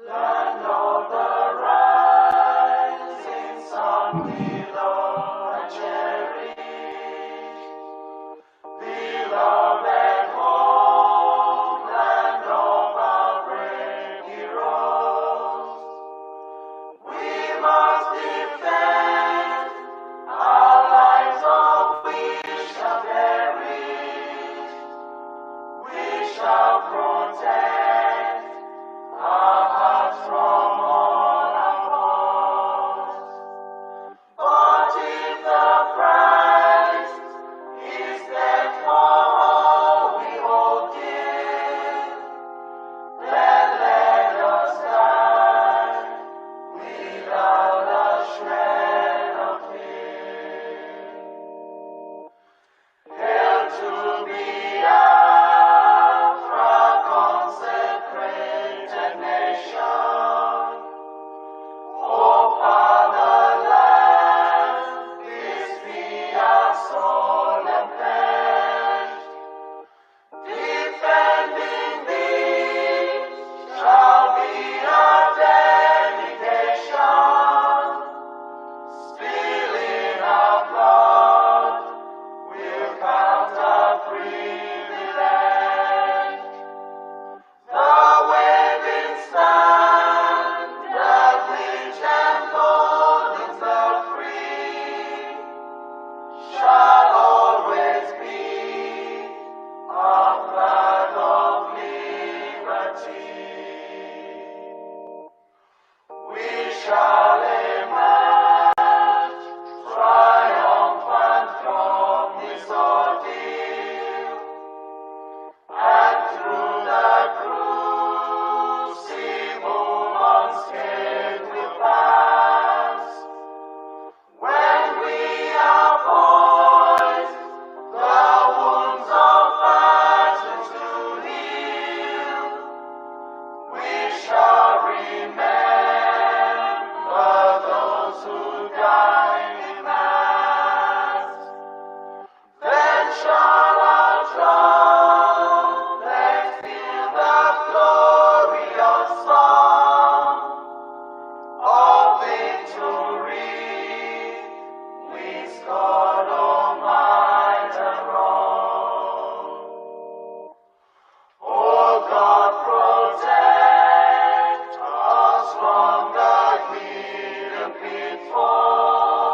Land of the rising sun, below and cherish, beloved homeland of our brave heroes. We must defend our lives, or we shall perish. We shall protect our hearts from all our foes. But if the price is that for all we hold dear, then let us die without a shred of fear. Hail to Biafra, consecrated nation. Oh, fatherland, this be our solemn pledge. Defending thee shall be our dedication. Spilling our blood will count a privilege. The waving standard which emboldens the free shall always be a flag of liberty. We shall emerge triumphant from this ordeal, and through the crucible unscathed we'll pass. When we are poised, the wounds of battle to heal, we shall remember those who died in mass. Then shall our trumpets fill the glorious song of victory. We scorn all might and wrong. Oh God, protect us from the hidden pitfall.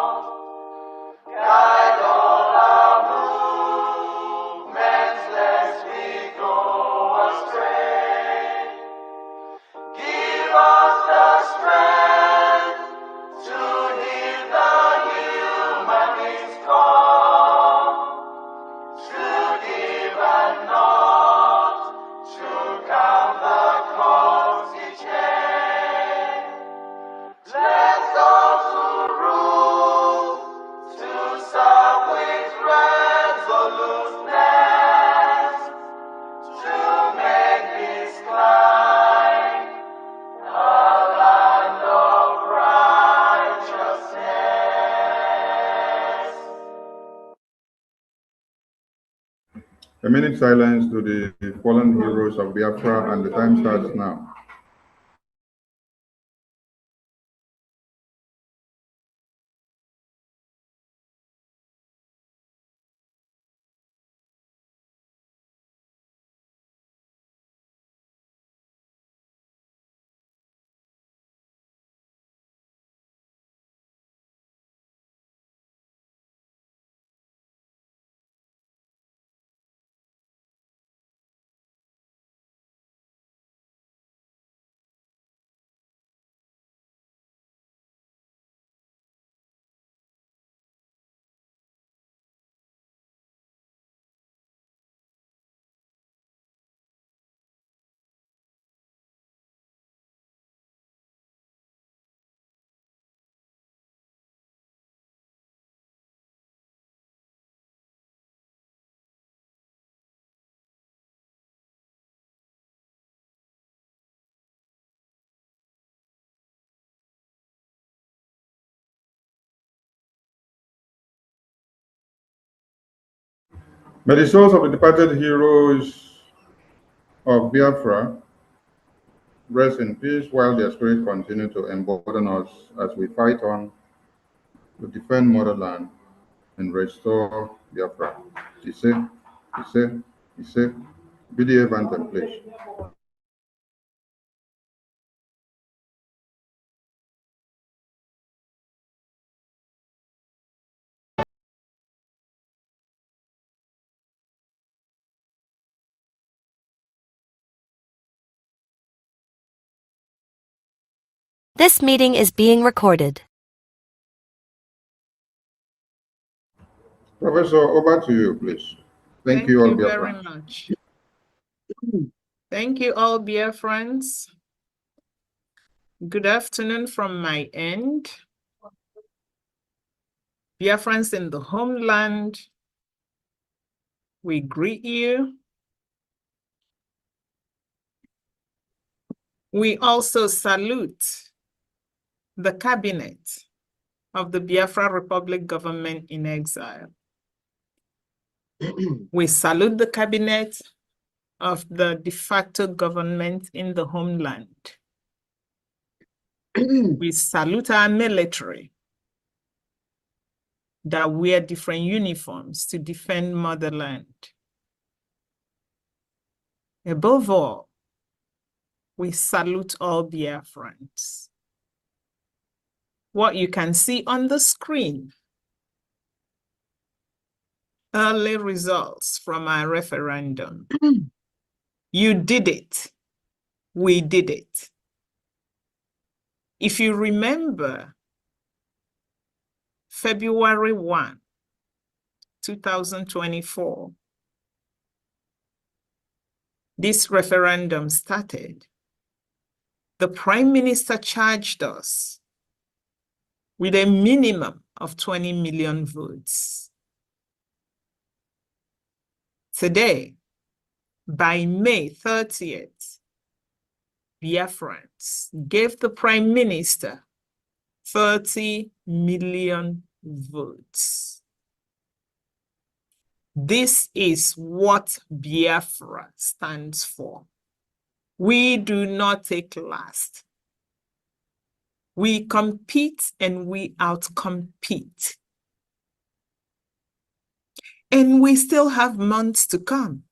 A minute silence to the fallen heroes of Biafra, and the time starts now. May the souls of the departed heroes of Biafra rest in peace while their spirits continue to embolden us as we fight on to defend motherland and restore Biafra. Ise. BDF anthem, please. This meeting is being recorded. Professor, over to you, please. Thank you all, very much. Thank you all, dear friends. Good afternoon from my end. Dear friends in the homeland, we greet you. We also salute the cabinet of the Biafra Republic government in exile. We salute the cabinet of the de facto government in the homeland. We salute our military that wear different uniforms to defend motherland. Above all, we salute all Biafrans. What you can see on the screen, early results from our referendum. You did it. We did it. If you remember, February 1, 2024, this referendum started. The Prime Minister charged us with a minimum of 20 million votes. Today, by May 30th, Biafrans gave the Prime Minister 30 million votes. This is what Biafra stands for. We do not take last. We compete and we outcompete. And we still have months to come.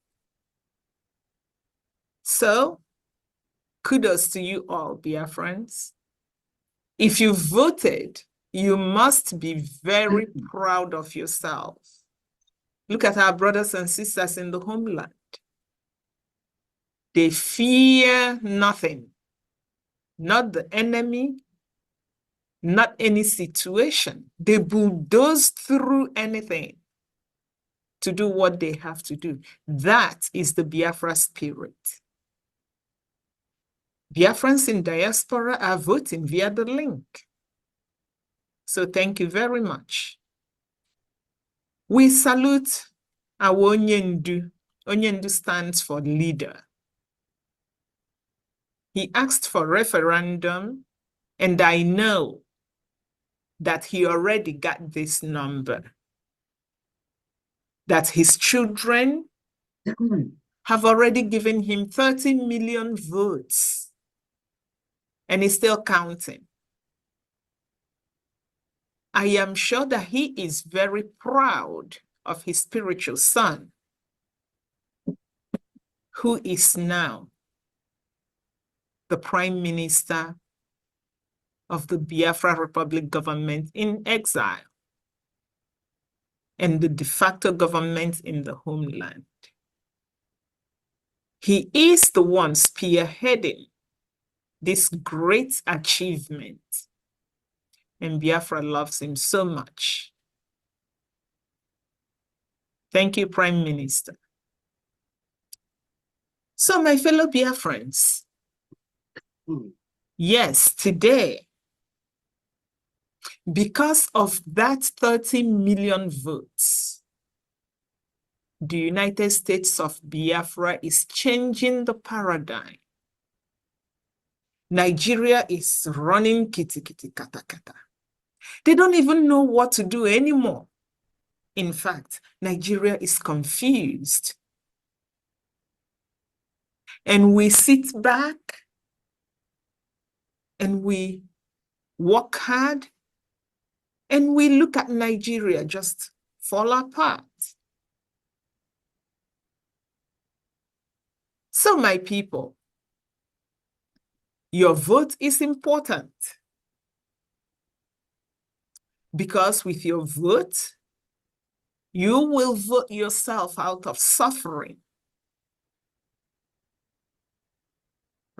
So, kudos to you all, Biafrans. If you voted, you must be very proud of yourself. Look at our brothers and sisters in the homeland. They fear nothing, not the enemy, not any situation. They bulldoze through anything to do what they have to do. That is the Biafra spirit. Biafrans in diaspora are voting via the link. So thank you very much. We salute our Onyendu. Onyendu stands for leader. He asked for referendum, and I know that he already got this number. That his children have already given him 30 million votes, and he's still counting. I am sure that he is very proud of his spiritual son, who is now the Prime Minister of the Biafra Republic government in exile and the de facto government in the homeland. He is the one spearheading this great achievement, and Biafra loves him so much. Thank you, Prime Minister. So, my fellow Biafrans, yes, today, because of that 30 million votes, the United States of Biafra is changing the paradigm. Nigeria is running kitty kitty kata kata. They don't even know what to do anymore. In fact, Nigeria is confused. And we sit back and we work hard and we look at Nigeria just fall apart. So, my people, your vote is important, because with your vote, you will vote yourself out of suffering.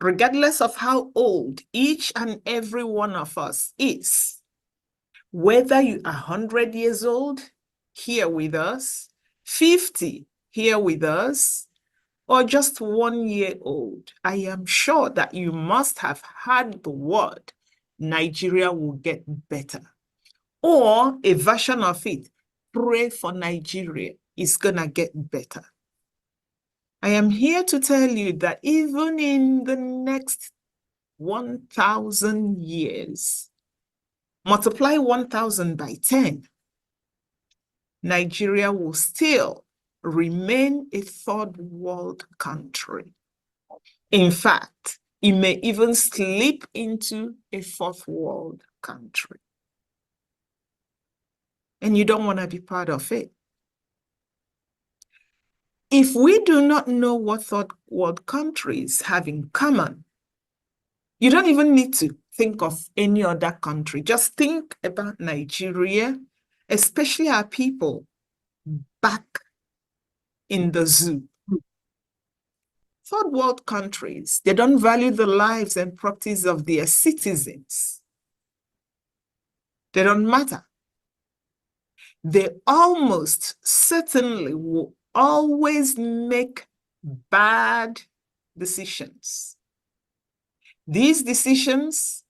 Regardless of how old each and every one of us is, whether you are 100 years old here with us, 50 here with us, or just 1 year old, I am sure that you must have heard the word, Nigeria will get better. Or a version of it, pray for Nigeria, is gonna get better. I am here to tell you that even in the next 1,000 years, multiply 1,000 by 10, Nigeria will still remain a third world country. In fact, it may even slip into a fourth world country. And you don't want to be part of it. If we do not know what third world countries have in common, you don't even need to think of any other country. Just think about Nigeria, especially our people back in the zoo. Third world countries, they don't value the lives and properties of their citizens. They don't matter. They almost certainly will always make bad decisions. These decisions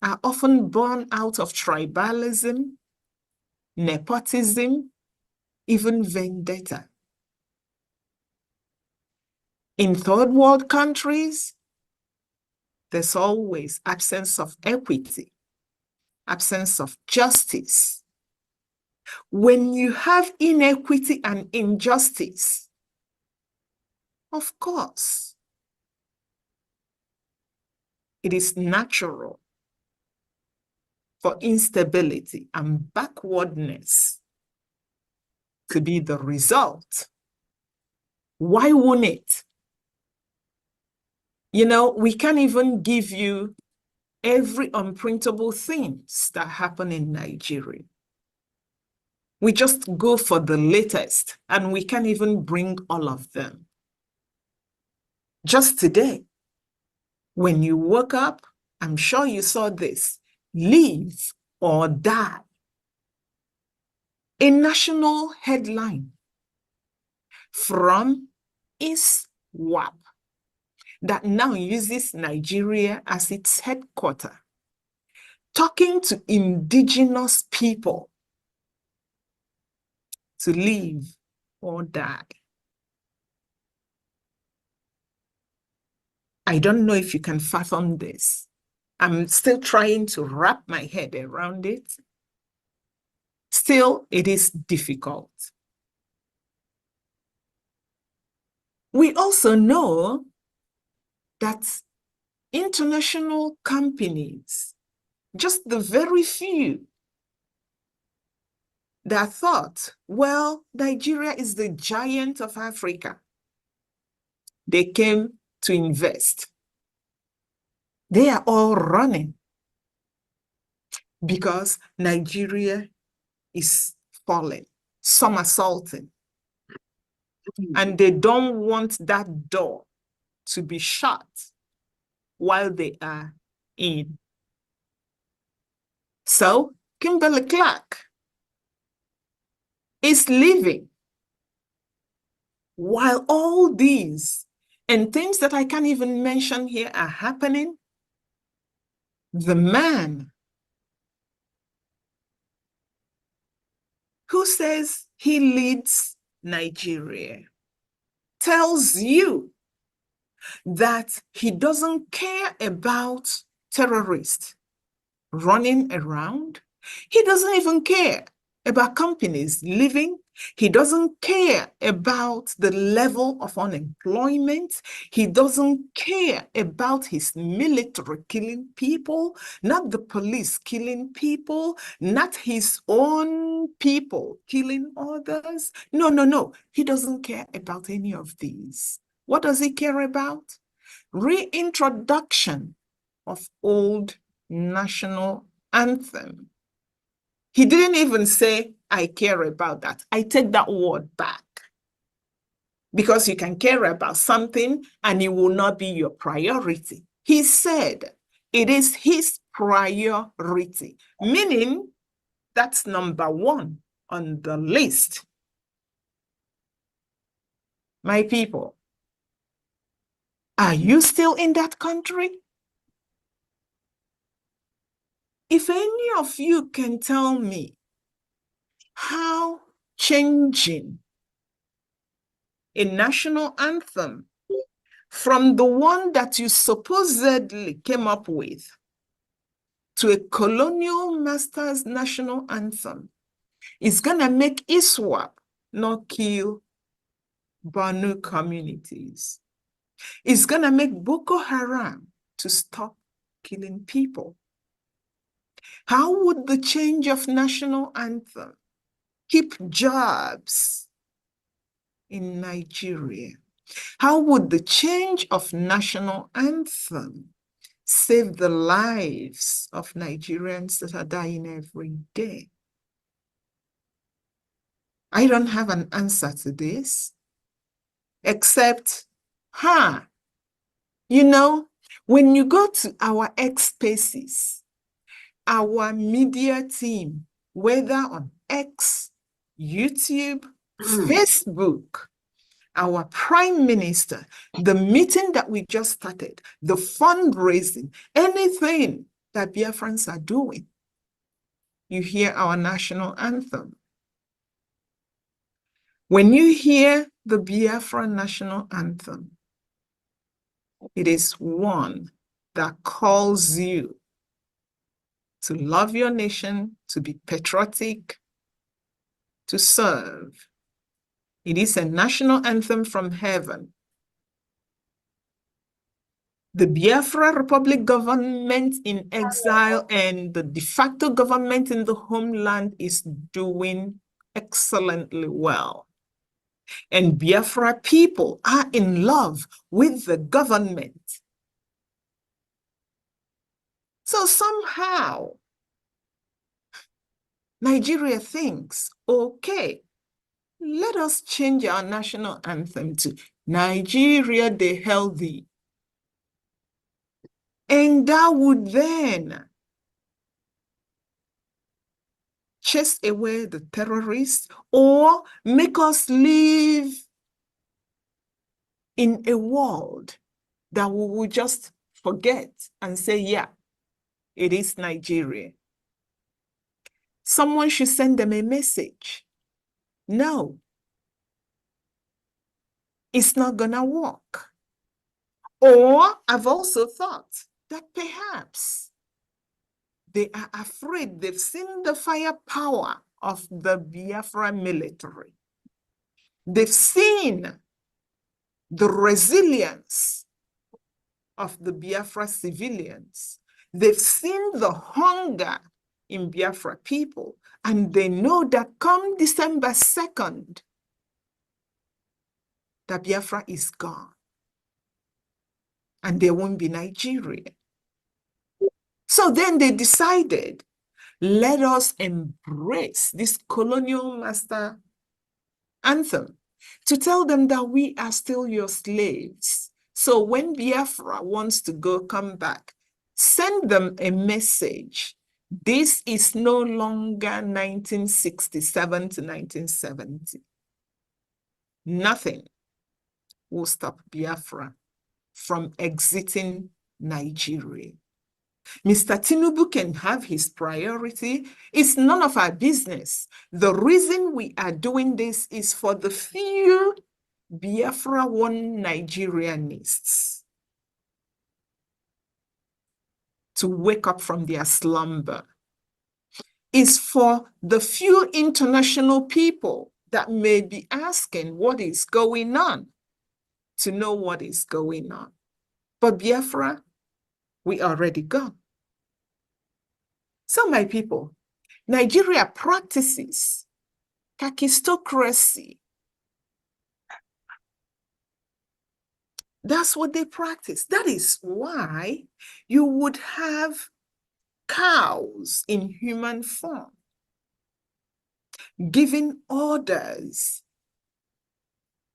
are often born out of tribalism, nepotism, even vendetta. In third world countries, there's always absence of equity, absence of justice. When you have inequity and injustice, of course, it is natural for instability and backwardness to be the result. Why wouldn't it? You know, we can't even give you every unprintable things that happen in Nigeria. We just go for the latest, and we can't even bring all of them. Just today, when you woke up, I'm sure you saw this: live or die. A national headline from ISWAP that now uses Nigeria as its headquarters, talking to indigenous people to live or die. I don't know if you can fathom this. I'm still trying to wrap my head around it. Still, it is difficult. We also know that international companies, just the very few that thought, well, Nigeria is the giant of Africa, they came to invest. They are all running because Nigeria is falling, somersaulting. And they don't want that door to be shut while they are in. So Kimberly Clark is leaving while all these and things that I can't even mention here are happening. The man who says he leads Nigeria tells you that he doesn't care about terrorists running around. He doesn't even care about companies leaving. He doesn't care about the level of unemployment. He doesn't care about his military killing people, not the police killing people, not his own people killing others. No, no, no. He doesn't care about any of these. What does he care about? Reintroduction of old national anthem. He didn't even say, I care about that. I take that word back. Because you can care about something and it will not be your priority. He said it is his priority, meaning that's number one on the list. My people, are you still in that country? If any of you can tell me how changing a national anthem from the one that you supposedly came up with to a colonial master's national anthem is going to make ISWAP not kill Banu communities. It's going to make Boko Haram to stop killing people. How would the change of national anthem keep jobs in Nigeria? How would the change of national anthem save the lives of Nigerians that are dying every day? I don't have an answer to this, except, you know, when you go to our X spaces, our media team, whether on X, YouTube, Facebook, our prime minister, the meeting that we just started, the fundraising, anything that Biafrans are doing, you hear our national anthem. When you hear the Biafra national anthem, it is one that calls you to love your nation, to be patriotic, to serve. It is a national anthem from heaven. The Biafra Republic government in exile and the de facto government in the homeland is doing excellently well. And Biafra people are in love with the government. So somehow, Nigeria thinks, okay, let us change our national anthem to Nigeria the Healthy. And that would then chase away the terrorists or make us live in a world that we will just forget and say, yeah, it is Nigeria. Someone should send them a message. No, it's not gonna work. Or I've also thought that perhaps they are afraid. They've seen the firepower of the Biafra military. They've seen the resilience of the Biafra civilians. They've seen the hunger in Biafra people, and they know that come December 2nd, that Biafra is gone, and there won't be Nigeria. So then they decided, let us embrace this colonial master anthem to tell them that we are still your slaves. So when Biafra wants to come back, send them a message. This is no longer 1967 to 1970. Nothing will stop Biafra from exiting Nigeria. Mr. Tinubu can have his priority. It's none of our business. The reason we are doing this is for the few Biafra One Nigerianists to wake up from their slumber. It's for the few international people that may be asking what is going on to know what is going on. But Biafra, we already gone. So my people, Nigeria practices kakistocracy. That's what they practice. That is why you would have cows in human form giving orders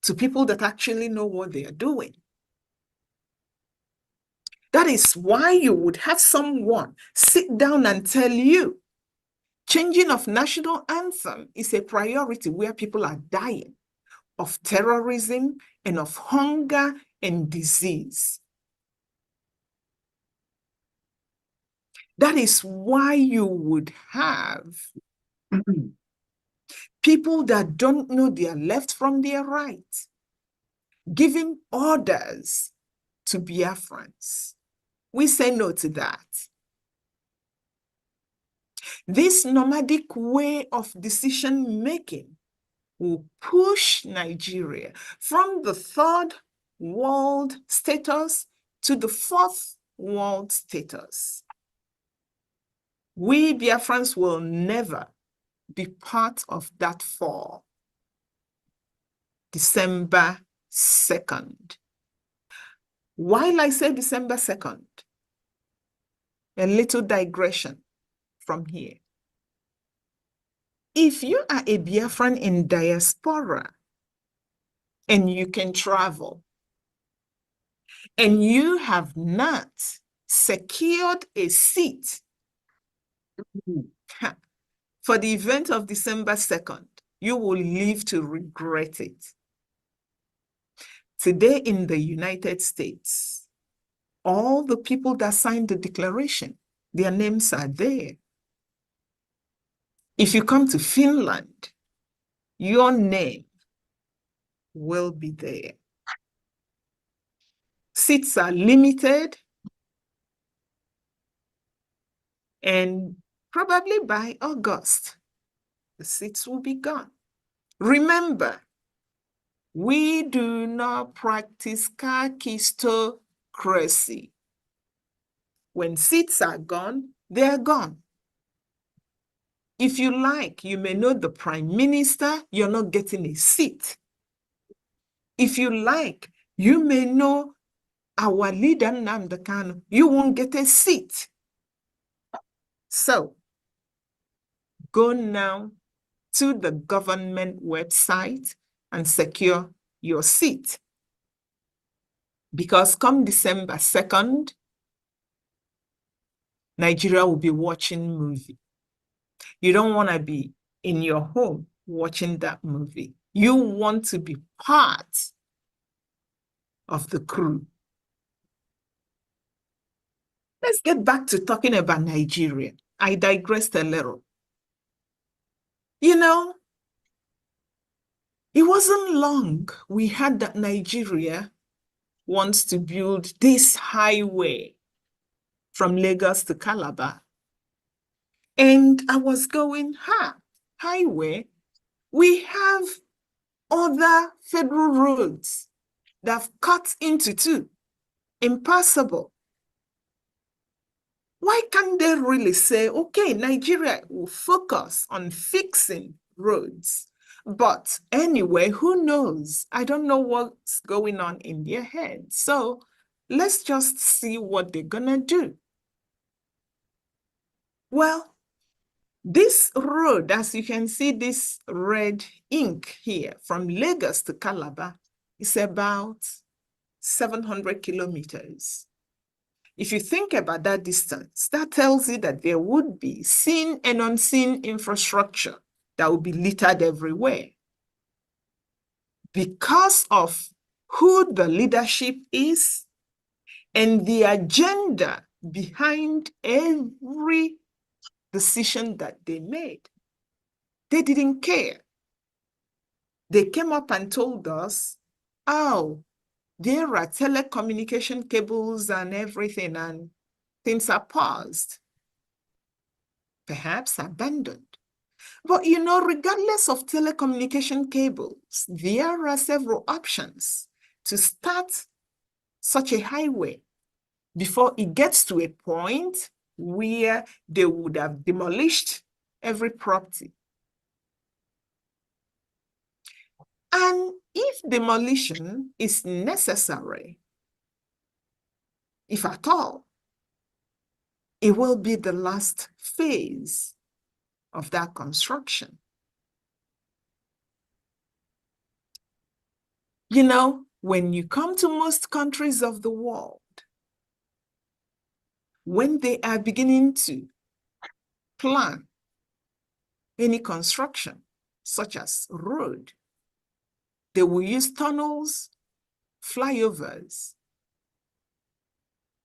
to people that actually know what they are doing. That is why you would have someone sit down and tell you changing of national anthem is a priority where people are dying of terrorism and of hunger and disease. That is why you would have people that don't know their left from their right giving orders to Biafrans. We say no to that. This nomadic way of decision-making will push Nigeria from the third world status to the fourth world status. We Biafrans will never be part of that fall. December 2nd. While I say December 2nd, a little digression from here. If you are a Biafran in diaspora and you can travel and you have not secured a seat for the event of December 2nd, you will live to regret it. Today in the United States, all the people that signed the declaration, their names are there. If you come to Finland, your name will be there. Seats are limited, and probably by August, the seats will be gone. Remember, we do not practice kakistocracy. When seats are gone, they are gone. If you like, you may know the prime minister, you're not getting a seat. If you like, you may know our leader, Nnamdi Kanu, you won't get a seat. So, go now to the government website and secure your seat. Because come December 2nd, Nigeria will be watching movie. You don't want to be in your home watching that movie. You want to be part of the crew. Let's get back to talking about Nigeria. I digressed a little. You know, it wasn't long we had that Nigeria wants to build this highway from Lagos to Calabar. And I was going, highway? We have other federal roads They've cut into two. Impossible. Why can't they really say, okay, Nigeria will focus on fixing roads? But anyway, who knows? I don't know what's going on in their head. So let's just see what they're gonna do. Well, this road, as you can see, this red ink here from Lagos to Calabar is about 700 kilometers. If you think about that distance, that tells you that there would be seen and unseen infrastructure that would be littered everywhere. Because of who the leadership is and the agenda behind every decision that they made. They didn't care. They came up and told us, oh, there are telecommunication cables and everything, and things are paused, perhaps abandoned. But you know, regardless of telecommunication cables, there are several options to start such a highway before it gets to a point where they would have demolished every property. And if demolition is necessary, if at all, it will be the last phase of that construction. You know, when you come to most countries of the world, when they are beginning to plan any construction, such as road, they will use tunnels, flyovers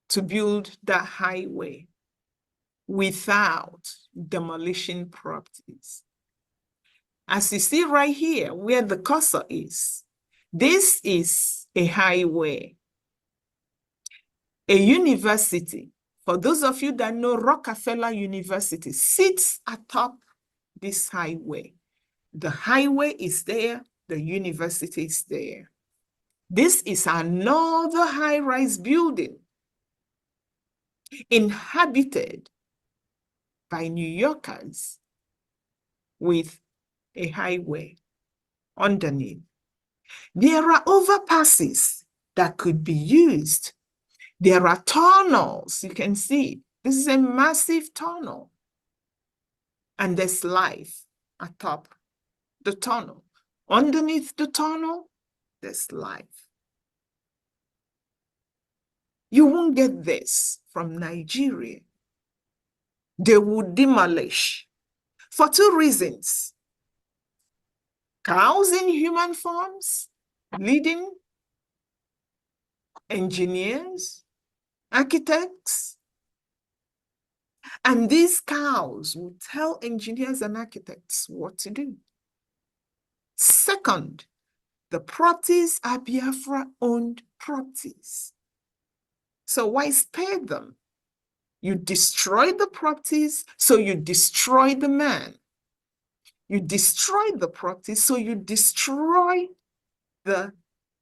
to build that highway without demolishing properties. As you see right here, where the cursor is, this is a highway. A university, for those of you that know, Rockefeller University sits atop this highway. The highway is there, the university is there. This is another high-rise building inhabited by New Yorkers with a highway underneath. There are overpasses that could be used. There are tunnels, you can see. This is a massive tunnel. And there's life atop the tunnel. Underneath the tunnel, there's life. You won't get this from Nigeria. They would demolish for two reasons. Cows in human forms, leading engineers, architects, and these cows will tell engineers and architects what to do. Second, the properties are Biafra-owned properties. So why spare them? You destroy the properties, so you destroy the man. You destroy the properties, so you destroy the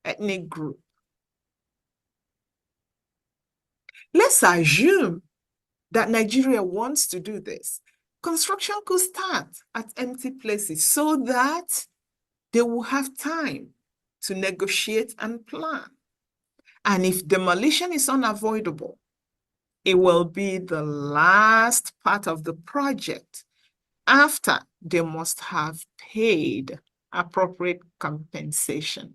ethnic group. Let's assume that Nigeria wants to do this. Construction could start at empty places so that they will have time to negotiate and plan. And if demolition is unavoidable, it will be the last part of the project after they must have paid appropriate compensation.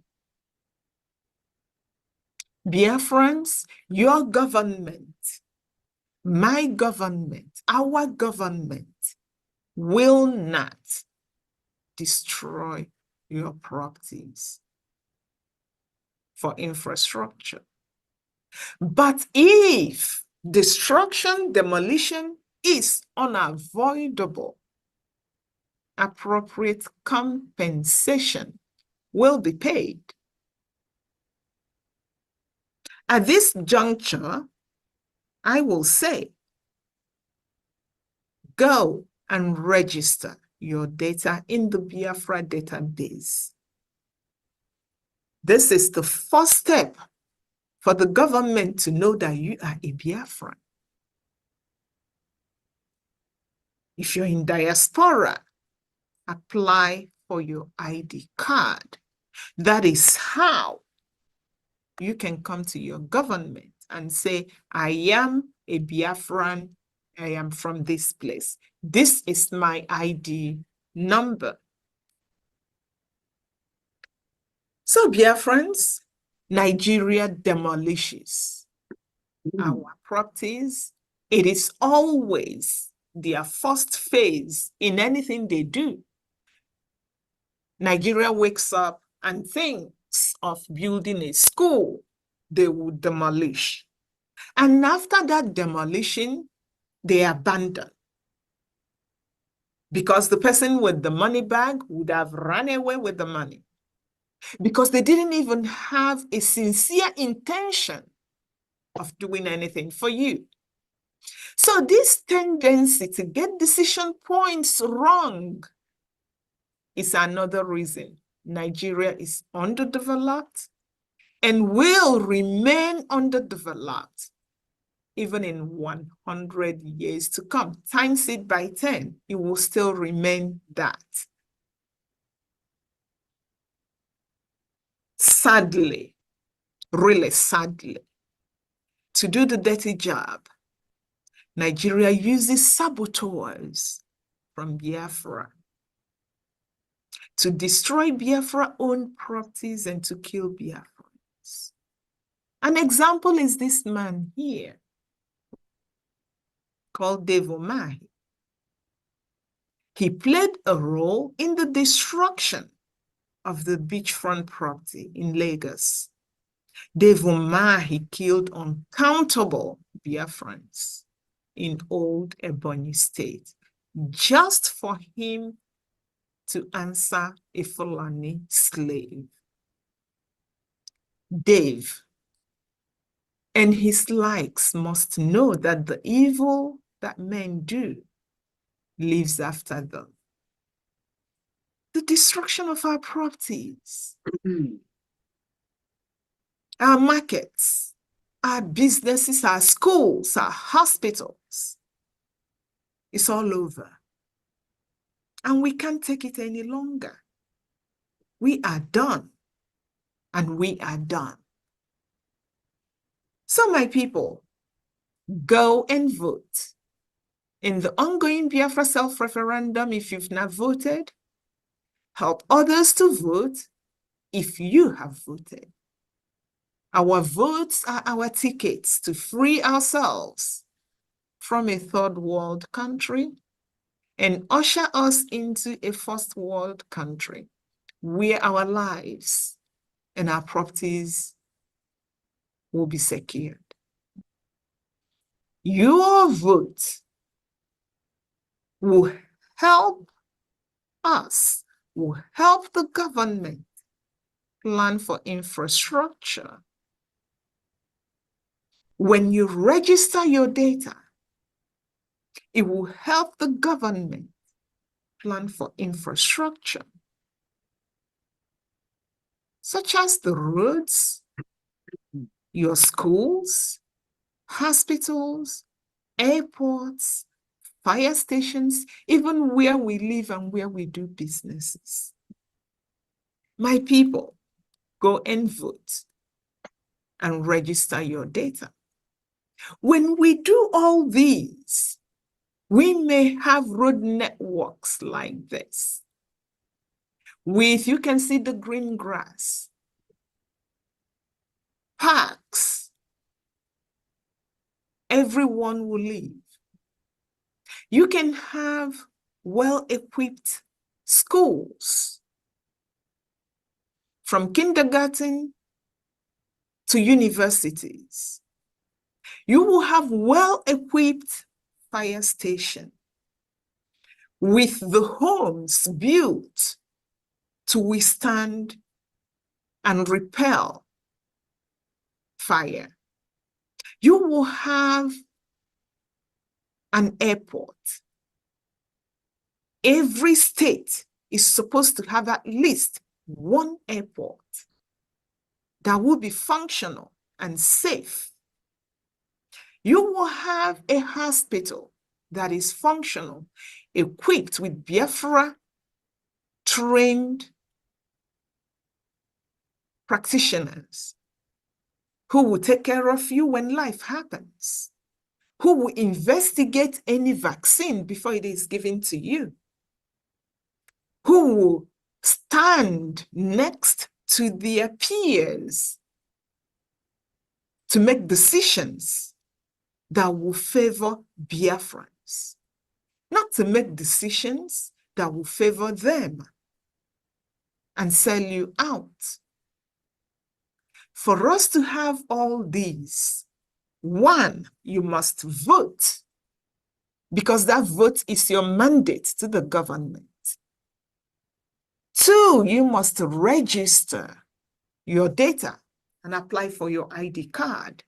Biafrans, your government, my government, our government will not destroy your properties for infrastructure. But if destruction, demolition is unavoidable, appropriate compensation will be paid. At this juncture, I will say, go and register your data in the Biafra database. This is the first step for the government to know that you are a Biafran. If you're in diaspora, apply for your ID card. That is how you can come to your government and say, I am a Biafran, I am from this place. This is my ID number. So Biafrans, Nigeria demolishes our properties. It is always their first phase in anything they do. Nigeria wakes up and thinks of building a school, they will demolish. And after that demolition, they abandon. Because the person with the money bag would have run away with the money. Because they didn't even have a sincere intention of doing anything for you. So this tendency to get decision points wrong is another reason Nigeria is underdeveloped and will remain underdeveloped even in 100 years to come. Times it by 10, it will still remain that. Sadly, really sadly, to do the dirty job, Nigeria uses saboteurs from Biafra to destroy Biafra-owned properties and to kill Biafrans. An example is this man here, called Dave Umahi. He played a role in the destruction of the beachfront property in Lagos. Dave Umahi killed uncountable Biafrans in old Ebonyi State, just for him to answer a Fulani slave. Dave and his likes must know that the evil that men do lives after them. The destruction of our properties, our markets, our businesses, our schools, our hospitals. It's all over. And we can't take it any longer. We are done. And we are done. So my people, go and vote. In the ongoing Biafra self-referendum, if you've not voted, help others to vote if you have voted. Our votes are our tickets to free ourselves from a third world country and usher us into a first world country where our lives and our properties will be secured. Your vote will help us, will help the government plan for infrastructure. When you register your data, it will help the government plan for infrastructure, such as the roads, your schools, hospitals, airports, fire stations, even where we live and where we do businesses. My people, go and vote and register your data. When we do all these, we may have road networks like this. With, you can see the green grass, parks, everyone will live. You can have well-equipped schools, from kindergarten to universities. You will have well-equipped fire station with the homes built to withstand and repel fire. You will have an airport. Every state is supposed to have at least one airport. that will be functional and safe. You will have a hospital that is functional, equipped with Biafra trained practitioners who will take care of you when life happens, who will investigate any vaccine before it is given to you, who will stand next to their peers to make decisions that will favor Biafrans, not to make decisions that will favor them and sell you out. For us to have all these, one, you must vote, because that vote is your mandate to the government. Two, you must register your data and apply for your ID card,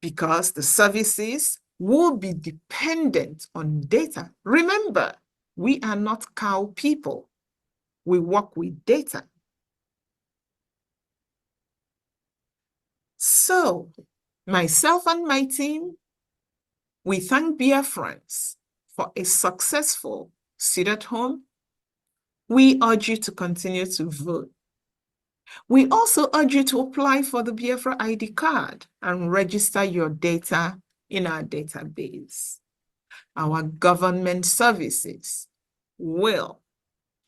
because the services will be dependent on data. Remember, we are not cow people. We work with data. So, myself and my team, we thank Biafrans for a successful sit at home. We urge you to continue to vote. We also urge you to apply for the Biafra ID card and register your data in our database. Our government services will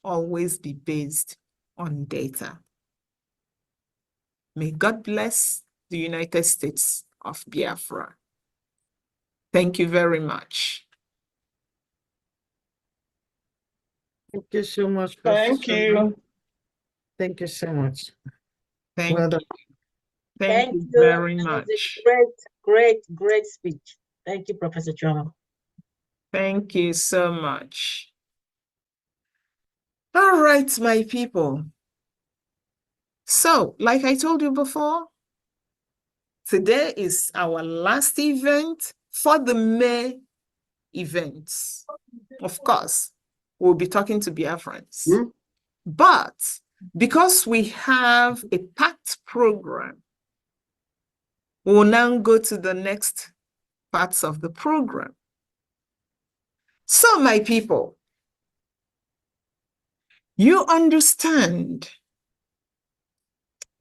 always be based on data. May God bless the United States of Biafra. Thank you very much. Thank you so much. Thank you. Thank you so much. Thank Well done. you. Thank you you. very That was much. a great speech. Thank you, Professor Choma. Thank you so much. All right, my people. So, like I told you before, today is our last event for the May events. Of course, we'll be talking to Biafrans. But because we have a packed program, we'll now go to the next parts of the program. So, my people, you understand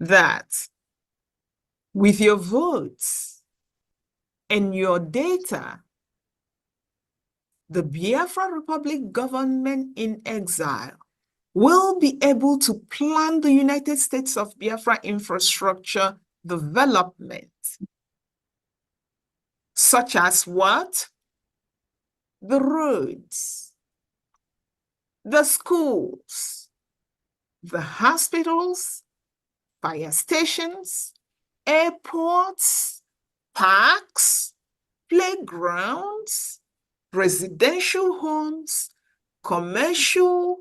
that with your votes and your data, the Biafra Republic government in exile will be able to plan the United States of Biafra infrastructure development, such as what? The roads, the schools, the hospitals, fire stations, airports, parks, playgrounds, residential homes, commercial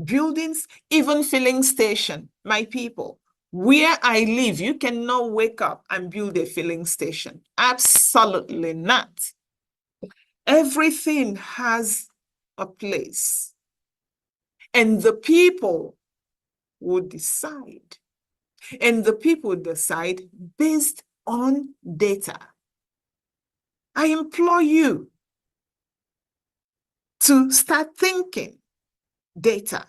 buildings, even filling station. My people, where I live, you cannot wake up and build a filling station. Absolutely not. Everything has a place, and the people will decide. And the people decide based on data. I implore you to start thinking data.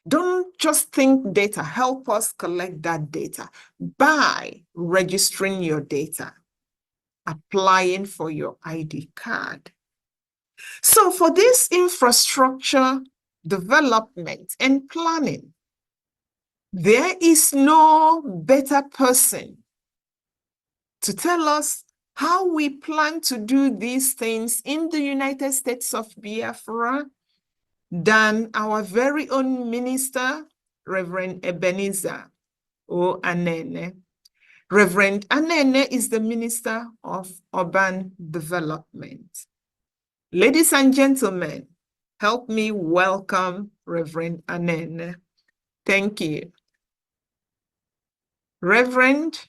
Don't just think data. Help us collect that data by registering your data, applying for your ID card. So for this infrastructure development and planning, there is no better person to tell us how we plan to do these things in the United States of Biafra than our very own minister, Reverend Ebenezer Anene. Reverend Anene is the Minister of Urban Development. Ladies and gentlemen, help me welcome Reverend Anene. Thank you. Reverend,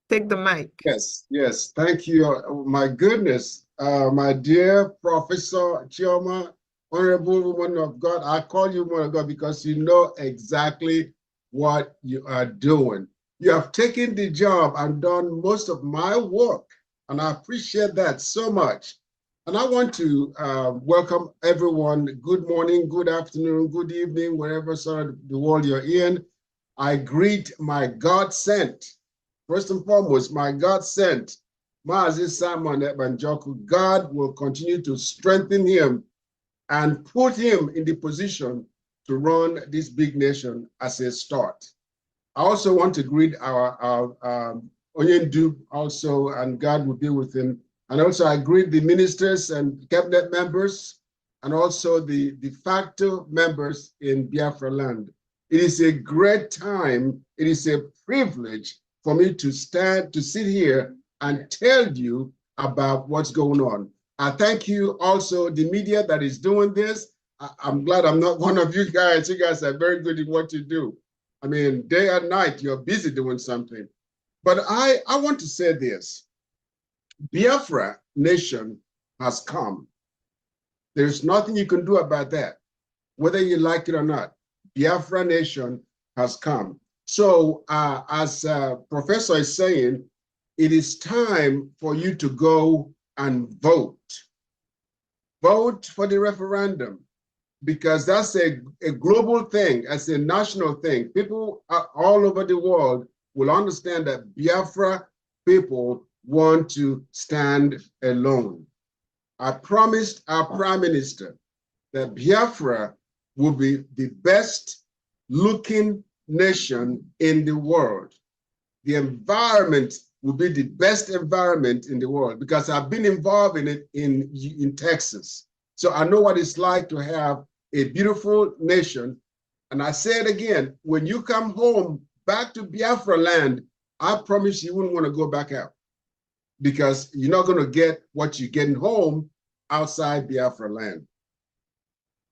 take the mic. Yes, thank you. My goodness, my dear Professor Chioma, Honorable woman of God, I call you woman of God because you know exactly what you are doing. You have taken the job and done most of my work, and I appreciate that so much. And I want to welcome everyone. Good morning, good afternoon, good evening, wherever side of the world you're in. I greet my God sent, first and foremost, my God sent, Mazi Simon Ebanjoku. God will continue to strengthen him and put him in the position to run this big nation as a start. I also want to greet our Onyendu also, and God will be with him. And also I greet the ministers and cabinet members, and also the de facto members in Biafra land. It is a great time. It is a privilege for me to sit here and tell you about what's going on. I thank you also, the media that is doing this. I'm glad I'm not one of you guys. You guys are very good at what you do. I mean, day and night, you're busy doing something. But I want to say this. Biafra nation has come. There's nothing you can do about that, whether you like it or not. Biafra nation has come. So as Professor is saying, it is time for you to go and vote. Vote for the referendum, because that's a global thing, as a national thing. People all over the world will understand that Biafra people want to stand alone. I promised our Prime Minister that Biafra will be the best looking nation in the world. The environment will be the best environment in the world, because I've been involved in it in Texas. So I know what it's like to have a beautiful nation. And I say it again, when you come home back to Biafra land, I promise you wouldn't want to go back out, because you're not going to get what you're getting home outside Biafra land.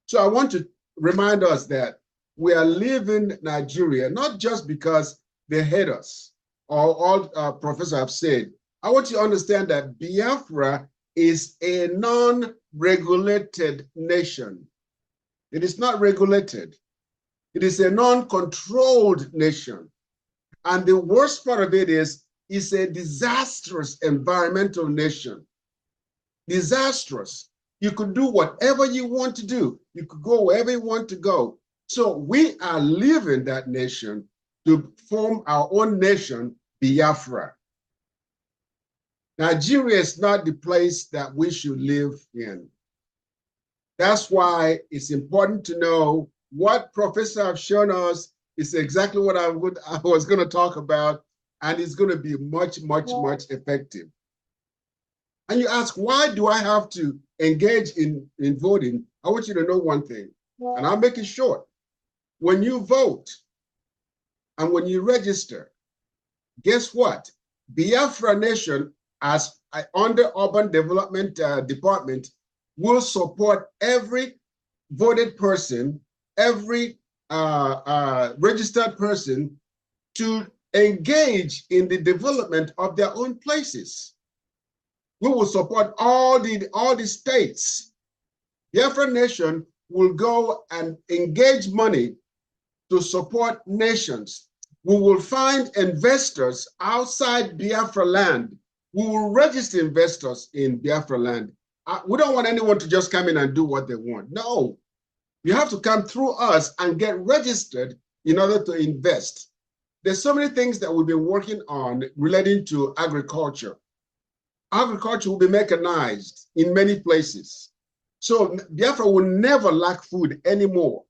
So I want to remind us that we are leaving Nigeria, not just because they hate us, or all professors have said. I want you to understand that Biafra is a non-regulated nation. It is not regulated. It is a non-controlled nation. And the worst part of it is, it's a disastrous environmental nation. Disastrous. You could do whatever you want to do. You could go wherever you want to go. So we are leaving that nation to form our own nation, Biafra. Nigeria is not the place that we should live in. That's why it's important to know what professors have shown us is exactly what I was going to talk about, and it's going to be much, much, much effective. And you ask, why do I have to engage in voting? I want you to know one thing, and I'll make it short. When you vote and when you register, guess what? Biafra Nation, as under Urban Development Department, will support every voted person, every registered person, to engage in the development of their own places. We will support all the states. Biafra Nation will go and engage money to support nations. We will find investors outside Biafra land. We will register investors in Biafra land. We don't want anyone to just come in and do what they want. No, you have to come through us and get registered in order to invest. There's so many things that we've been working on relating to agriculture. Agriculture will be mechanized in many places. So Biafra will never lack food anymore.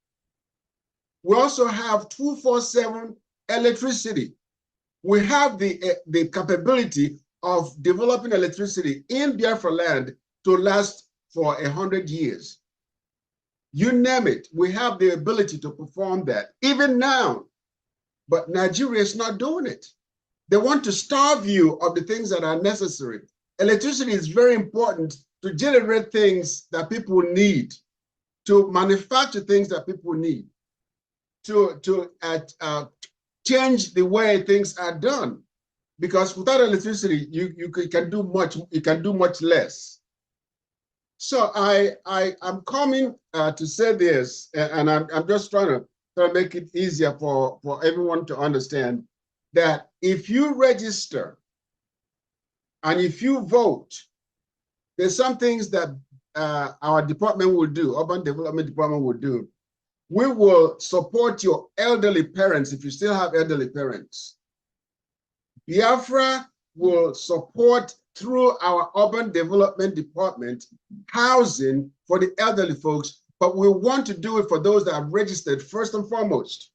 We also have 24/7 electricity. We have the capability of developing electricity in Biafra land to last for 100 years. You name it, we have the ability to perform that, even now. But Nigeria is not doing it. They want to starve you of the things that are necessary. Electricity is very important to generate things that people need, to manufacture things that people need, to change the way things are done. Because without electricity, you can do much less. So I'm coming to say this, and I'm just trying to make it easier for everyone to understand that if you register and if you vote, there's some things that our department will do, urban development department will do. We will support your elderly parents if you still have elderly parents. Biafra will support through our urban development department housing for the elderly folks, but we want to do it for those that have registered first and foremost.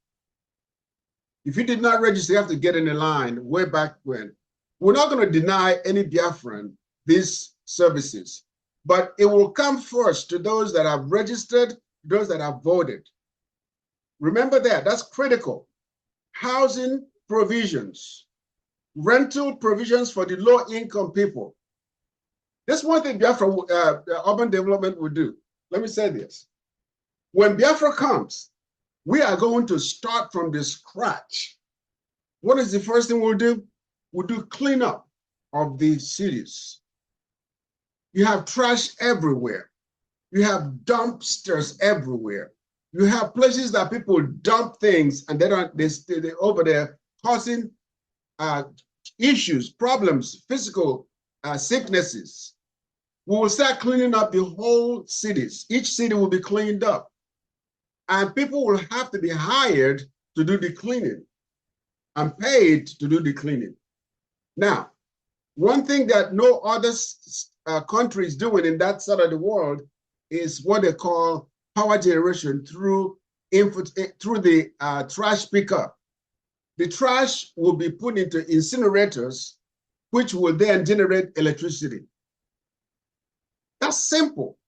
If you did not register, you have to get in the line way back when. We're not going to deny any Biafran these services, but it will come first to those that have registered, those that have voted. Remember that, that's critical. Housing provisions, rental provisions for the low-income people. That's one thing Biafra, urban development will do. Let me say this. When Biafra comes, we are going to start from the scratch. What is the first thing we'll do? We'll do cleanup of the cities. You have trash everywhere. You have dumpsters everywhere. You have places that people dump things and they're over there causing issues, problems, physical sicknesses. We will start cleaning up the whole cities. Each city will be cleaned up. And people will have to be hired to do the cleaning and paid to do the cleaning. Now, one thing that no other country is doing in that side of the world is what they call power generation through the trash pickup. The trash will be put into incinerators, which will then generate electricity. That's simple.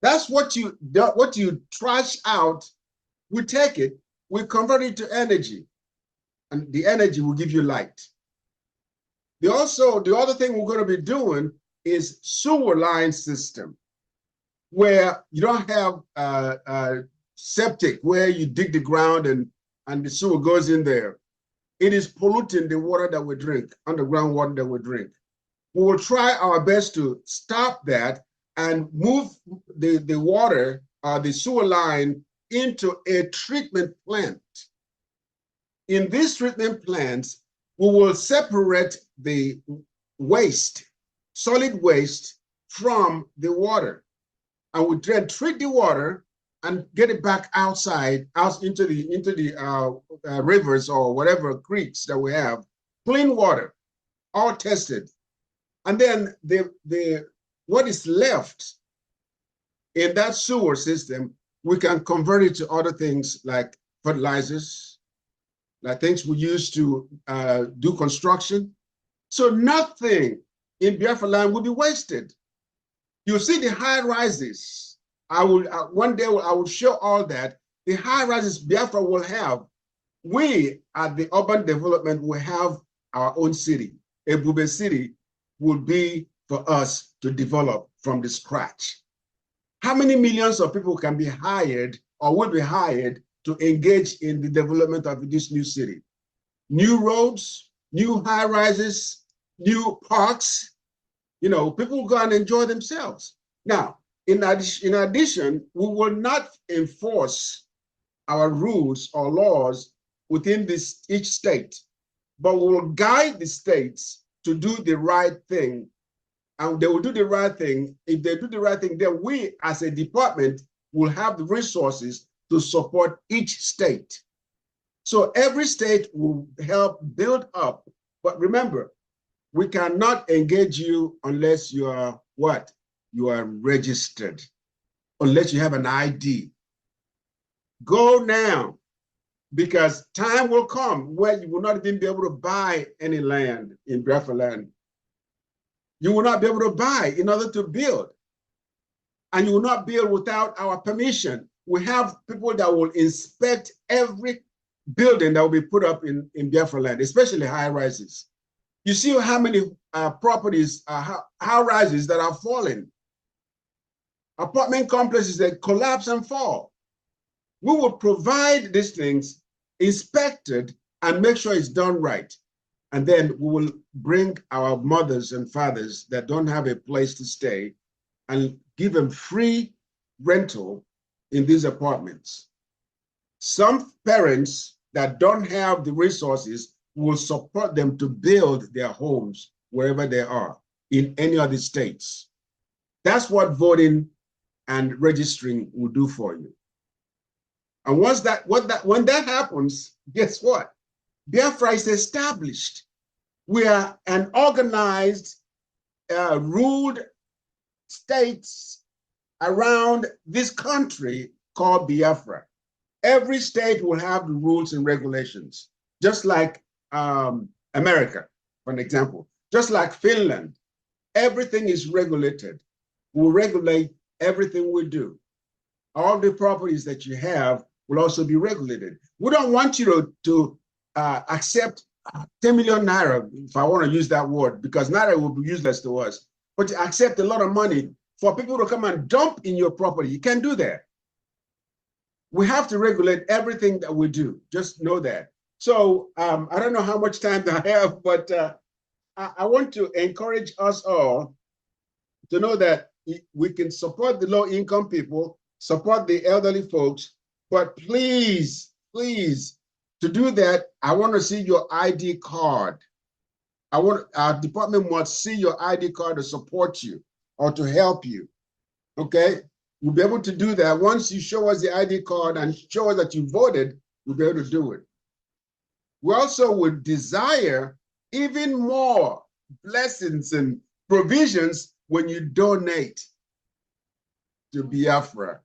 That's what you trash out, we take it, we convert it to energy, and the energy will give you light. The other thing we're going to be doing is sewer line system, where you don't have septic, where you dig the ground and the sewer goes in there. It is polluting the water that we drink, underground water that we drink. We will try our best to stop that and move the water, the sewer line, into a treatment plant. In these treatment plants, we will separate the waste, solid waste, from the water. And we then treat the water and get it back outside, out into the rivers or whatever creeks that we have. Clean water, all tested. And then what is left in that sewer system, we can convert it to other things like fertilizers, like things we use to do construction. So nothing in Biafra land will be wasted. You see the high rises. One day I will show all that. The high rises Biafra will have. We at the urban development will have our own city. Ebube City will be for us to develop from the scratch. How many millions of people can be hired or will be hired to engage in the development of this new city? New roads, new high rises, new parks. You know, people will go and enjoy themselves. Now, in addition, we will not enforce our rules or laws within each state, but we will guide the states to do the right thing. And they will do the right thing. If they do the right thing, then we as a department will have the resources to support each state. So every state will help build up. But remember, we cannot engage you unless you are what? You are registered, unless you have an ID. Go now, because time will come where you will not even be able to buy any land in Biafra land. You will not be able to buy in order to build. And you will not build without our permission. We have people that will inspect every building that will be put up in Biafra land, especially high rises. You see how many properties, high rises that are falling. Apartment complexes that collapse and fall. We will provide these things, inspected, and make sure it's done right. And then we will bring our mothers and fathers that don't have a place to stay and give them free rental in these apartments. Some parents that don't have the resources will support them to build their homes wherever they are in any of the states. That's what voting and registering will do for you. And when that happens, guess what? Biafra is established. We are an organized, ruled states around this country called Biafra. Every state will have the rules and regulations, just like America, for an example, just like Finland. Everything is regulated. We'll regulate everything we do. All the properties that you have will also be regulated. We don't want you to accept 10 million naira, if I want to use that word, because naira will be useless to us, but to accept a lot of money for people to come and dump in your property. You can't do that. We have to regulate everything that we do. Just know that. So I don't know how much time I have, but I want to encourage us all to know that we can support the low-income people, support the elderly folks, but please, please, to do that, I want to see your ID card. Our department must see your ID card to support you or to help you, okay? We'll be able to do that. Once you show us the ID card and show us that you voted, we'll be able to do it. We also would desire even more blessings and provisions when you donate to Biafra.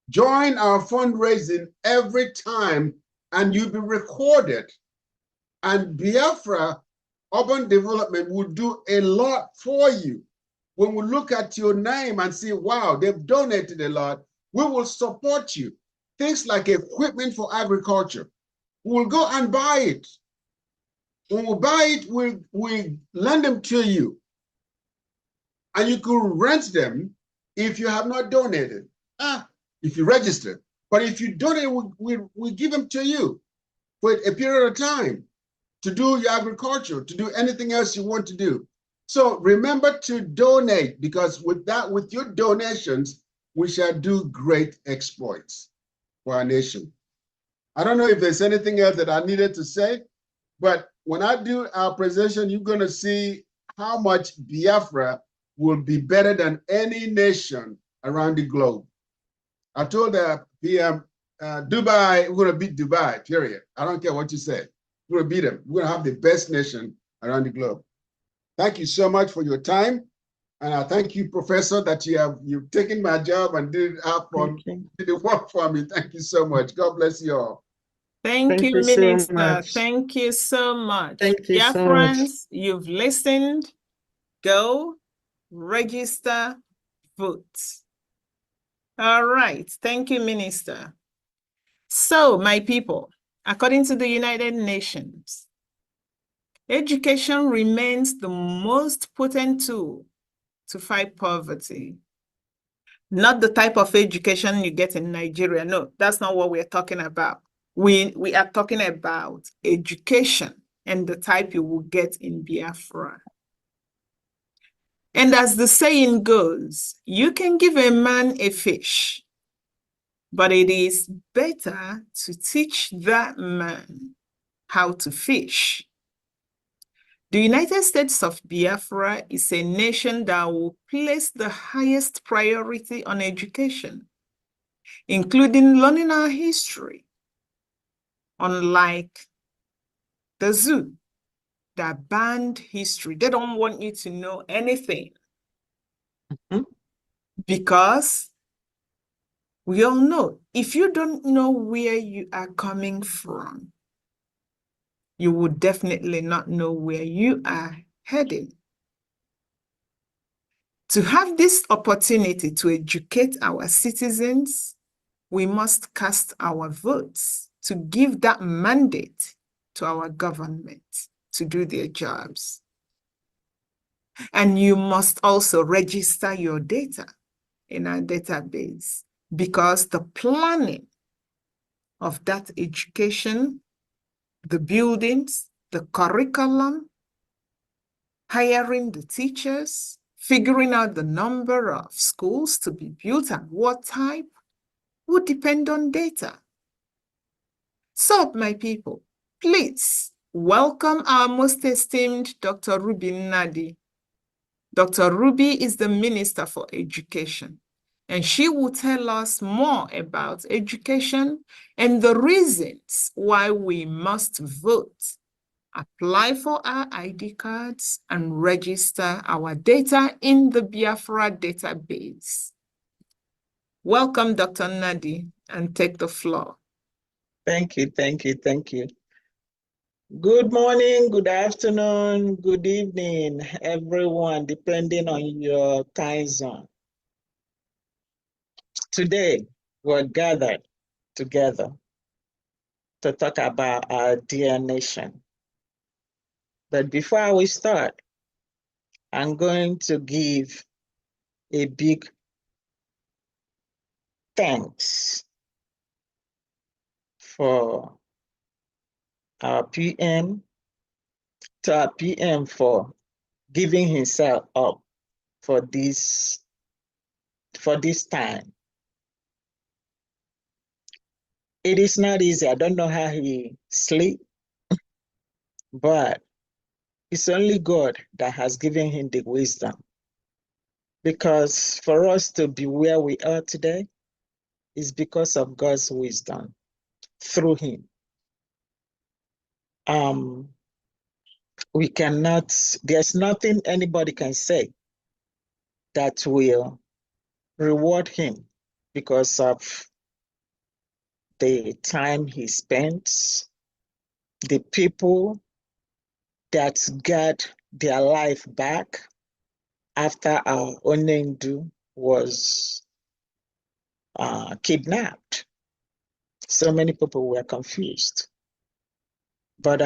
Join our fundraising every time and you'll be recorded. And Biafra Urban Development will do a lot for you. When we look at your name and see, wow, they've donated a lot, we will support you. Things like equipment for agriculture. We'll go and buy it. When we buy it, we lend them to you. And you can rent them if you have not donated, if you register. But if you donate, we give them to you for a period of time to do your agriculture, to do anything else you want to do. So remember to donate, because with your donations, we shall do great exploits for our nation. I don't know if there's anything else that I needed to say, but when I do our presentation, you're going to see how much Biafra will be better than any nation around the globe. I told the PM, Dubai, we're going to beat Dubai, period. I don't care what you say. We're going to beat them. We're going to have the best nation around the globe. Thank you so much for your time. And I thank you, Professor, that you've taken my job and did the work for me. Thank you so much. God bless you all. Thank you, so Minister. much. Thank you so much. Thank you Dear so friends, you've listened. Go, register, vote. All right. Thank you, Minister. So, my people, according to the United Nations, education remains the most potent tool to fight poverty. Not the type of education you get in Nigeria. No, that's not what we're talking about. We are talking about education and the type you will get in Biafra. And as the saying goes, you can give a man a fish, but it is better to teach that man how to fish. The United States of Biafra is a nation that will place the highest priority on education, including learning our history. Unlike the zoo that banned history, they don't want you to know anything. Because we all know, if you don't know where you are coming from, you would definitely not know where you are heading. To have this opportunity to educate our citizens, we must cast our votes to give that mandate to our government to do their jobs. And you must also register your data in our database, because the planning of that education, the buildings, the curriculum, hiring the teachers, Figuring out the number of schools to be built and what type would depend on data. So, my people, please welcome our most esteemed Dr. Ruby Nnadi. Dr. Ruby is the Minister for Education, and she will tell us more about education and the reasons why we must vote, apply for our ID cards, and register our data in the Biafra database. Welcome, Dr. Nnadi, and take the floor. Thank you, thank you, thank you. Good morning, good afternoon, good evening, everyone, depending on your time zone. Today, we're gathered together to talk about our dear nation. But before we start, I'm going to give a big thanks for our PM, to our PM for giving himself up for this time. It is not easy. I don't know how he sleep, but it's only God that has given him the wisdom. Because for us to be where we are today is because of God's wisdom through him. We cannot, there's nothing anybody can say that will reward him because of the time he spent, the people that got their life back after our Onendu was kidnapped. So many people were confused. But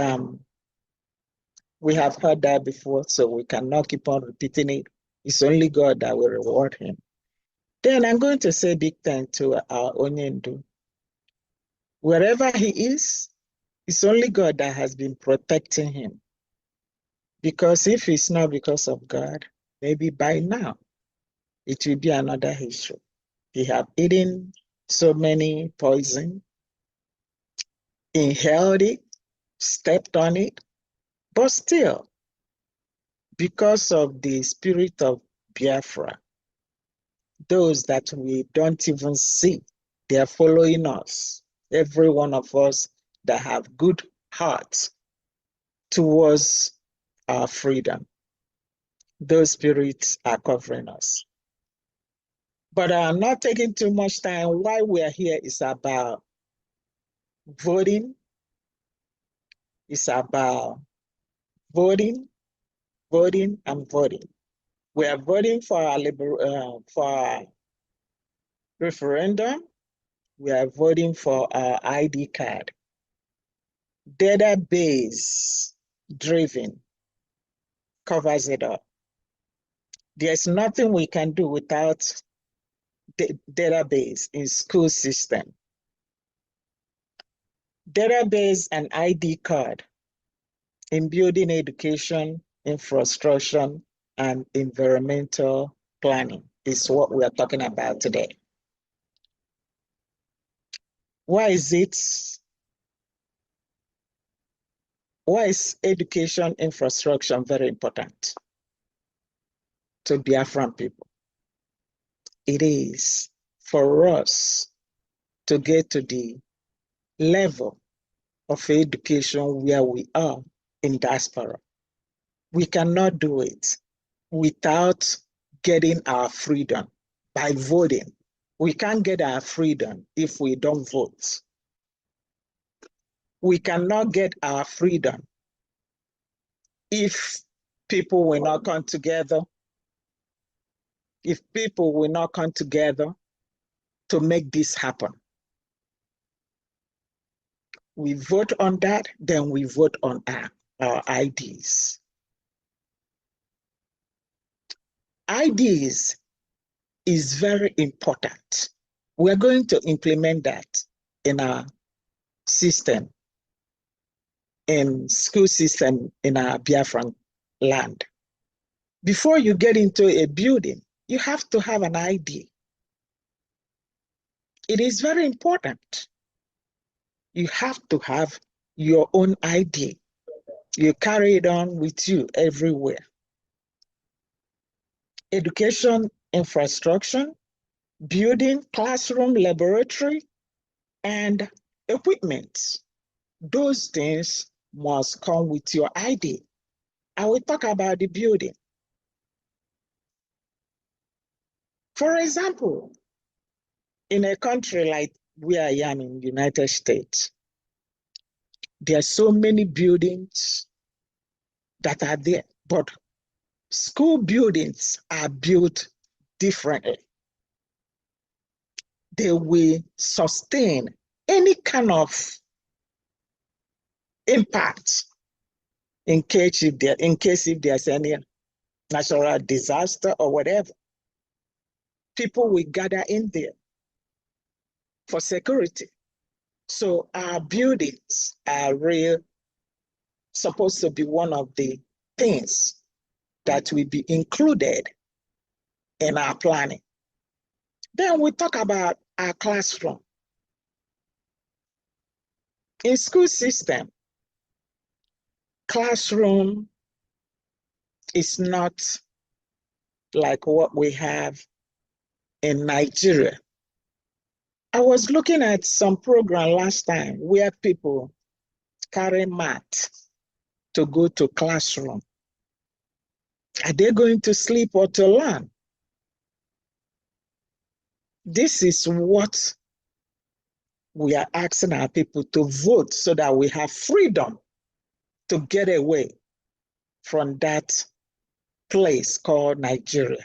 we have heard that before, so we cannot keep on repeating it. It's only God that will reward him. Then I'm going to say big thanks to our Onyendu. Wherever he is, it's only God that has been protecting him. Because if it's not because of God, maybe by now, it will be another issue. He have eaten so many poison, inhaled it, stepped on it, but still, because of the spirit of Biafra, those that we don't even see, they are following us. Every one of us that have good hearts towards our freedom. Those spirits are covering us. But I'm not taking too much time. Why we are here is about voting. It's about voting, voting, and voting. We are voting for our referendum. We are voting for our ID card. Database driven covers it up. There's nothing we can do without the database in school system. Database and ID card in building education, infrastructure, and environmental planning is what we are talking about today. Why is education infrastructure very important to Biafran people? It is for us to get to the level of education where we are in diaspora. We cannot do it without getting our freedom by voting. We can't get our freedom if we don't vote. We cannot get our freedom if people will not come together, if people will not come together to make this happen. We vote on that, then we vote on our IDs. IDs is very important. We're going to implement that in our system, in school system in our Biafran land. Before you get into a building, you have to have an ID. It is very important. You have to have your own ID. You carry it on with you everywhere. Education infrastructure, building, classroom, laboratory, and equipment. Those things must come with your ID. I will talk about the building. For example, in a country like where I am in the United States, there are so many buildings that are there, but school buildings are built differently. They will sustain any kind of impact in case if there's any natural disaster or whatever. People will gather in there for security. So our buildings are supposed to be one of the things that will be included in our planning. Then we talk about our classroom. In school system, classroom is not like what we have in Nigeria. I was looking at some program last time where people carry mat to go to classroom. Are they going to sleep or to learn? This is what we are asking our people to vote so that we have freedom to get away from that place called Nigeria.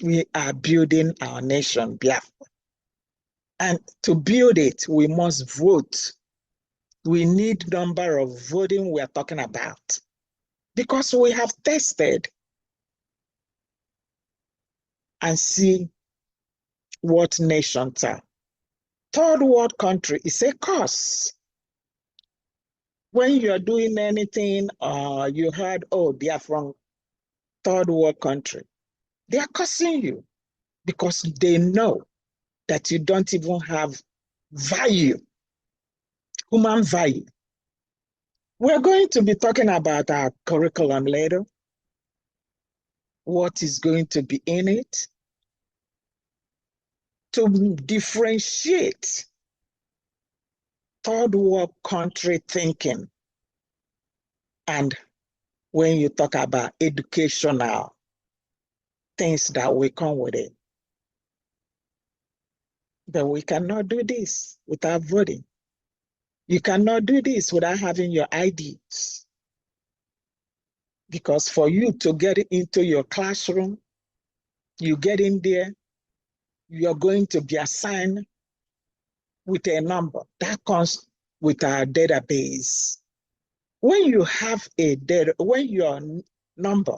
We are building our nation, Biafra. And to build it, we must vote. We need number of voting we are talking about because we have tested and see what nations are. Third world country is a curse. When you're doing anything, you heard, oh, they are from third world country. They are cursing you because they know that you don't even have value, human value. We're going to be talking about our curriculum later, what is going to be in it, to differentiate third world country thinking. And when you talk about educational things that will come with it. But we cannot do this without voting. You cannot do this without having your IDs. Because for you to get into your classroom, you get in there, you're going to be assigned with a number that comes with our database. When you have when your number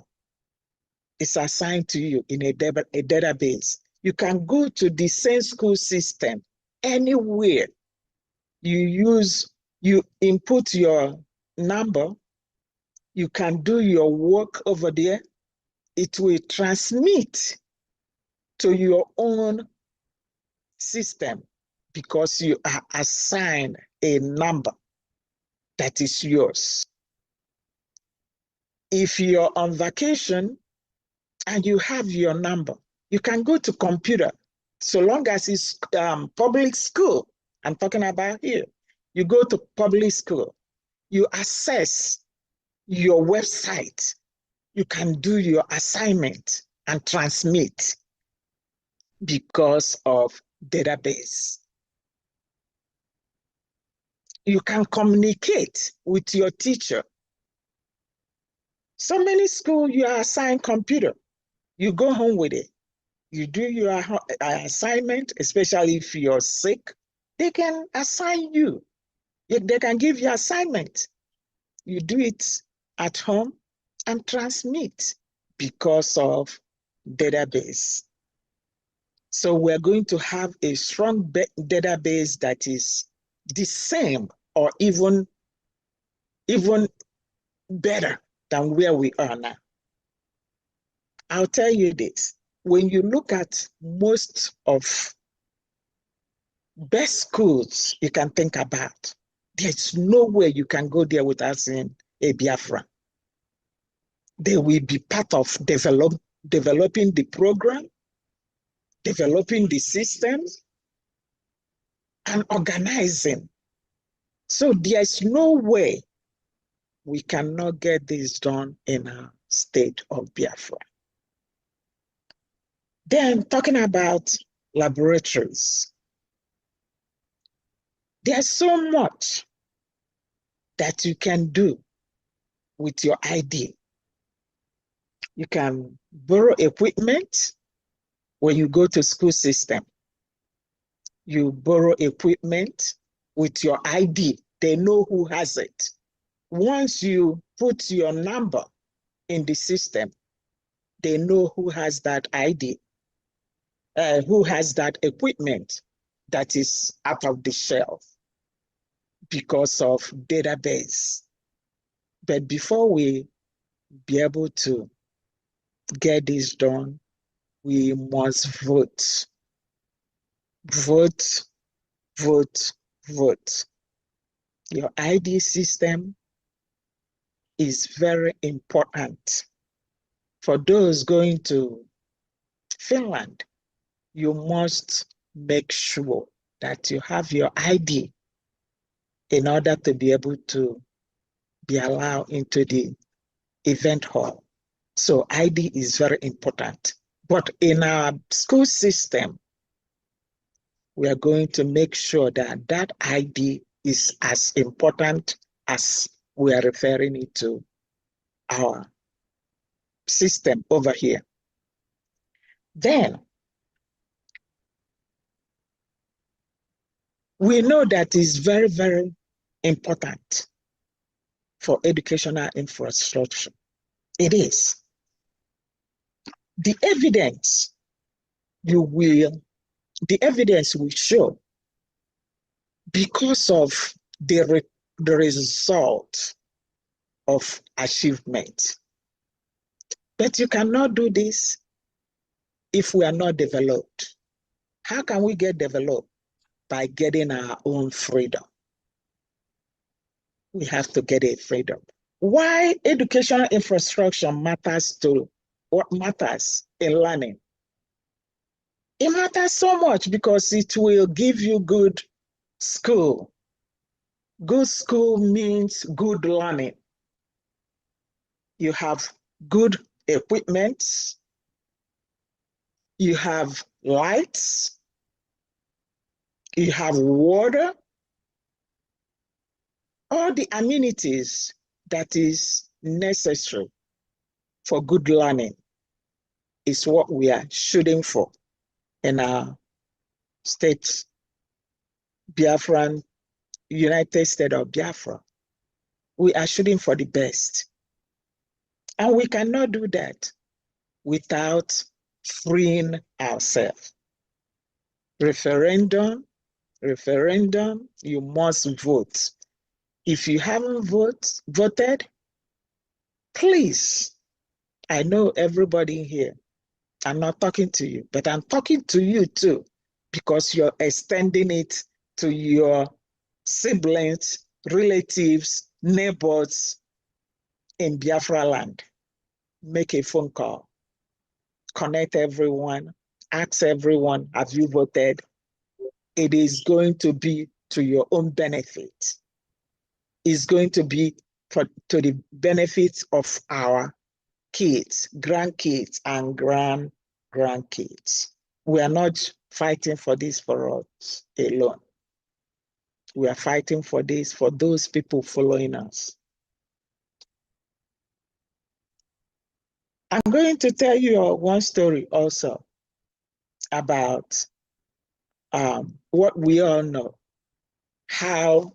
is assigned to you in a database, you can go to the same school system anywhere. You input your number, you can do your work over there. It will transmit to your own system because you are assigned a number that is yours. If you're on vacation and you have your number, you can go to computer. So long as it's public school, I'm talking about here. You go to public school, you access your website, you can do your assignment and transmit because of database. You can communicate with your teacher. So many schools, you are assigned computer. You go home with it. You do your assignment, especially if you're sick, they can assign you. They can give you assignment. You do it at home and transmit because of database. So we're going to have a strong database that is the same or even better than where we are now. I'll tell you this. When you look at most of best schools you can think about, there's nowhere you can go there without seeing a Biafra. They will be part of developing the program, developing the systems, and organizing. So there's no way we cannot get this done in our state of Biafra. Then talking about laboratories, there's so much that you can do with your ID. You can borrow equipment when you go to school system. You borrow equipment with your ID. They know who has it. Once you put your number in the system, they know who has that ID, who has that equipment that is out of the shelf because of database. But before we be able to get this done, we must vote. Vote, vote, vote. Your ID system is very important. For those going to Finland, you must make sure that you have your ID in order to be able to be allowed into the event hall. So ID is very important. But in our school system, we are going to make sure that that ID is as important as we are referring it to our system over here. Then, we know that it's very, very important for educational infrastructure. It is. The evidence will show because of the result of achievement. But you cannot do this if we are not developed. How can we get developed? By getting our own freedom. We have to get a freedom. Why educational infrastructure matters to what matters in learning? It matters so much because it will give you good school. Good school means good learning. You have good equipment. You have lights. You have water. All the amenities that is necessary for good learning is what we are shooting for in our state, Biafran, United States of Biafra. We are shooting for the best. And we cannot do that without freeing ourselves. Referendum, you must vote. If you haven't voted, please, I know everybody here, I'm not talking to you, but I'm talking to you too, because you're extending it to your siblings, relatives, neighbors in Biafra land. Make a phone call, connect everyone, ask everyone, have you voted? It is going to be to your own benefit. It's going to be to the benefit of our kids, grandkids, and grandkids. We are not fighting for this for us alone. We are fighting for this for those people following us. I'm going to tell you one story also about what we all know, how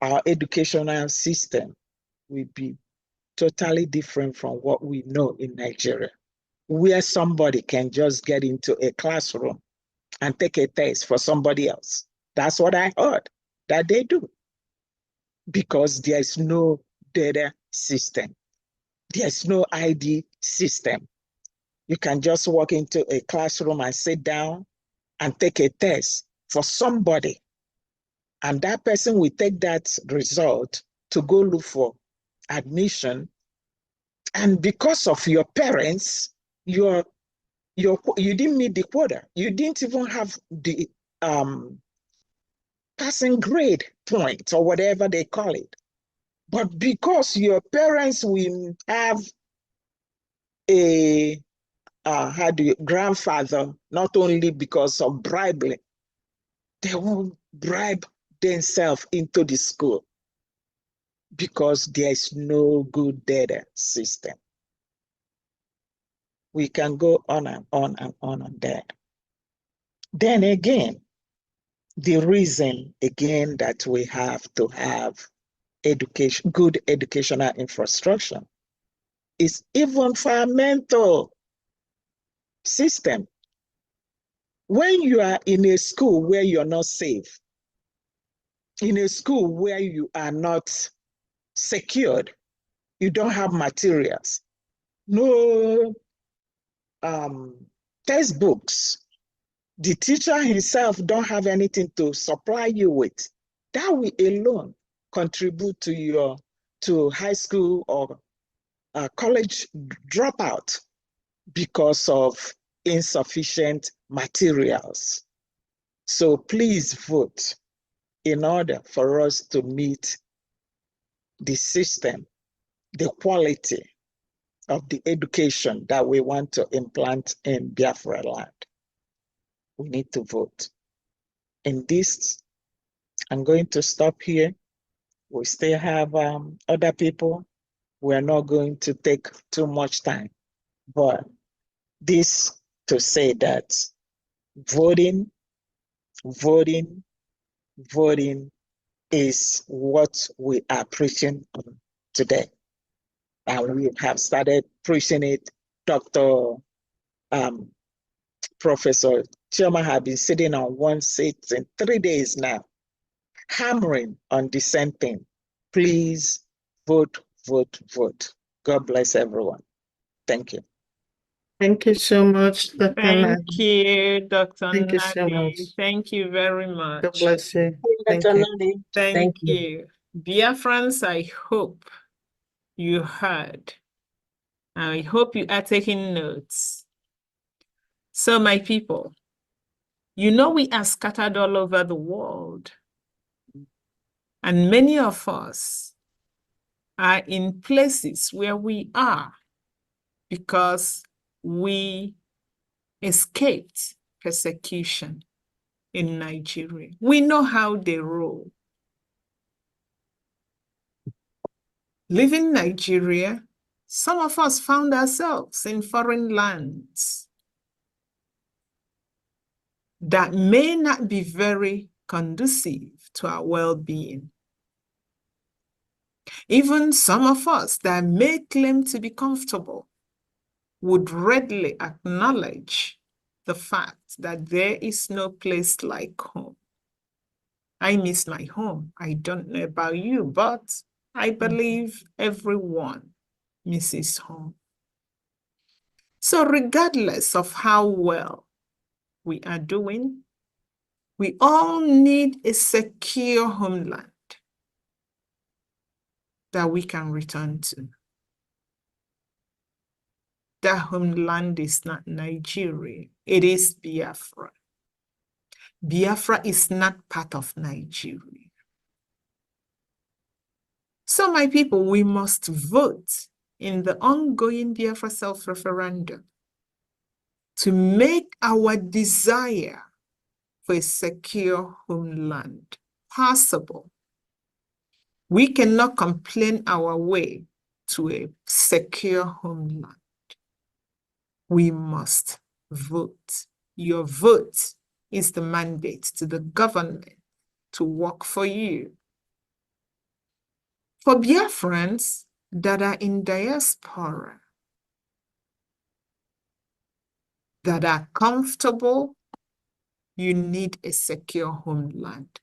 our educational system will be totally different from what we know in Nigeria, where somebody can just get into a classroom and take a test for somebody else. That's what I heard that they do, because there's no data system. There's no ID system. You can just walk into a classroom and sit down and take a test for somebody. And that person will take that result to go look for admission. And because of your parents, you didn't meet the quota. You didn't even have the passing grade point or whatever they call it. But because your parents will have a grandfather, not only because of bribery, they will bribe themselves into the school because there is no good data system. We can go on and on and on that. Then again, the reason again that we have to have education, good educational infrastructure is even for our mental system. When you are in a school where you're not safe, in a school where you are not secured, you don't have materials, no textbooks, the teacher himself don't have anything to supply you with, that will alone contribute to high school or college dropout because of insufficient materials. So please vote in order for us to meet the system, the quality of the education that we want to implant in Biafra land. We need to vote. In this, I'm going to stop here. We still have other people. We're not going to take too much time, but this to say that voting is what we are preaching today. And we have started preaching it. Dr. Professor Chioma has been sitting on one seat in 3 days now, hammering on the same thing. Please vote, vote, vote. God bless everyone. Thank you. Thank you so much, Dr. Thank Nadi. you, Dr. Thank you so Nadi. much. Thank you very God much. bless you. Thank Dr. you. Nadi. Thank you. Biafrans, I hope you heard. I hope you are taking notes. So, my people, you know we are scattered all over the world. And many of us are in places where we are because we escaped persecution in Nigeria. We know how they roll. Leaving Nigeria, some of us found ourselves in foreign lands that may not be very conducive to our well-being. Even some of us that may claim to be comfortable would readily acknowledge the fact that there is no place like home. I miss my home. I don't know about you, but I believe everyone misses home. So regardless of how well we are doing, we all need a secure homeland that we can return to. That homeland is not Nigeria, it is Biafra. Biafra is not part of Nigeria. So my people, we must vote in the ongoing Biafra self-referendum to make our desire for a secure homeland possible. We cannot complain our way to a secure homeland. We must vote. Your vote is the mandate to the government to work for you. For Biafrans that are in diaspora, that are comfortable, you need a secure homeland.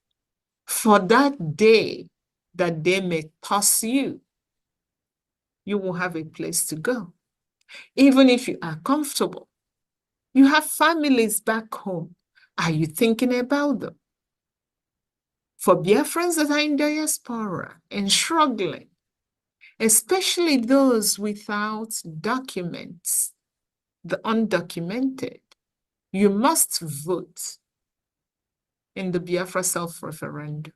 For that day that they may toss you, you will have a place to go. Even if you are comfortable, you have families back home. Are you thinking about them? For Biafrans that are in diaspora and struggling, especially those without documents, the undocumented, you must vote in the Biafra self-referendum.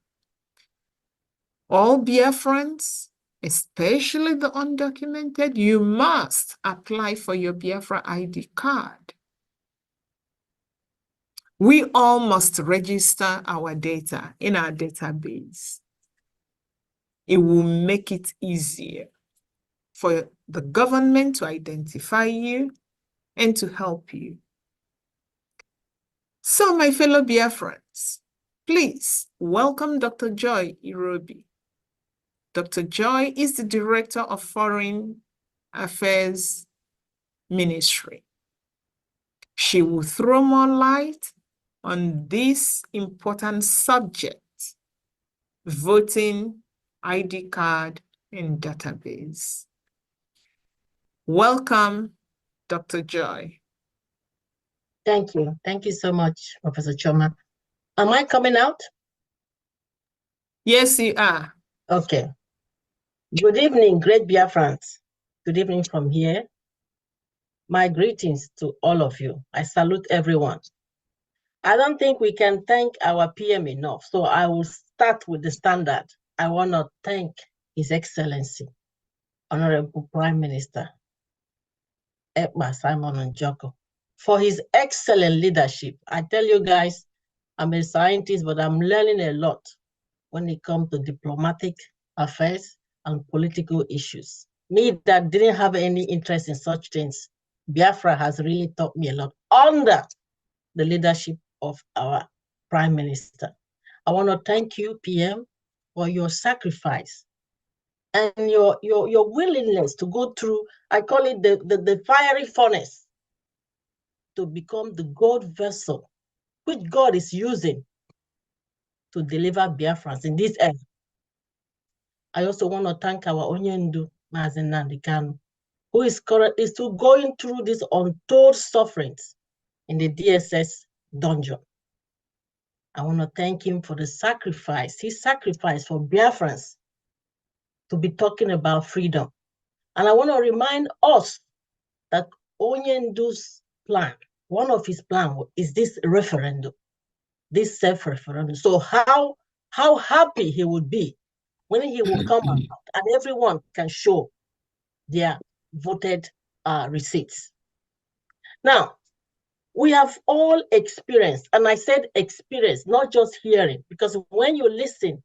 All Biafrans, especially the undocumented, you must apply for your Biafra ID card. We all must register our data in our database. It will make it easier for the government to identify you and to help you. So, my fellow Biafrans, please welcome Dr. Joy Irobi. Dr. Joy is the Director of Foreign Affairs Ministry. She will throw more light on this important subject, voting, ID card, and database. Welcome, Dr. Joy. Thank you. Thank you so much, Professor Choma. Am I coming out? Yes, you are. Okay. Good evening, great Biafrans. Good evening from here. My greetings to all of you. I salute everyone. I don't think we can thank our PM enough, so I will start with the standard. I want to thank His Excellency, Honorable Prime Minister, Ekpa Simon Njoko, for his excellent leadership. I tell you guys, I'm a scientist, but I'm learning a lot when it comes to diplomatic affairs and political issues. Me that didn't have any interest in such things, Biafra has really taught me a lot under the leadership of our Prime Minister. I want to thank you, PM, for your sacrifice and your willingness to go through, I call it the fiery furnace, to become the God vessel, which God is using to deliver Biafrans in this era. I also want to thank our Onyendu, Mazen Nandikanu, who is still going through these untold sufferings in the DSS dungeon. I want to thank him for the sacrifice, his sacrifice for Biafrans to be talking about freedom. And I want to remind us that Onyendu's plan, one of his plans is this referendum, this self-referendum. So how happy he would be when he will come out and everyone can show their voted receipts. Now, we have all experienced, and I said experience, not just hearing, because when you listen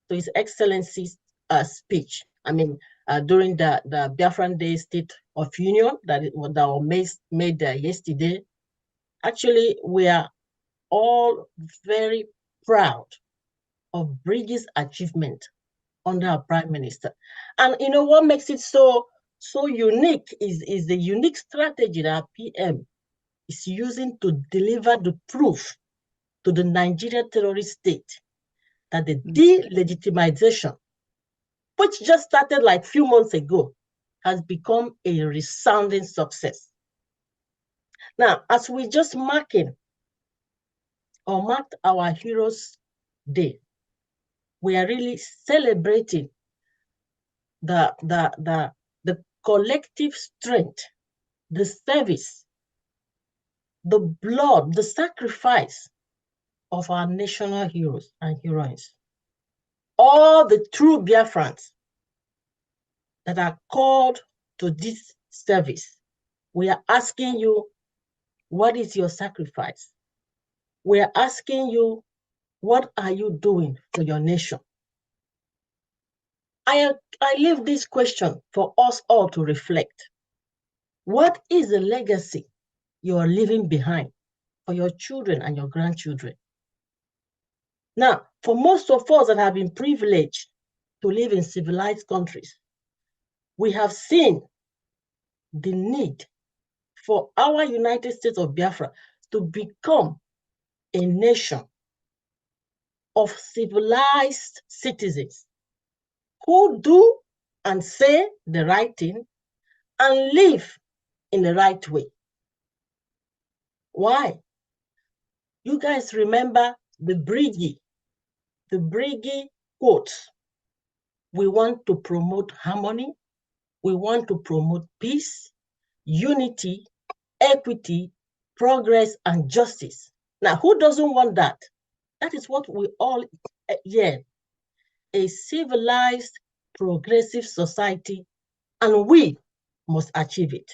to His Excellency's speech, I mean, during the Biafran Day State of Union that was made yesterday, actually, we are all very proud of BRGIE's achievement under our Prime Minister. And you know what makes it so unique is the unique strategy that our PM is using to deliver the proof to the Nigerian terrorist state that the delegitimization, which just started like a few months ago, has become a resounding success. Now, as we just marked our Heroes Day, we are really celebrating the collective strength, the service, the blood, the sacrifice of our national heroes and heroines. All the true Biafrans that are called to this service, we are asking you, what is your sacrifice? We are asking you, what are you doing for your nation? I leave this question for us all to reflect. What is the legacy you are leaving behind for your children and your grandchildren? Now, for most of us that have been privileged to live in civilized countries, we have seen the need for our United States of Biafra to become a nation of civilized citizens who do and say the right thing and live in the right way. Why? You guys remember the BRGIE quote. We want to promote harmony. We want to promote peace, unity, equity, progress, and justice. Now, who doesn't want that? That is what we all hear. A civilized, progressive society, and we must achieve it.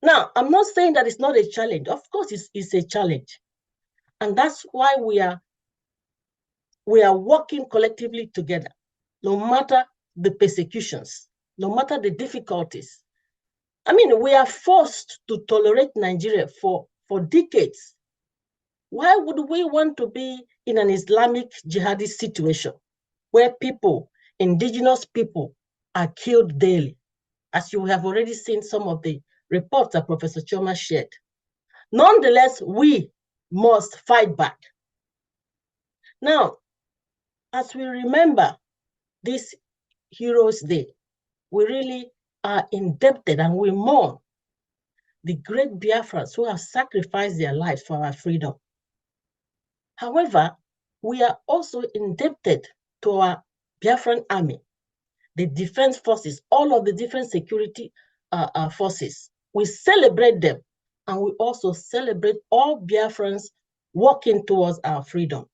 Now, I'm not saying that it's not a challenge. Of course, it's a challenge. And that's why we are working collectively together, no matter the persecutions, no matter the difficulties. I mean, we are forced to tolerate Nigeria for decades. Why would we want to be in an Islamic jihadist situation where people, indigenous people, are killed daily? As you have already seen some of the reports that Professor Choma shared. Nonetheless, we must fight back. Now, as we remember this Heroes Day, we really are indebted and we mourn the great Biafrans who have sacrificed their lives for our freedom. However, we are also indebted to our Biafran army, the defense forces, all of the different security forces. We celebrate them, and we also celebrate all Biafrans working towards our freedom.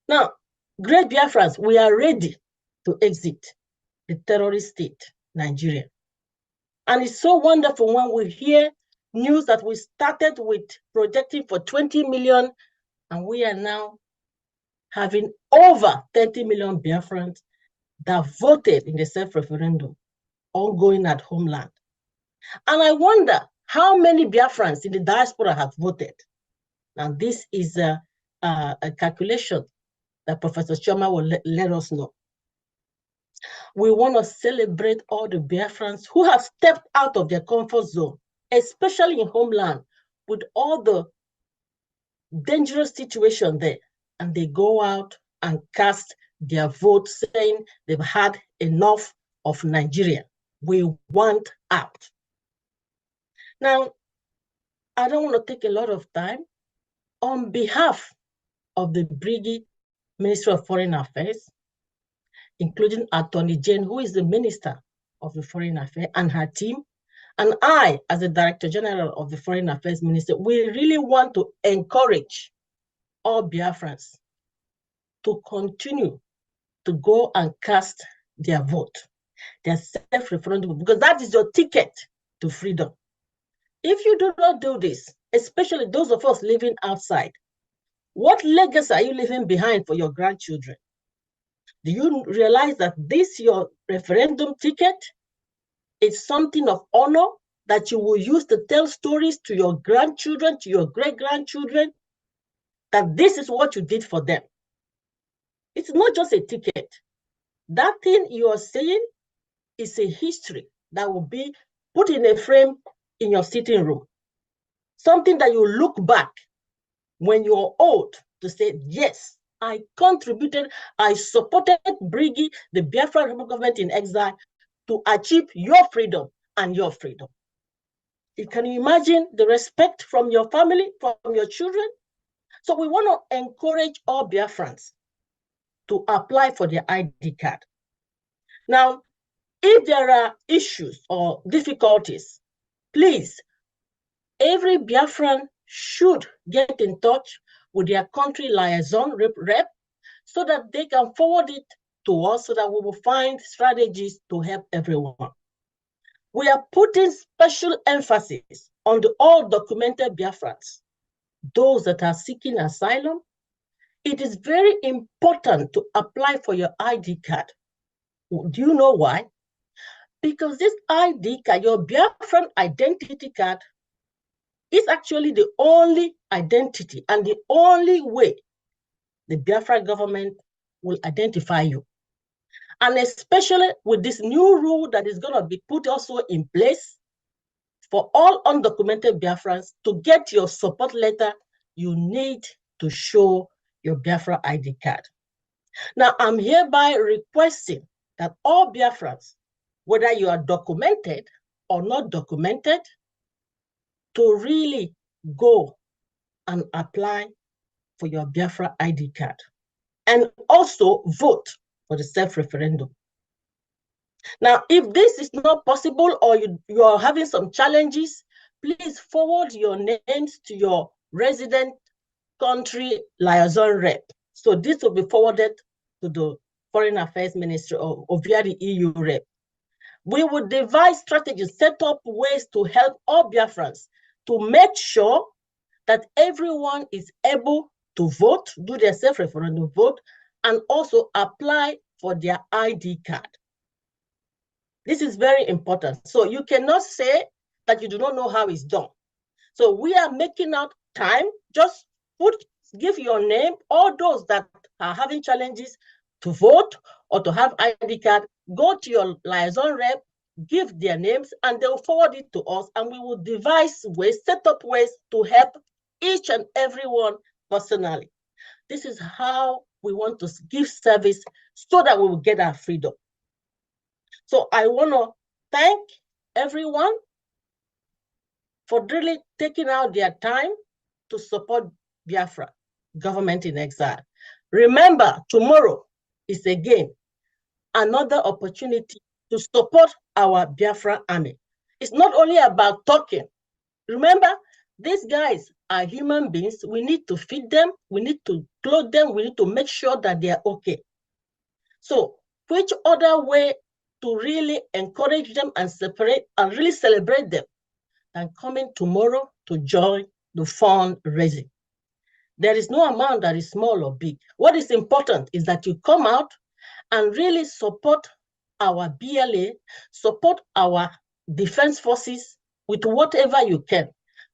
Now, great Biafrans, we are ready to exit the terrorist state, Nigeria. And it's so wonderful when we hear news that we started with projecting for 20 million, and we are now having over 30 million Biafrans that voted in the self-referendum, ongoing at homeland. And I wonder how many Biafrans in the diaspora have voted. Now, this is a calculation that Professor Choma will let us know. We want to celebrate all the Biafrans who have stepped out of their comfort zone, especially in homeland, with all the dangerous situation there. And they go out and cast their vote saying they've had enough of Nigeria. We want out. Now, I don't want to take a lot of time. On behalf of the BRGIE Ministry of Foreign Affairs, including Attorney Jane, who is the Minister of the Foreign Affairs, and her team, and I, as the Director General of the Foreign Affairs Ministry, we really want to encourage all Biafrans to continue to go and cast their vote, their self-referendum, because that is your ticket to freedom. If you do not do this, especially those of us living outside, what legacy are you leaving behind for your grandchildren? Do you realize that this, your referendum ticket, is something of honor that you will use to tell stories to your grandchildren, to your great-grandchildren, that this is what you did for them? It's not just a ticket. That thing you are saying is a history that will be put in a frame in your sitting room. Something that you look back when you're old to say, yes, I contributed, I supported BRGIE, the Biafra government in exile, to achieve your freedom and your freedom. Can you imagine the respect from your family, from your children? So we want to encourage all Biafrans to apply for their ID card. Now, if there are issues or difficulties, please, every Biafran should get in touch with their country liaison rep so that they can forward it to us so that we will find strategies to help everyone. We are putting special emphasis on the all documented Biafrans, those that are seeking asylum. It is very important to apply for your ID card. Do you know why? Because this ID card, your Biafran identity card, is actually the only identity and the only way the Biafra government will identify you. And especially with this new rule that is going to be put also in place for all undocumented Biafrans, to get your support letter, you need to show your Biafra ID card. Now, I'm hereby requesting that all Biafrans, whether you are documented or not documented to really go and apply for your Biafra ID card and also vote for the self-referendum. Now, if this is not possible or you are having some challenges, please forward your names to your resident country liaison rep. So this will be forwarded to the Foreign Affairs Ministry or via the EU rep. We will devise strategies, set up ways to help all Biafrans to make sure that everyone is able to vote, do their self-referendum vote, and also apply for their ID card. This is very important. So you cannot say that you do not know how it's done. So we are making out time, just give your name, all those that are having challenges to vote or to have ID card, go to your liaison rep, give their names, and they'll forward it to us, and we will devise ways, set up ways to help each and everyone personally. This is how we want to give service so that we will get our freedom. So I want to thank everyone for really taking out their time to support Biafra, government in exile. Remember, tomorrow is again another opportunity to support our Biafra army. It's not only about talking. Remember, these guys are human beings. We need to feed them. We need to clothe them. We need to make sure that they are okay. So which other way to really encourage them and separate and really celebrate them than coming tomorrow to join the fundraising? There is no amount that is small or big. What is important is that you come out and really support our BLA, support our defense forces with whatever you can.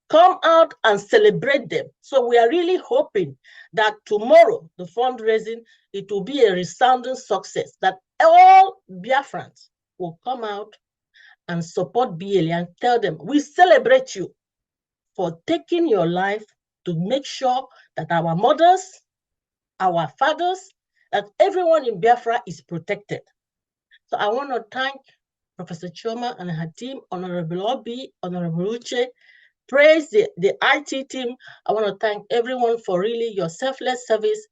Come out and celebrate them. So we are really hoping that tomorrow, the fundraising, it will be a resounding success, that all Biafrans will come out and support BLA and tell them, we celebrate you for taking your life to make sure that our mothers, our fathers, that everyone in Biafra is protected. So I want to thank Professor Choma and her team, Honorable Obi, Honorable Uche, praise the IT team. I want to thank everyone for really your selfless service.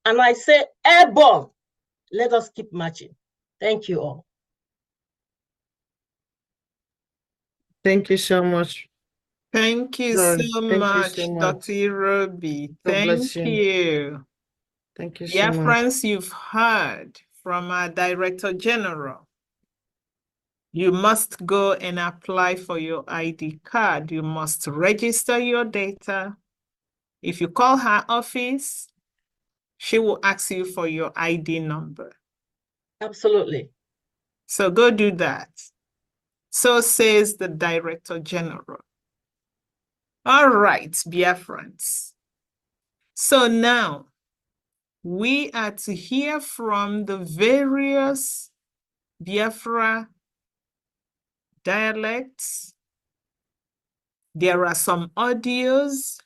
And I say, airborne, let us keep marching. Thank you all. Thank you so much. Thank you Lord, so thank you much, so much. Dr. Irobi. God bless Thank you. you. Thank you so Yeah, much. friends, you've heard from our Director General. You must go and apply for your ID card. You must register your data. If you call her office, she will ask you for your ID number. Absolutely. So go do that. So says the Director General. All right, Biafrans. So now we are to hear from the various Biafra dialects. There are some audios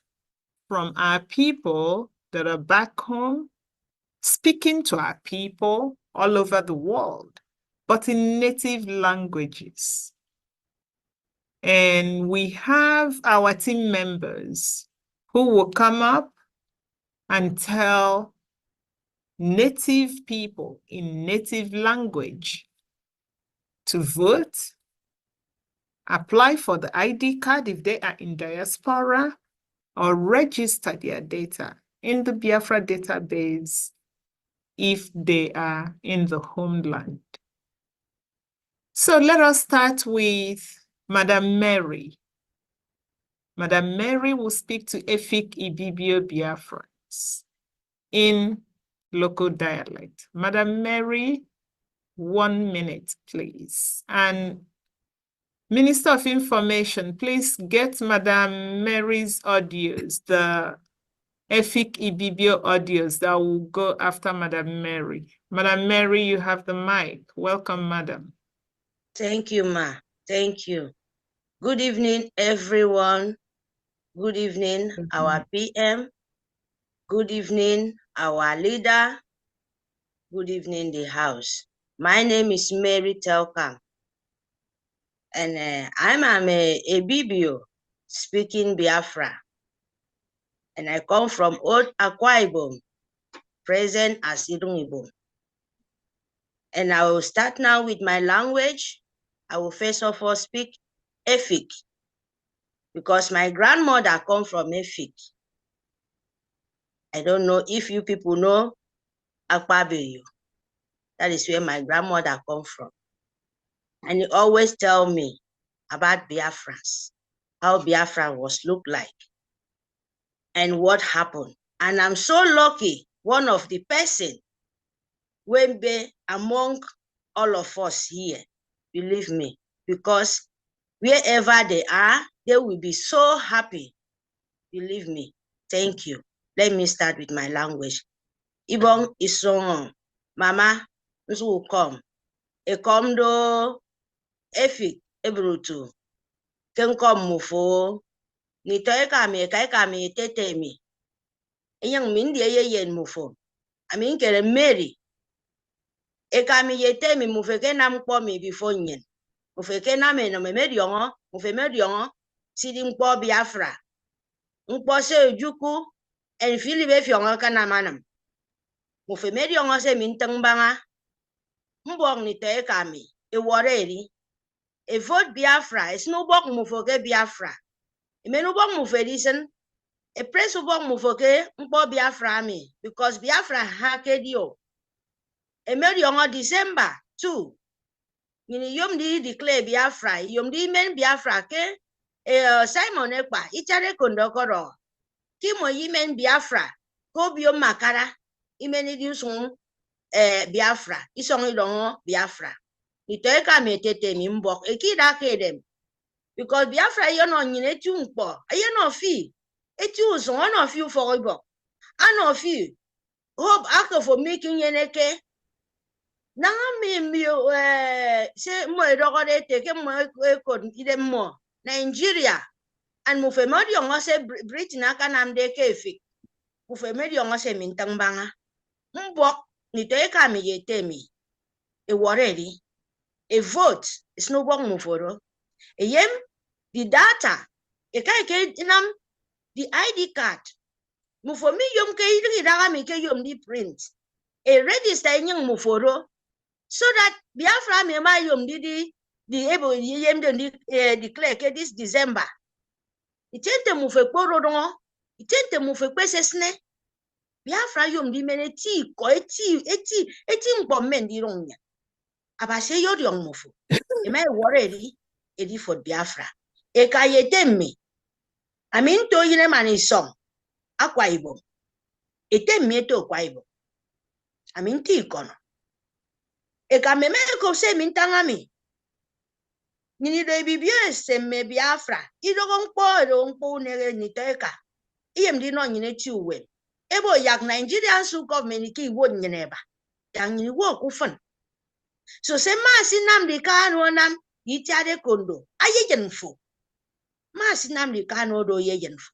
from our people that are back home speaking to our people all over the world, but in native languages. And we have our team members who will come up and tell native people in native language to vote, apply for the ID card if they are in diaspora, or register their data in the Biafra database if they are in the homeland. So let us start with Madam Mary. Madam Mary will speak to Efik Ibibio Biafrans in local dialect. Madam Mary, 1 minute, please. And Minister of Information, please get Madam Mary's audios, the Efik Ibibio audios that will go after Madam Mary. Madam Mary, you have the mic. Welcome, Madam. Thank you, Ma. Thank you. Good evening, everyone. Good evening, our PM. Good evening, our leader. Good evening, the House. My name is Mary Telka. And I'm a Bibio speaking Biafra. And I come from Old Akwa Ibom, present as Idung Ibom. And I will start now with my language. I will first of all speak Efik, because my grandmother come from Efik. I don't know if you people know Akpabeyo. That is where my grandmother come from. And he always tell me about Biafrans, how Biafra was look like, and what happened. And I'm so lucky, one of the person will be among all of us here, believe me, because wherever they are, they will be so happy, believe me. Thank you. Let me start with my language. Ibong isong mama nsu come. E come do Efik ebrutu. Ken kom mufo. Ni toy kami tete mi. Eyang min die ye yen mufo. Amin kere Mary. E kami yete mi mufeke nam kwa mi before nyen. Mufeke na me no me mediongo. Mufe mediongo. Sidi mkwa Biafra. Mkwa se juku. En filibe fiongo kana manam. Mufe mediongo se mintang banga. Mbong ni toy kami. E wareri. E vote Biafra. Es no bok mufoke Biafra. E menu bok mufe listen. E press ubok mufoke mpo Biafra mi. Because Biafra hakedio. E mediongo December 2. Yini yom di declare Biafra. Yom di men Biafra ke. Simon Ekpa. Ichare kondokoro. Kimo yimen Biafra. Ko biom makara. Imeni di usung Biafra. Isong idongo Biafra. Itoeka metete mi mbok. Ekida kedem. Because Biafra yon on yin etu mpo. Ayen of you. Etu usung one of you for ibok. An of you. Hope after for making yeneke. Na mi se mo edogode teke mo ekod idem mo. Nigeria. And mufemodi yongo se Britain aka namde kefik. Mufemedi yongo se mintang banga. Mbok nitoeka mi yete mi. E waredi. A vote is no bong muforo. A yem the data. E kai nam the ID card. Mufomi yom ke idri daga mi ke yom di print. A register nyang muforo. So that Biafra me ma yom di able yem de declare ke this December. Itente mufe kporo dongo. Itente mufe kwesesne. Biafra yom di meneti ko eti mpomen di ronya. Abase yodi yong mufu. E may worry edi for Biafra. E ka yetemme. Amin to yine mani song. Akwa Ibom. Etemme to Akwa Ibom. Amin ti kono. E ka meme ko se mintangami. Nini do bibio se me Biafra. Ido ngpo nere ni toeka. Iyem di no nyine ti uwe. Ebo yak Nigerian su government ki wo nyine ba. Yang nyine wo kufun. So se ma sinam di kanu nam yitiade kondo. Ayejenfo. Ma sinam di kanu do yejenfo.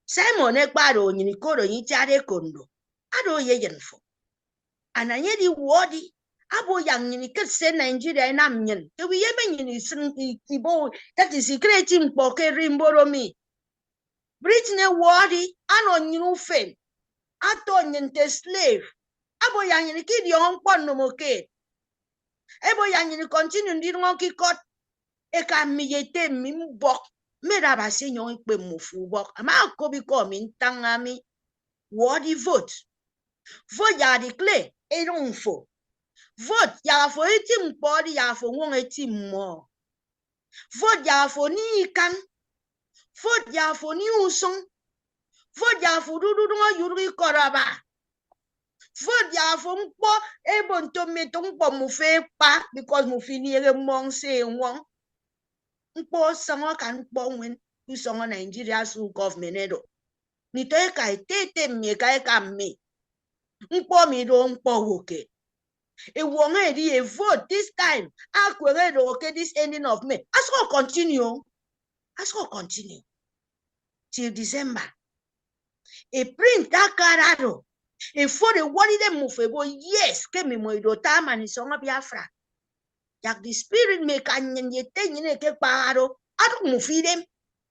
Simon Ekpa do nyine kodo yitiade kondo. Ado yejenfo. Ananye di wodi. Abo yang nyine ket se Nigeria nam nyen. Ke wi yebe nyine sin ibo that is creating poke rimboro mi. Britain wodi ano nyine fen. Ato nyente slave. Abo yang nyine kidi yon pon no moke. Ebo yang nyine continue ndi ngon kot. E ka mi yete mi mbok. Me da ba se nyon pe mofu bok. Ama ko bi ko mi ntangami. Wodi vote. Vote ya declare e don fo. Vote ya fo eti mpodi ya fo ngon eti mo. Vote ya fo ni kan. Vote ya fo ni usong. Vote ya fo dudu ngo yuri koraba. Vote ya fo mpo ebo ntometo mpo mufe pa because mufi ni ere mong se won. Mpo sango kan mpo wen usongo Nigeria su government edo. Ni to e kai tete mi kai ka me. Mpo mi do mpo woke. E won e vote this time. Akwere do okay this ending of May. Asko continue. Asko continue till December. E print that carado. E for the what did them move ebo yes ke mi mo do time and songo Biafra. Jak the spirit make anyen ye thing in a paro. I don't move them.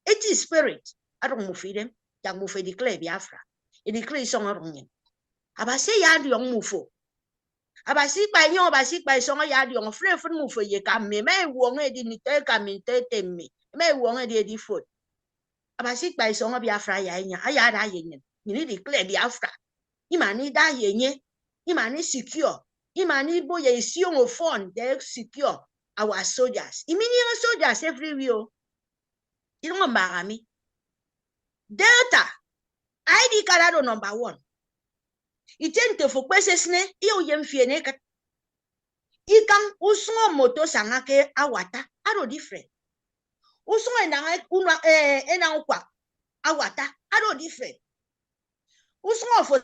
It is spirit. I don't move them. Jak move declare Biafra. It declare song on. Abase yard young mufo. Abasi by yon basic by song yard young friend for move ye come me. May wong it in the come in 30 me. May wong it the foot. Abasi by song of Biafra yanya. I had yen. You need declare Biafra. Imani da yenye. Imani secure. Imani boy is young phone. They secure our soldiers. Immediate soldiers everywhere. You know Marami. Delta. ID Colorado #1. Itente for questionne, you yem fieneka. Ikan usungo moto sangake awata, aro different. Usungo ena ukwa awata, aro different. Usungo for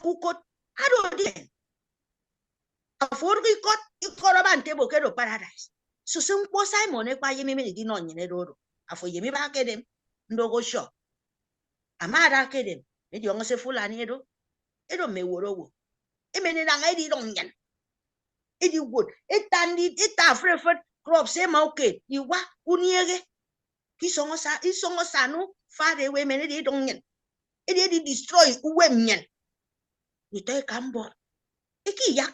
ukot, aro different. Aforgi kot, ikoroban tebo kedo paradise. So some Simon ekwa yemi di non yenero. Afo yemi ba kedem, ndogo show. Amara kedem, edi ongo se fulani edo. Edo me worowo. Emene na ngai don't yan. Edi wood. Eta frefet crop say ma okay. Iwa uniege. Isongo sanu far away mene di don't yan. Edi destroy uwem yan. Ito kambo. Eki yak.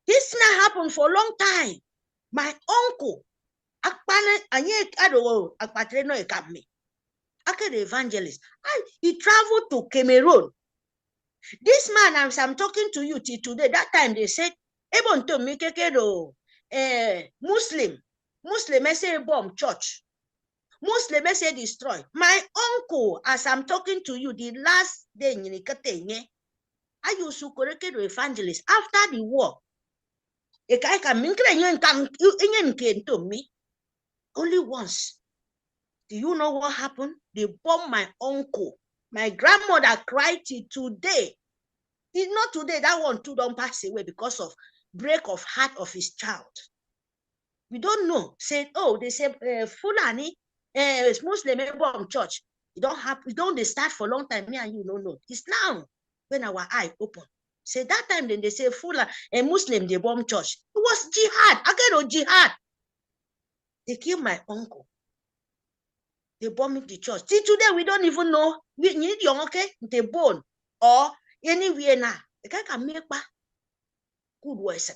This na happen for a long time. My uncle akpane anye ado akpatre no ekame. Ake the evangelist. He traveled to Cameroon. This man, as I'm talking to you today, that time they said, Ebon to me kekedo Muslim say bomb church. Muslim say destroy. My uncle, as I'm talking to you, the last day I used to correct the evangelist after the war. To me only once. Do you know what happened? They bombed my uncle. My grandmother cried till today. It's not today, that one too don't pass away because of break of heart of his child. We don't know. Say, oh, they say Fulani, Muslim bomb church. You don't they start for a long time. Me and you don't know. It's now when our eye open. Say that time then they say Fulani, a Muslim they bomb church. It was jihad. Again, jihad. They killed my uncle. They bombed the church. See, today we don't even know. We need young, okay? The bone or anywhere now. They can't make good words.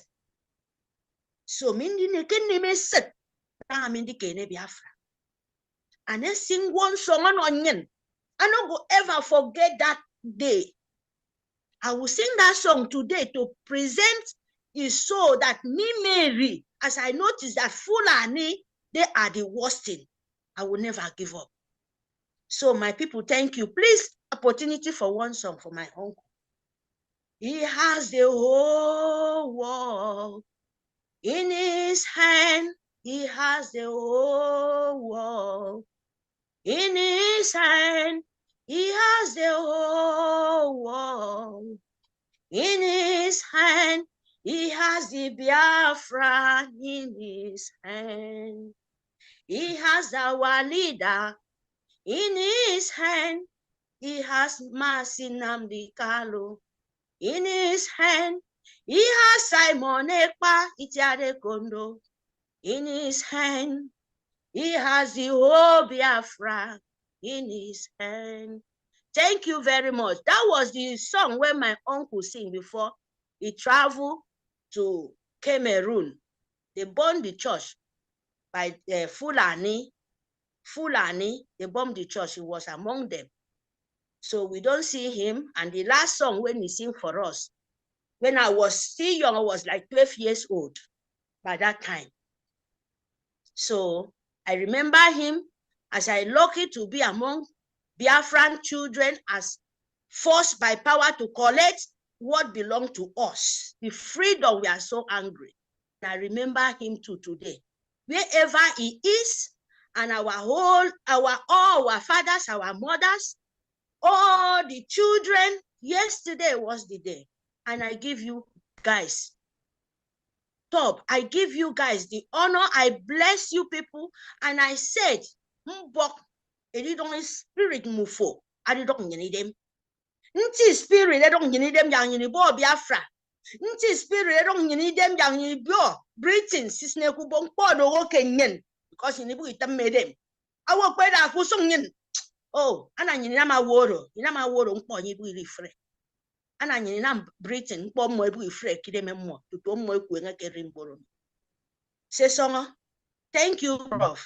So, Mindy, they can't even sit. I'm in the Biafra. And then sing one song on onion. I don't go ever forget that day. I will sing that song today to present it so that me, Mary, as I notice that Fulani, they are the worst thing. I will never give up. So my people, thank you. Please, opportunity for one song for my uncle. He has the whole world in his hand. He has the whole world in his hand. He has the whole world in his hand. He has the Biafra in his hand. He has our leader in his hand. He has Mercy Nnamdi Kanu in his hand. He has Simon Ekpa Itiade Kondo in his hand. He has the whole Biafra in his hand. Thank you very much. That was the song where my uncle sang before he traveled to Cameroon. They burned the church by Fulani, they bombed the church. He was among them. So we don't see him. And the last song when he sang for us, when I was still young, I was like 12 years old by that time. So I remember him as I lucky to be among Biafran children as forced by power to collect what belonged to us. The freedom, we are so angry. And I remember him too today. Wherever he is, and all our fathers, our mothers, all the children, yesterday was the day. And I give you guys, I give you guys the honor. I bless you people. And I said, spirit mufo. I don't need them. Nti spirit, I don't need them. Yang Biafra. Nti spirit rong ni dem yang ni bio Britain sisne ku bon podo wo kenyen because ni bu itam medem. Awo pe da ku song nyen. Oh, ana ni na ma woro mpo ni bu refre. Ana ni na Britain mpo mo bu refre kide me mo. To mo ku nga ke rimboro. Se songo. Thank you, Prof.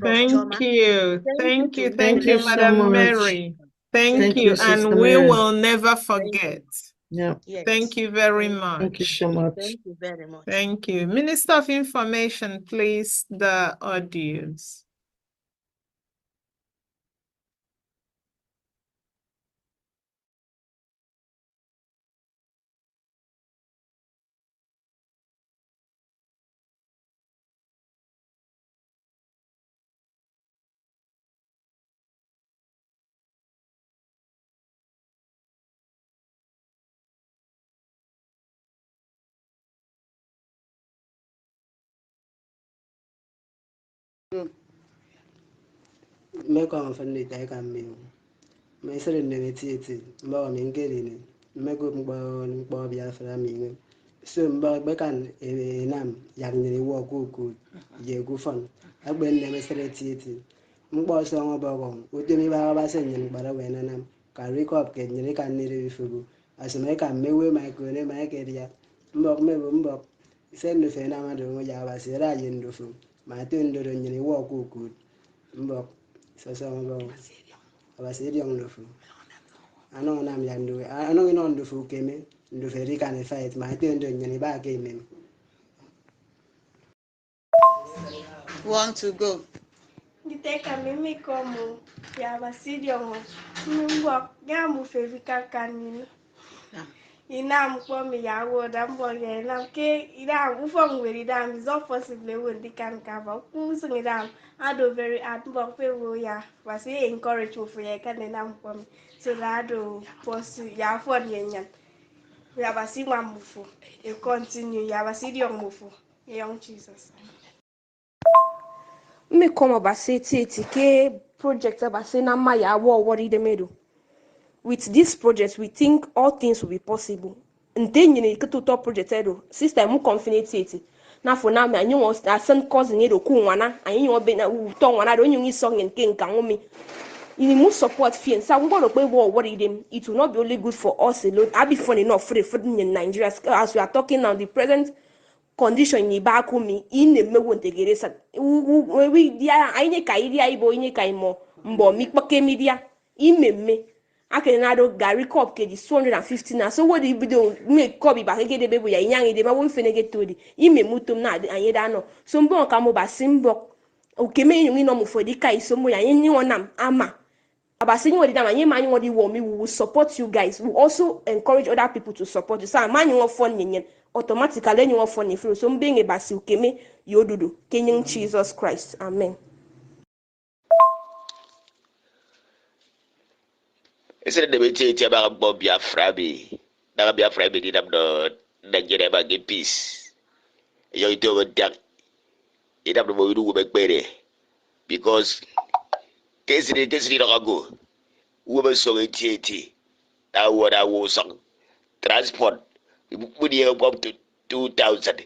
Thank Choma. you. Thank you, Thank you, so Madam much. Mary. Thank Thank you. you, Sister And we Mary. will never forget. Yeah. Yes. Thank you very Thank you much. so much. Thank you very much. Thank you. Minister of Information, please, the audience. Meko amfani taika miu. Maisere nene titi. Mbawa mingeli ni. Meko mbawa Biafra mingi. So mbawa bekan nam yang ni wo ku ye ku fon. Agbe nne mesere titi. Mbawa so mbawa udemi ba se nyen bara wena nam. Ka record ke nyere kan ni refugu. Asime kan mewe micro ne maikeria. Mbawa se no fe na ma do ya ba se ra yendo fu. Ma to ndo nyere wo ku mbok sasa mbok abasiri yang ndofu ano nam yandu ano ino ndofu keme ndofu rika ne fight ma te ndo nyani ba ke mem want to go. Niteka mimi como ya basiri yang mbok nyamu fevika kanini inam kwame ya woda mbok ya inam ke idam ufong weri idam is not possible when they can cover kusung idam ado very at mbok fe wo ya wasi encourage wo for ya kan inam kwame so that ado pursue ya for nyenyan ya basi mamufu e continue ya basiri yang mufu young Jesus me come basi titi ke project basi na ma ya wo wori de medo. With this project, we think all things will be possible. Nten nyine ke to project edo system mu confinity. Na for now me anyi won send cousin edo ku nwana anyi won be na to nwana do nyi song nke nka nwomi. You must support fear. So I'm going to war worry them. It will not be only good for us alone. I'll be funny enough for in Nigeria as we are talking now. The present condition in Bakumi in the Mewon Tegeresa. We dia aine kaidia ibo ine kaimo mbo mikpake media imeme. I can add Gary Cop ke 250 now. So what do you do? Make copy back again the baby ya yang de ma won fenege to di. Ime mutum na anye da no. So mbo ka mo ba simbo. Okeme yin no mo fodi kai so mo ya yin wonam ama. We will support you guys. We also encourage other people to support you. So man you fun automatically you fun if so being a basi ukeme yodudu. Kenyan Jesus Christ. Amen. Ese de beti eti ba Bob Biafra bi. Da Biafra bi di dam do Nigeria ba ge peace. Yo ito go dak. Ida do bo widu be pere. Because kesiri do go. Wo be so eti. Da wo song. Transport. Would you up to 2,000?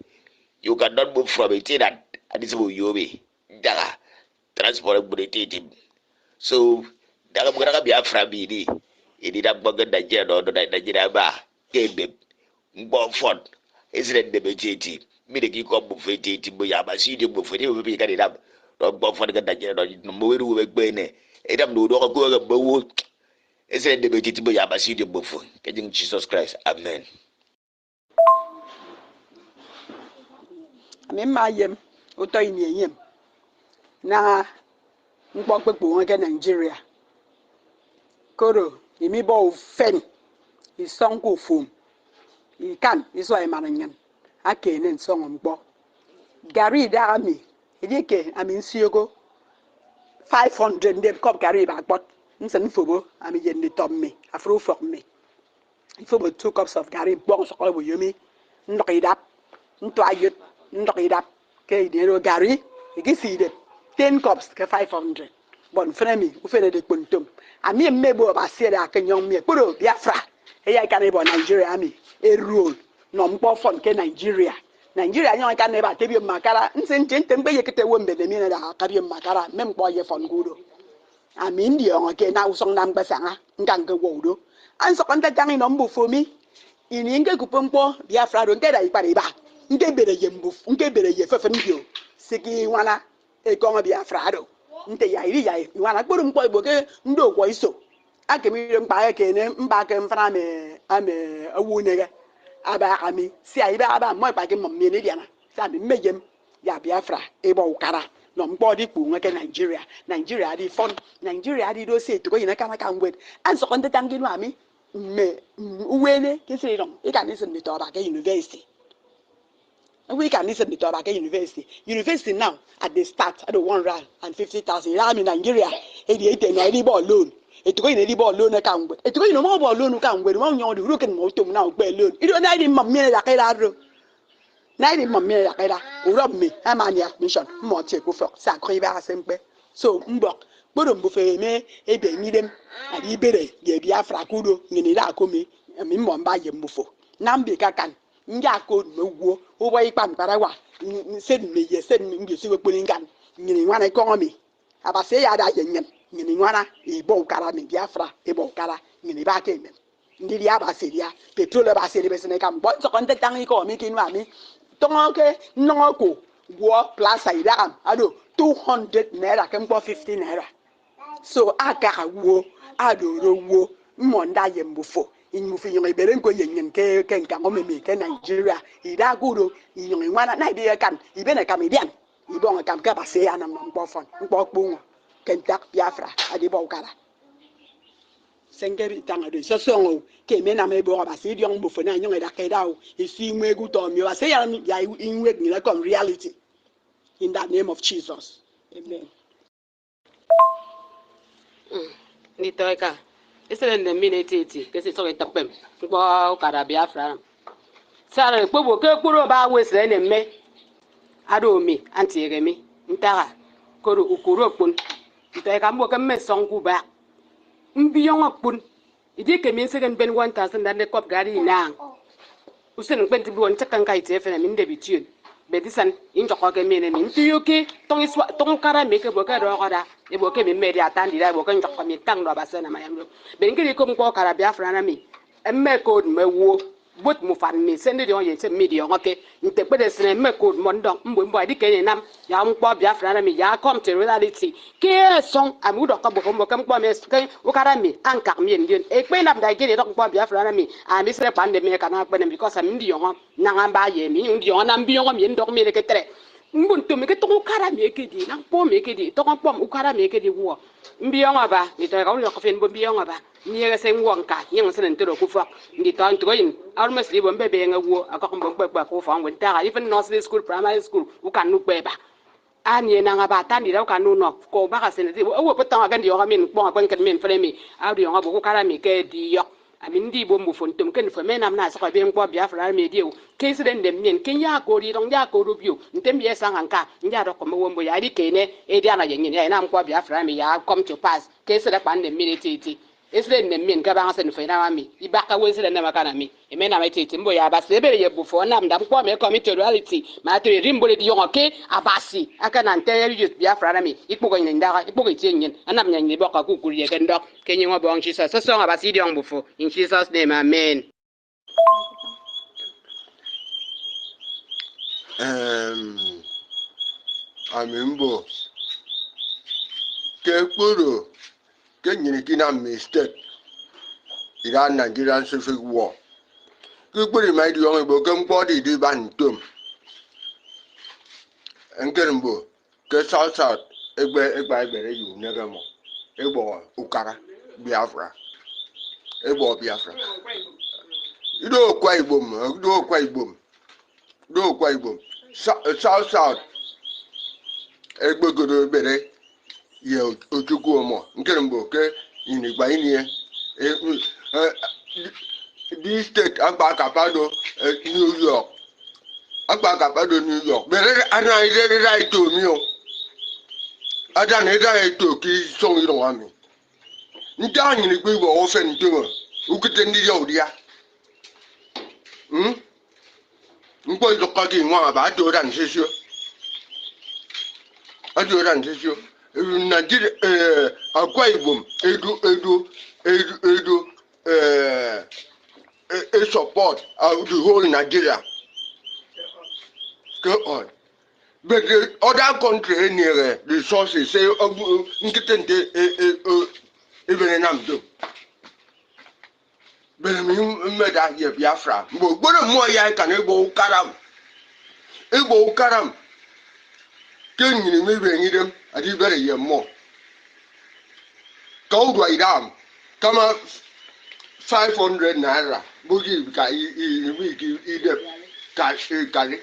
You cannot move from it that and this will you be. Daga transport eti. So daga mga Biafra bi ni. Ini dah bagian Nigeria no Nigeria ba kebe Mboford Israel de bejeti mi de ki ko bu feti ti bo ya ba si de bu feti bu bi ka de dam do Mboford ga Nigeria no mo weru we gbe ne e dam do do ko ga ba wo Israel de bejeti bo ya ba si de bu fu ke jing Jesus Christ amen. Ami ma yem uto ini yem na nkpo pepo won ke Nigeria koro imi bo fen isonko fom ikan iso ay maranyan akene nsongo mkpo gari da ami edike ami nsiego 500 de kop gari ba gbot nsen fobo ami yen ni tomme afro for me fobo 2 cups of gari bon so ko bo yomi ndokidap nto ayet ndokidap ke idero gari ikiside 10 cups ke 500 bon fremi ufene de kpontom ami mmebo ba siere akenyon me poro Biafra eya kan bo Nigeria ami a rule no mpo fon ke Nigeria nyo ka ne ba tebi makara nse nte mbe yekete wo mbe de mi na da kabi makara mem po ye fon gudo ami ndi on ke na usong nam ba sanga nganga wo do an so kan ta tangi no mbu fomi ini nge kupompo Biafra do nke da ipare ba nke bere ye mbu nke bere ye fefe ndio siki wana e ko Biafra do nte ya iri ya wana gburu mpo igbo ke ndo kwo iso akemire mpa ke ne mba ke mfana me ame awunege aba ami si ayi aba mo pa ke mo mi ne diana sa mi mejem ya Biafra ebo ukara no mpo di ku ngeke Nigeria di fon Nigeria di do se to yina kana kan wet an so kon tangi no ami me uwene ke se ron e kan ni se mi to ba ke university we can listen to Abake University now at the start at the 150,000 in Nigeria 88 no any ball loan it go in any ball loan account it go in no more ball loan can we won you look at most now be loan it don't need mammy la kaida ro na di mammy la kaida rob me am an admission mo take go for sacre ba sempe so mbok bodo mbufe me e be ni dem adi bere ge Biafra kudo ngini da komi mi mo mba ye mbufo na mbe kakan nga ko mewo wo boy pan parawa said me ye said me ngi siwe kpolingan ngini wana ko mi aba se ya da yenyen ngini wana e bo kara mi Biafra e bo kara ngini ba ke men ndi ya ba se ya petrol ba se be se ne kam bo so kon te tangi ko mi kinu ami tongo ke no ko wo plaza idam ado 200 naira ke mpo 50 naira so aka wo adoro wo monda yembufo inmufi yong ibere nko yenyen ke nka ngomeme ke Nigeria ida guro yong nwana na ide kan ibene kam ibian ibon kam ka base ya na mpo fon mpo kpungo kentak Biafra adi bo kala sengeri tanga de so songo ke me na me bo ba se diong bufo na yong ida ke dawo isi nwegu to mi ba se ya inwe ni la come reality in the name of Jesus amen. Ni toika isere ne minute ke se so etapem gbo kara Biafra sare kpobo ke kporo ba wesere ne me ado mi anti remi ntara koro ukoro okpon toika mbo ke me songu ba mbiyon okpon idi ke mi segen ben 1000 dan ne kop gari na usen kwenti bi won takan kai te fe na min de bitien bedisan injoko ke mene min tiyoke tong kara me ke boka do kara e boke mi medi atandi da boka njoko mi tang do basana mayamro ben ngiri ko mko kara Biafra na mi emme ko mewo bot mu fan mi sende de on ye se media ngoke nte pede sene emme ko mondon mbo di kenye nam ya mko Biafra na mi ya come to reality ke song amu do ka boko mko mko me ke ukara mi anka mi ndien e pe na mda gele do mko Biafra na mi a mi sere pande me kana pede because am ndi yon na ngamba ye mi ndi yon na mbi yon mi ndok mi le ke tere mbuntu mi ke to ukara mi ke di na po mi ke di to ko ukara mi ke di wo mbi yon ba ni to ka ulo ko fen bo mbi yon ba ni ye se ngwonka yin se ntero ku fa ndi to ntro yin almost li bo mbe be ngawo akako mbo gba ko fa ngwe ntara even nursery school primary school u kan nu gba ani na ngaba tandi da kan nu no ko ba ka se ne wo pota ga ndi yo ga min ko ga kan min fere mi audio yo ga bo ukara mi ke di yo amin di bo mbo fontum ken fa menam na sa ko be ngbo Biafra mi di o ke se den dem nyen ken ya ko ri dong ya ko ro bio ntem ye sang anka nya do ko mo mbo ya di ke ne e di ana yen ya na ngbo Biafra mi ya come to pass ke se da pan dem mi titi esre ne min ka ba sen fe na mi ibaka we se na makana mi e me na ma titi mbo ya ba se be ye bu fo na mda ko me community reality ma to rimbo le di yo ke abasi aka na nte ye Biafra na mi ikpo ko nyen da ikpo ko tie nyen anam nyen ni boka ku ku ye ke ndo ke nyen wo bon Jesus so so abasi di on bu fo in Jesus name amen. Amimbo ke kporo ke nyini kina mistake ira Nigerian Civil War ke kporo mai di yon bo ke mkpodi di bantom enkermbo ke south egbe yu negamo egbo ukara Biafra egbo Biafra ido kwa ibom south egbe godo bere ye otuku omo nkermbo ke inigba inie the state agba kapado New York agba kapado New York bere ana ide right to mi o ada na ida to ki song iro wa mi nta nyini gbe bo o fe ntingo ukete ndi ya odia Mpo izokaki ngwa ba adoran sesio. Adoran sesio. Nigeria Akwa Ibom Edo support the whole Nigeria. Go on. But the other country near resources say even in Amdo. But I mean meda ye Biafra. But more ya can ebo karam. Ebo karam. Can you maybe need them? I did very year more. Go to Idam. Come up 500 naira. Bogi cash carry.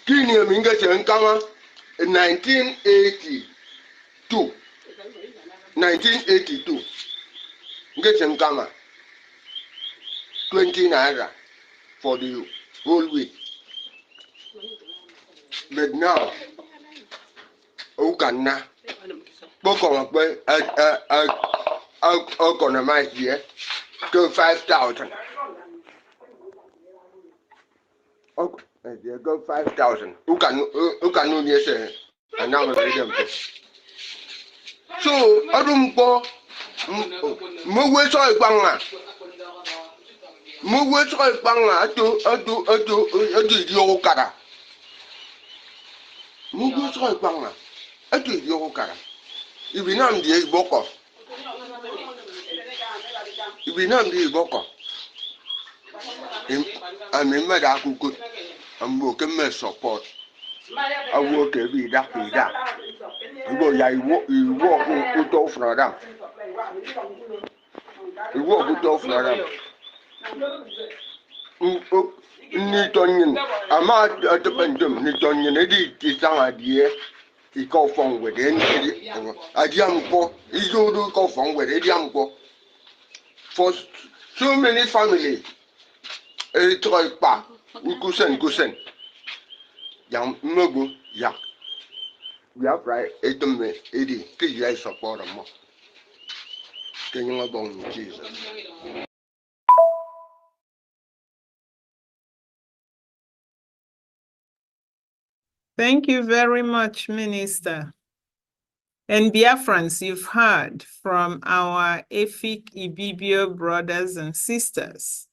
Kini minga kama 1982. 1982. Get kama 20 naira for the whole week. But now, Okana, Bokon, economize here, go 5,000. Oh, they go 5,000. Who can yes, and now them. So, I don't go. Mwe so ipanga. Mwe so ipanga. Atu idioko kara. Mwe so ipanga. Atu idioko kara. Ibinam di iboko. Ibinam di iboko. I'm da kuku. I'm working my support. I work every day. You go, yeah, you walk out of Florida. You walk out of Florida. Nitonian, I'm at the pendulum. Nitonian, it is some idea. He called from with any young boy. He don't go from with a young boy. For so many families, a toy pa, we could send. Young Mugu, yeah. We have right 80 years support them. Can you go on Jesus? Thank you very much, Minister. And Biafrans, you've heard from our Efik Ibibio brothers and sisters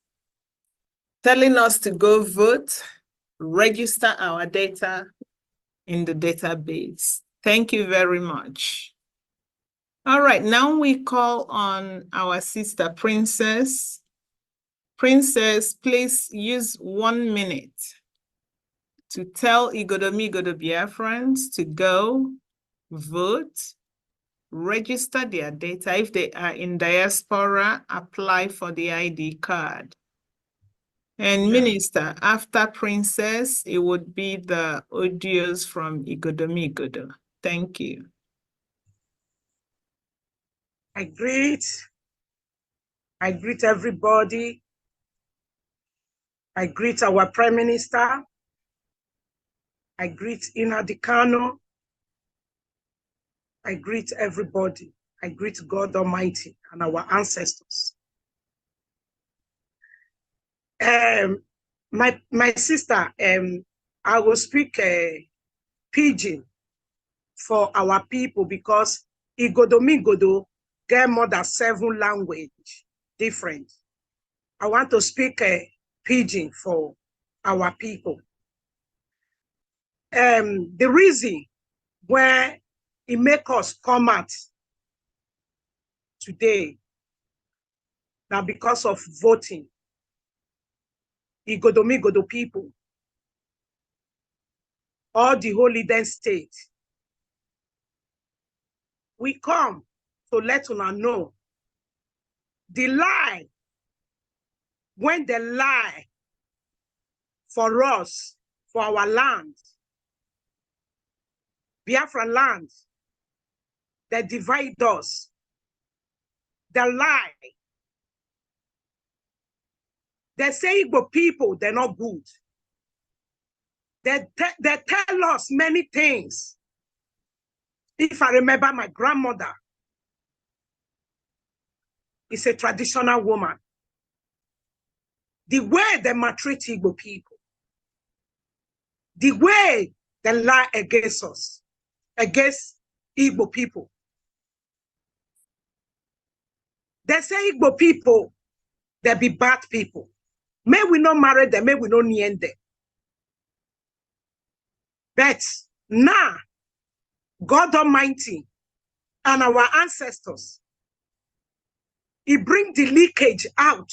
telling us to go vote, register our data in the database. Thank you very much. All right, now we call on our sister Princess. Princess, please use 1 minute to tell Igodomigodo Biafrans to go vote, register their data. If they are in diaspora, apply for the ID card. And Minister, after Princess, it would be the audios from Igodomigodo. Thank you. I greet everybody. I greet our Prime Minister. I greet Ina Dikano. I greet everybody. I greet God Almighty and our ancestors. My sister, I will speak Pidgin for our people because Igodomigodo get more than 7 languages different. I want to speak Pidgin for our people. The reason why it make us come out today now because of voting. Igodomigodo people, all the Holy Land state. We come to let una know the lie, when they lie for us, for our land, Biafra land, they divide us. They lie. They say Igbo people, they're not good. They tell us many things. If I remember my grandmother, is a traditional woman. The way they maltreat Igbo people, the way they lie against us, against Igbo people. They say Igbo people, they be bad people. May we not marry them, may we not near them. But now, God Almighty and our ancestors, He bring the leakage out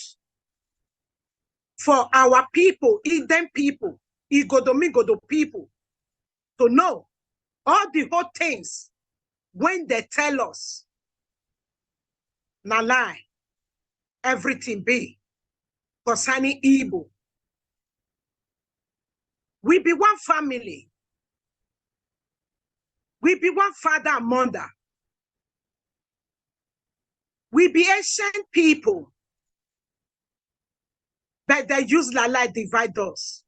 for our people, Eden people, Igodomigodo people, to know all the whole things when they tell us, na lie, everything be concerning Igbo. We be one family. We be one father and mother. We be ancient people. But they use la lie divide us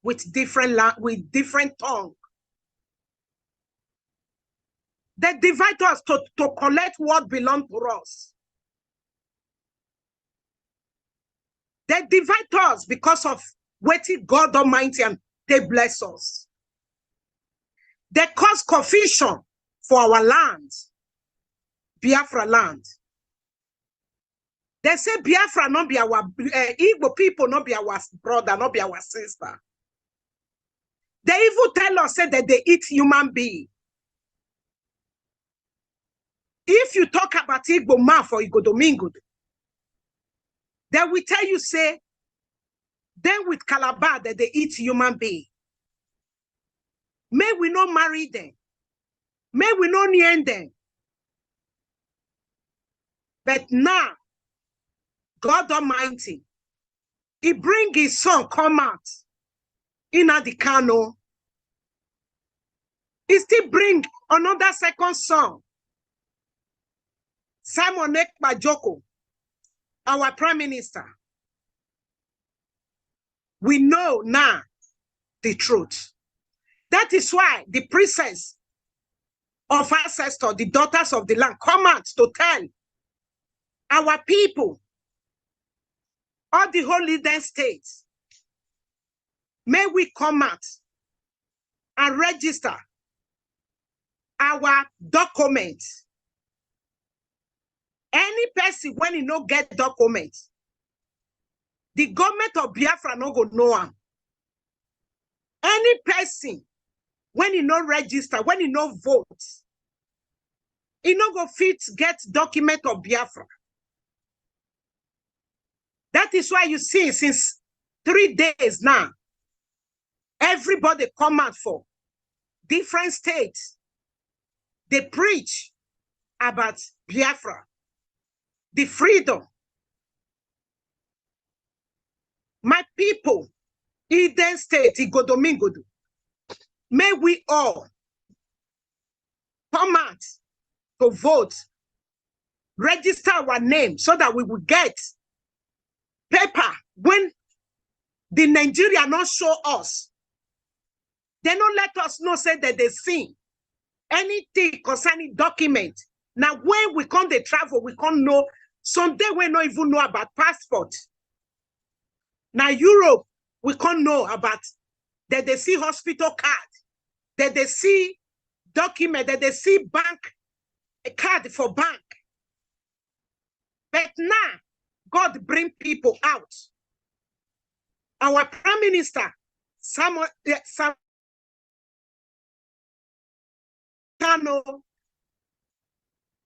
with different tongue. They divide us to collect what belongs to us. They divide us because of what God Almighty and they bless us. They cause confusion for our land, Biafra land. They say Biafra not be our Igbo people, not be our brother, not be our sister. They even tell us say that they eat human being. If you talk about Igbo man for Igbo Domingo, they will tell you say, then with Calabar that they eat human being. May we not marry them. May we not near them. But now, God Almighty, He bring His son come out in the Kano. He still bring another second son, Simon Ekpajoko, our prime minister. We know now the truth. That is why the princess of ancestors, the daughters of the land, come out to tell our people, all the holy land states, may we come out and register our documents. Any person when he no get documents, the government of Biafra no go know him. Any person when he no register, when he no vote, he no go fit get document of Biafra. That is why you see since 3 days now, everybody come out for different states. They preach about Biafra, the freedom. My people, Eden State, Igodomingodo, may we all come out to vote, register our name so that we will get paper when the Nigeria not show us. They don't let us know, say that they see anything concerning document. Now, when we come to travel, we can't know. Someday we don't even know about passport. Now, Europe, we can't know about that they see hospital card, that they see document, that they see bank, a card for bank. But now, God bring people out. Our Prime Minister, Samuel,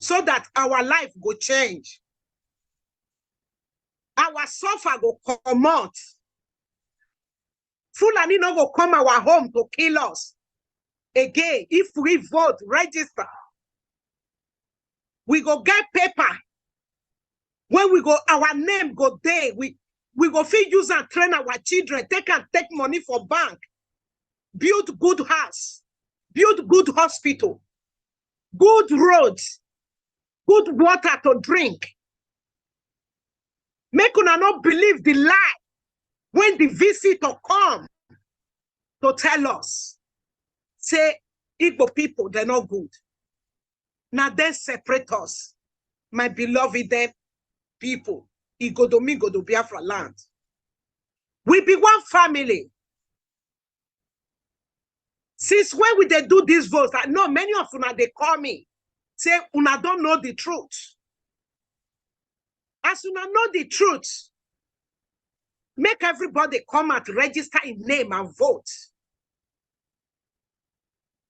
so that our life go change. Our suffer go come out. Fulani no go come our home to kill us. Again, if we vote, register, we go get paper. When we go, our name go there. We go fit use and train our children. They can take money for bank. Build good house. Build good hospital. Good roads. Good water to drink. Make una not believe the lie when the visitor come to tell us, say, Igbo people, they're not good. Now they separate us, my beloved people, Igodomingodo Biafra land. We be one family. Since when we they do these votes? I know many of una they call me, say una don't know the truth. As una know the truth, make everybody come out, register in name and vote.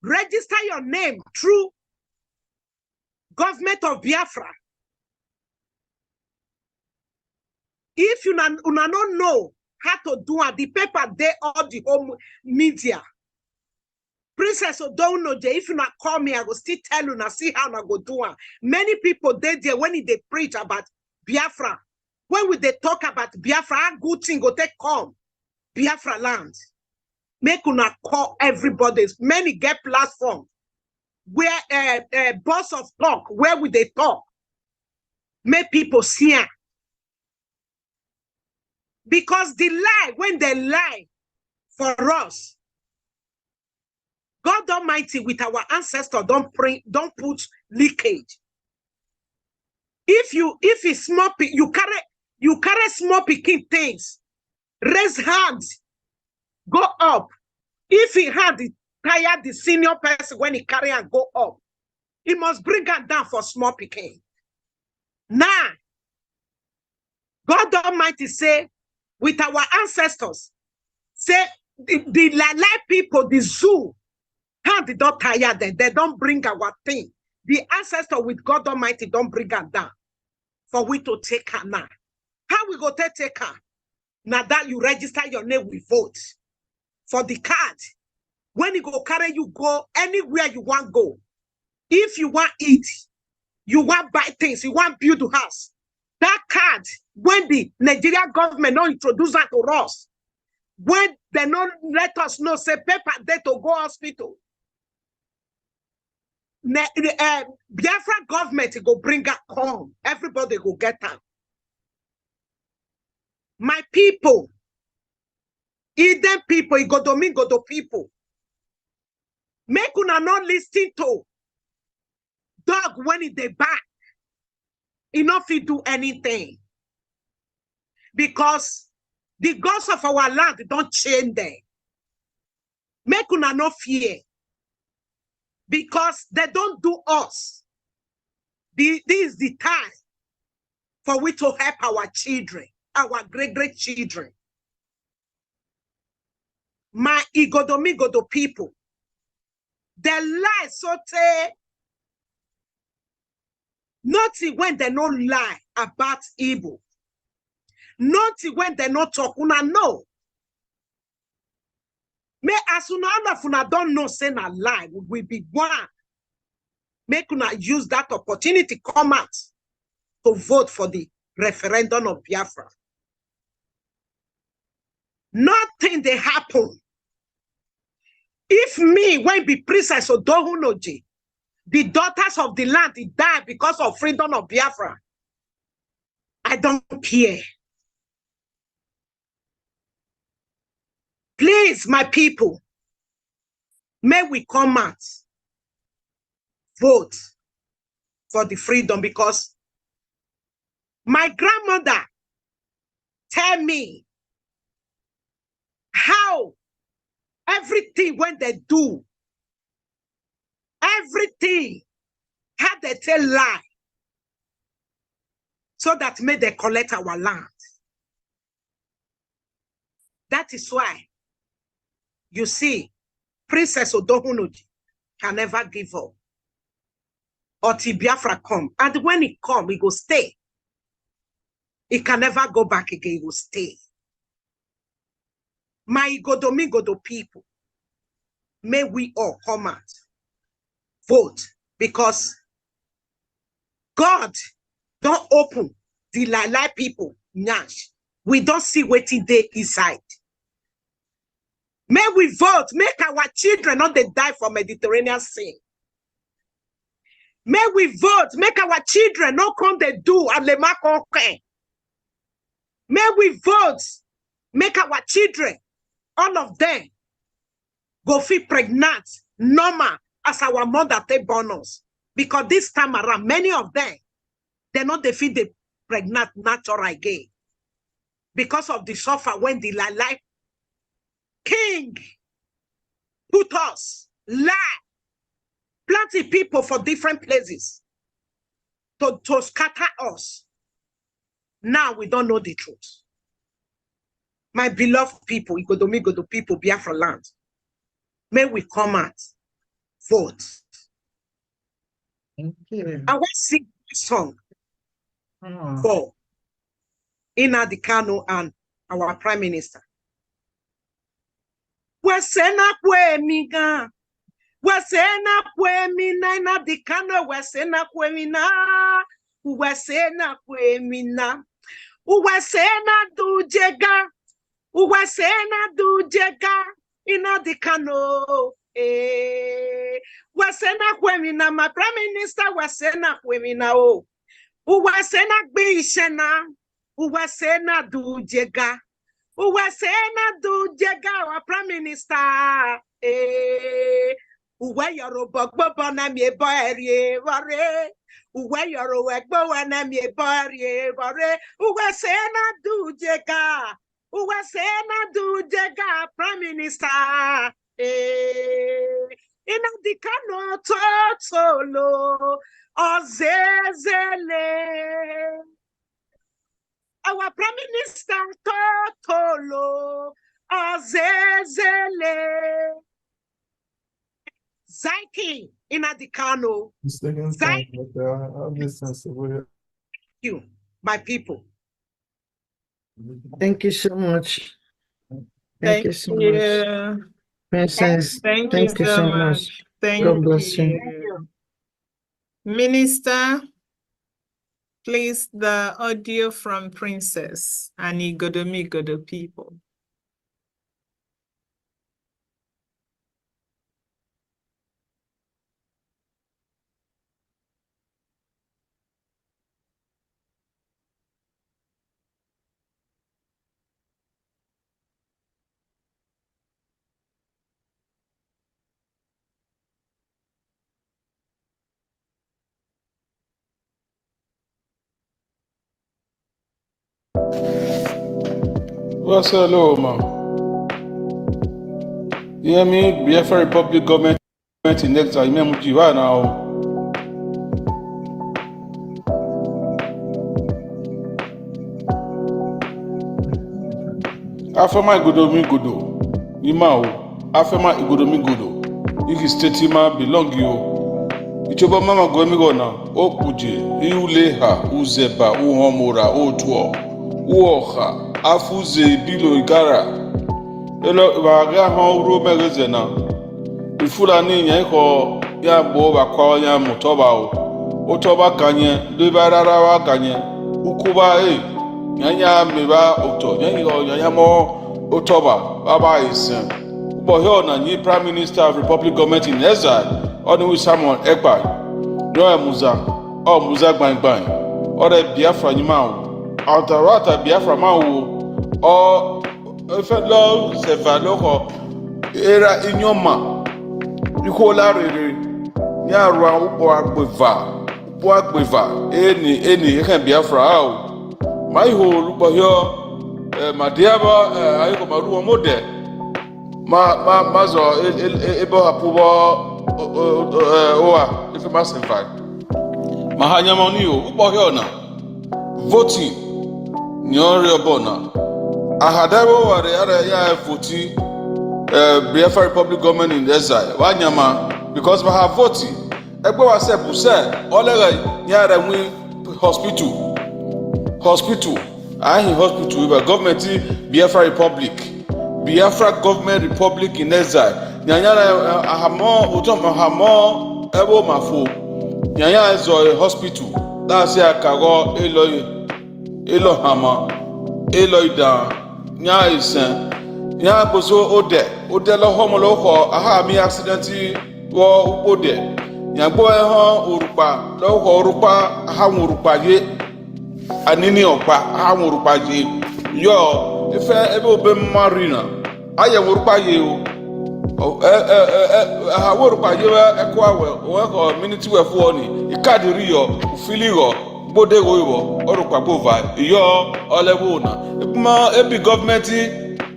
Register your name through government of Biafra. If you don't know how to do it, the paper there or the home media. Princess Odonoje, if you not call me, I will still tell you, see how I go do it. Many people there when they preach about Biafra. When we they talk about Biafra, how good thing go take come Biafra land. Make una call everybody. Many get platform where boss of talk, where would they talk? Make people see it. Because the lie, when they lie for us, God Almighty with our ancestors don't put leakage. If it's small, you carry small picking things, raise hands, go up. If he had tired the senior person when he carry and go up, he must bring her down for small picking. Now, God Almighty say, with our ancestors, say the Lalai people, the zoo, how they don't tire them, they don't bring our thing. The ancestor with God Almighty don't bring her down for we to take her now. How we go take her? Now that you register your name, we vote for the card. When you go carry, you go anywhere you want go. If you want eat, you want buy things, you want build a house. That card, when the Nigerian government don't introduce that to us, when they don't let us know, say paper there to go hospital, Biafra government go bring her home. Everybody go get her. My people, Eden people, Igodomingodo people, make una not listen to dog when it they back. Enough to do anything. Because the gods of our land don't change them. Make una no fear. Because they don't do us. This is the time for we to help our children, our great children. My Igodomigodo people, they lie so nothing when they don't lie about evil. Nothing when they not talk, una know. May as una don't know say na lie, we be one. Make una use that opportunity come out to vote for the referendum of Biafra. Nothing they happen. If me, when be Princess Odohunoji, the daughters of the land die because of freedom of Biafra, I don't care. Please, my people, may we come out, vote for the freedom, because my grandmother tell me how everything when they do, everything, how they tell lie, so that may they collect our land. That is why, you see, Princess Odohunoji can never give up. Until Biafra come. And when it come, it will stay. It can never go back again, it will stay. My Igodomigodo people, may we all come out, vote, because God don't open the lie people, nyash. We don't see what they inside. May we vote, make our children not they die for Mediterranean sin. May we vote, make our children not come they do alema konke. May we vote, make our children, all of them, go feel pregnant, normal, as our mother take bonus. Because this time around, many of them, they not defeat the pregnant natural again. Because of the suffer when the life king put us, lie, plenty people for different places to scatter us. Now we don't know the truth. My beloved people, Igodomigodo people, Biafra land, may we come out, vote. Thank you. I want to sing a song for Nnamdi Kanu and our Prime Minister. Wesena kwemiga, wesena kwemina, Nnamdi Kanu, wesena kwemina, wesena kwemina, wesena dujega, wesena dujega, Nnamdi Kanu, wesena kwemina, my Prime Minister, wesena kwemina, oh, wesena gbishena, wesena dujega. Uwasena dujega our Prime Minister. Uwe Yoruba gbogbo na mi eborie ware. Uwe Yoruba gbogbo na mi eborie ware. Uwasena dujega. Uwasena dujega Prime Minister. Nnamdi Kanu totolo ozezele. Our Prime Minister Totolo Azezele Zaki Nnamdi Kanu. Thank you, my people. Thank you so much. Thank you so you. much. Princess, Thank thank you you so much. Thank God bless you. you. Minister, please, the audio from Princess and Igodomigodo people. Well, hello, ma'am. You hear me? Biafra Republic government in next time. You now. Afema Igodomigodo. Imao. Afema Igodomigodo. Iki statement belong you. Ichoba mama goemigona. Okuje. Iuleha. Uzeba. Uhomora. Otuo. Uoha. Afuze bilo igara. Elo baga hon megazena. Ifulani nyako ya bo bakwa ya mutoba o. Otoba kanye, libarara wa kanye. Ukuba nyanya meba oto, nyanya mo otoba baba isen. Ubo here na ni Prime Minister of Republic Government in exile. Onu wi Samuel Ekpa. No muza. O muza gbangban. O de Biafra nyima o. Autarata Biafra ma o. O efelo se valoko era inyoma ikola rere ni arua upo agbeva eni ekan Biafra o mai ho lupo yo madiaba ayiko maru mode mazo ebo apubo oa ife masenfa mahanya moni o upo yo na voting ni ori obona ahadabo ware ara ya voti Biafra Republic government in exile wanyama because we have voting egbe wa se buse olega nyara wi hospital ahi hospital we government Biafra government republic in exile nyanyara ahamo otom ahamo ebo mafo nyanya zo hospital that's ya kago elo hama eloida nya isen nya bozo ode lo homo lo ho aha mi accident wo ode nya gbo ho orupa lo ho orupa aha orupa ye anini opa aha orupa ye yo ife ebe obe marina aye orupa ye o aha orupa ye ekwa we ko minute we fu oni ikadiri yo ufili yo bode go orupa bova yo olebuna ma ebi government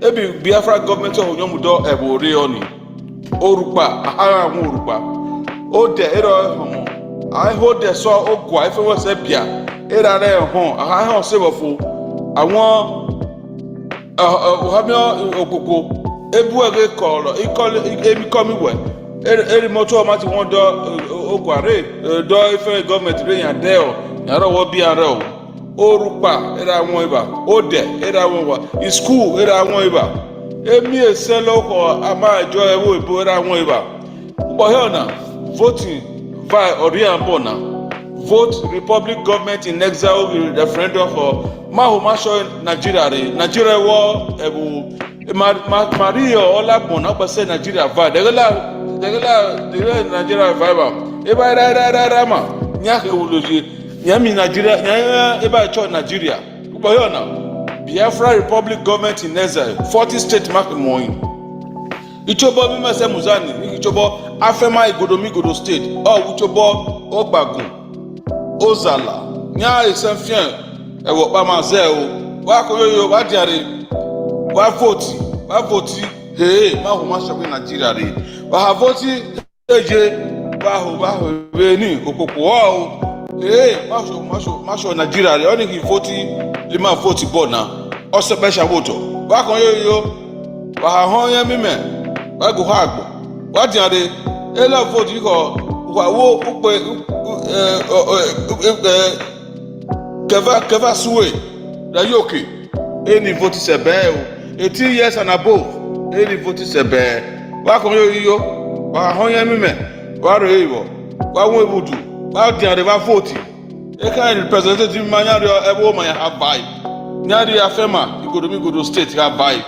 ebi Biafra government ohunyomudo ebori oni Orupa, aha mu orupa. Ode ero homo. I hold the so ogwa if we say bia. Era re ho, aha ho se bofo. Awon ohamio okoko. Ebu ege kolo, emi komi we. Eri moto ma ti won do ogwa re, do ife government re yan de o. Yaro wo bia re o. Orupa era won iba. Ode era won wa. In school era won iba. Emi eselo ko ama ejo ewo ibo era won iba. But here now, voting via Oriambona, vote Republic government in exile referendum for Mahomasho Nigeria. Nigeria war Mario Olakmona say Nigeria via. The Nigeria vibe. Eba rama. Nyake uloji. Nyami Nigeria. Nyaya eba cho Nigeria. But here now, Biafra Republic government in exile. 40 state mark moin. Ichobo mimese muzani, ichobo afema igodo state, uchobo ogbagun, ozala, nya esenfien, ewo pamaze o, wa koyoyo, wa diare, wa voti, ma huma shobi Nigeria re, wa ha voti, eje, wa ho, ni, okoko o, ma show Nigeria re, oni ki voti, lima voti bona, ose pesha voto, wa koyoyo, wa ha honye mime, wa go hagbo wa diare ela vote ko wa wo upe keva suwe da yoke any vote se be o 18 years and above any vote se be wa ko yo wa honya mime wa re iwo wa wo ebudu wa diare wa vote e kan representative manya re ebo manya have vibe nyari afema igodo state have vibe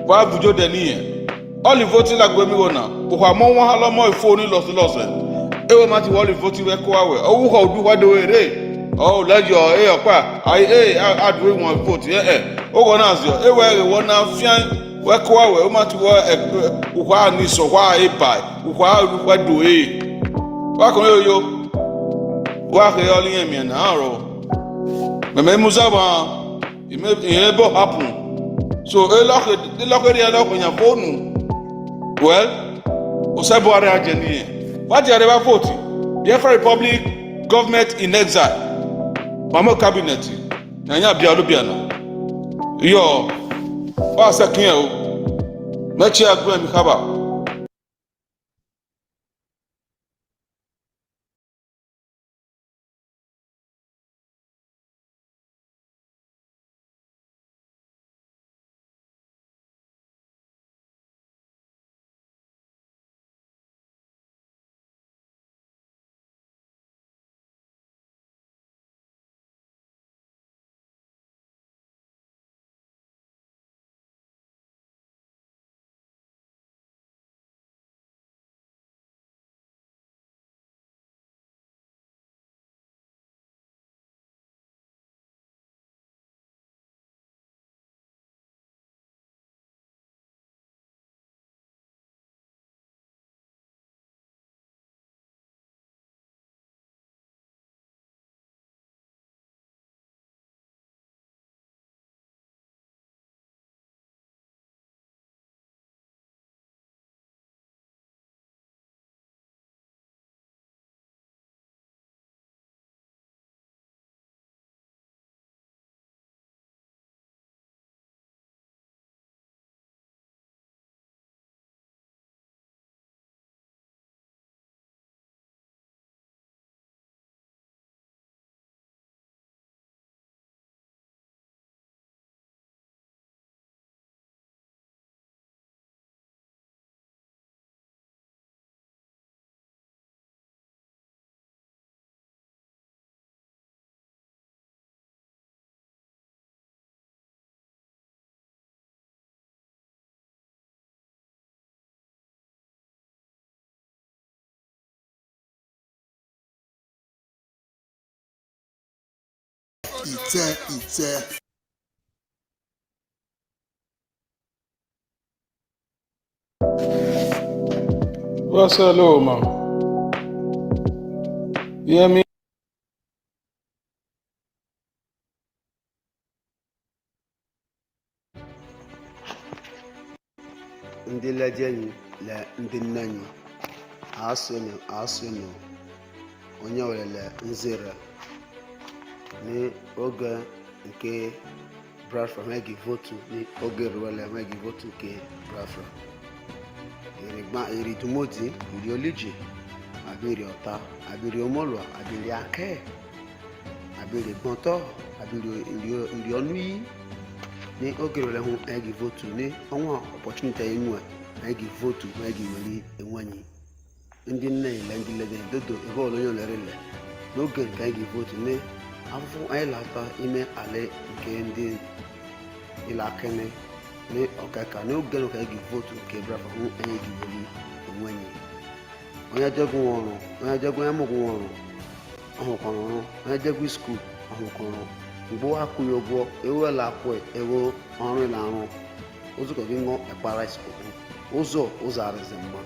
wa bujo de ni all the voting like we go now. But mo won ha lo mo phone lost. E ma ti all the voting we ko awe. Owu ko du wa do ere. Oh let your opa. I do one vote. O go na so. E we won na fian we ko awe. O ma ti wo wa ni so wa e bai. Wa do e. Wa ko yo. Wa ke yo li emi na ro. Me muzaba. E bo happen. So e lo ke nya phone. Well, Osabuare Ajeni. What the other vote? Biafra Republic government in exile. Mamo cabinet. Nanya Bialubiana. Yo, Pasa Kiel. Mechia Gwen Mikaba. Ite. What's hello, man? You hear me? Ndị legend le ndị nne anyị asụnụ onye welele nzere n'oge nke Biafra enweghị votu n'oge ruwele enweghị votu nke Biafra iri dumodi iri oliji abiri ọta abiri omolua abiri ake abiri gbọntọ abiri iri ọnụ iyi ní oge ruwele hụ enweghị votu ní ọnwa opportunity enwe enweghị votu enweghị weli enwenyi ndị nne ile ndị lede dodo ebe olonye olerele n'oge nke enweghị votu ní afụfụ anyị lata ime ala nke ndị ilakene ní ọkaka n'oge nke enweghị votu nke Biafra hụ enweghị weli enwenyi onye jegwu ọrụ onye jegwu onye mụgwụ ọrụ ọhụkwara ọrụ onye jegwu skuul ọhụkwara mgbe akwụghị ụgwọ ewela akwụ ewo ọrụ ịla arụ ụzụkọ gị ṅụọ ekpara isikuku ụzọ arịzi mma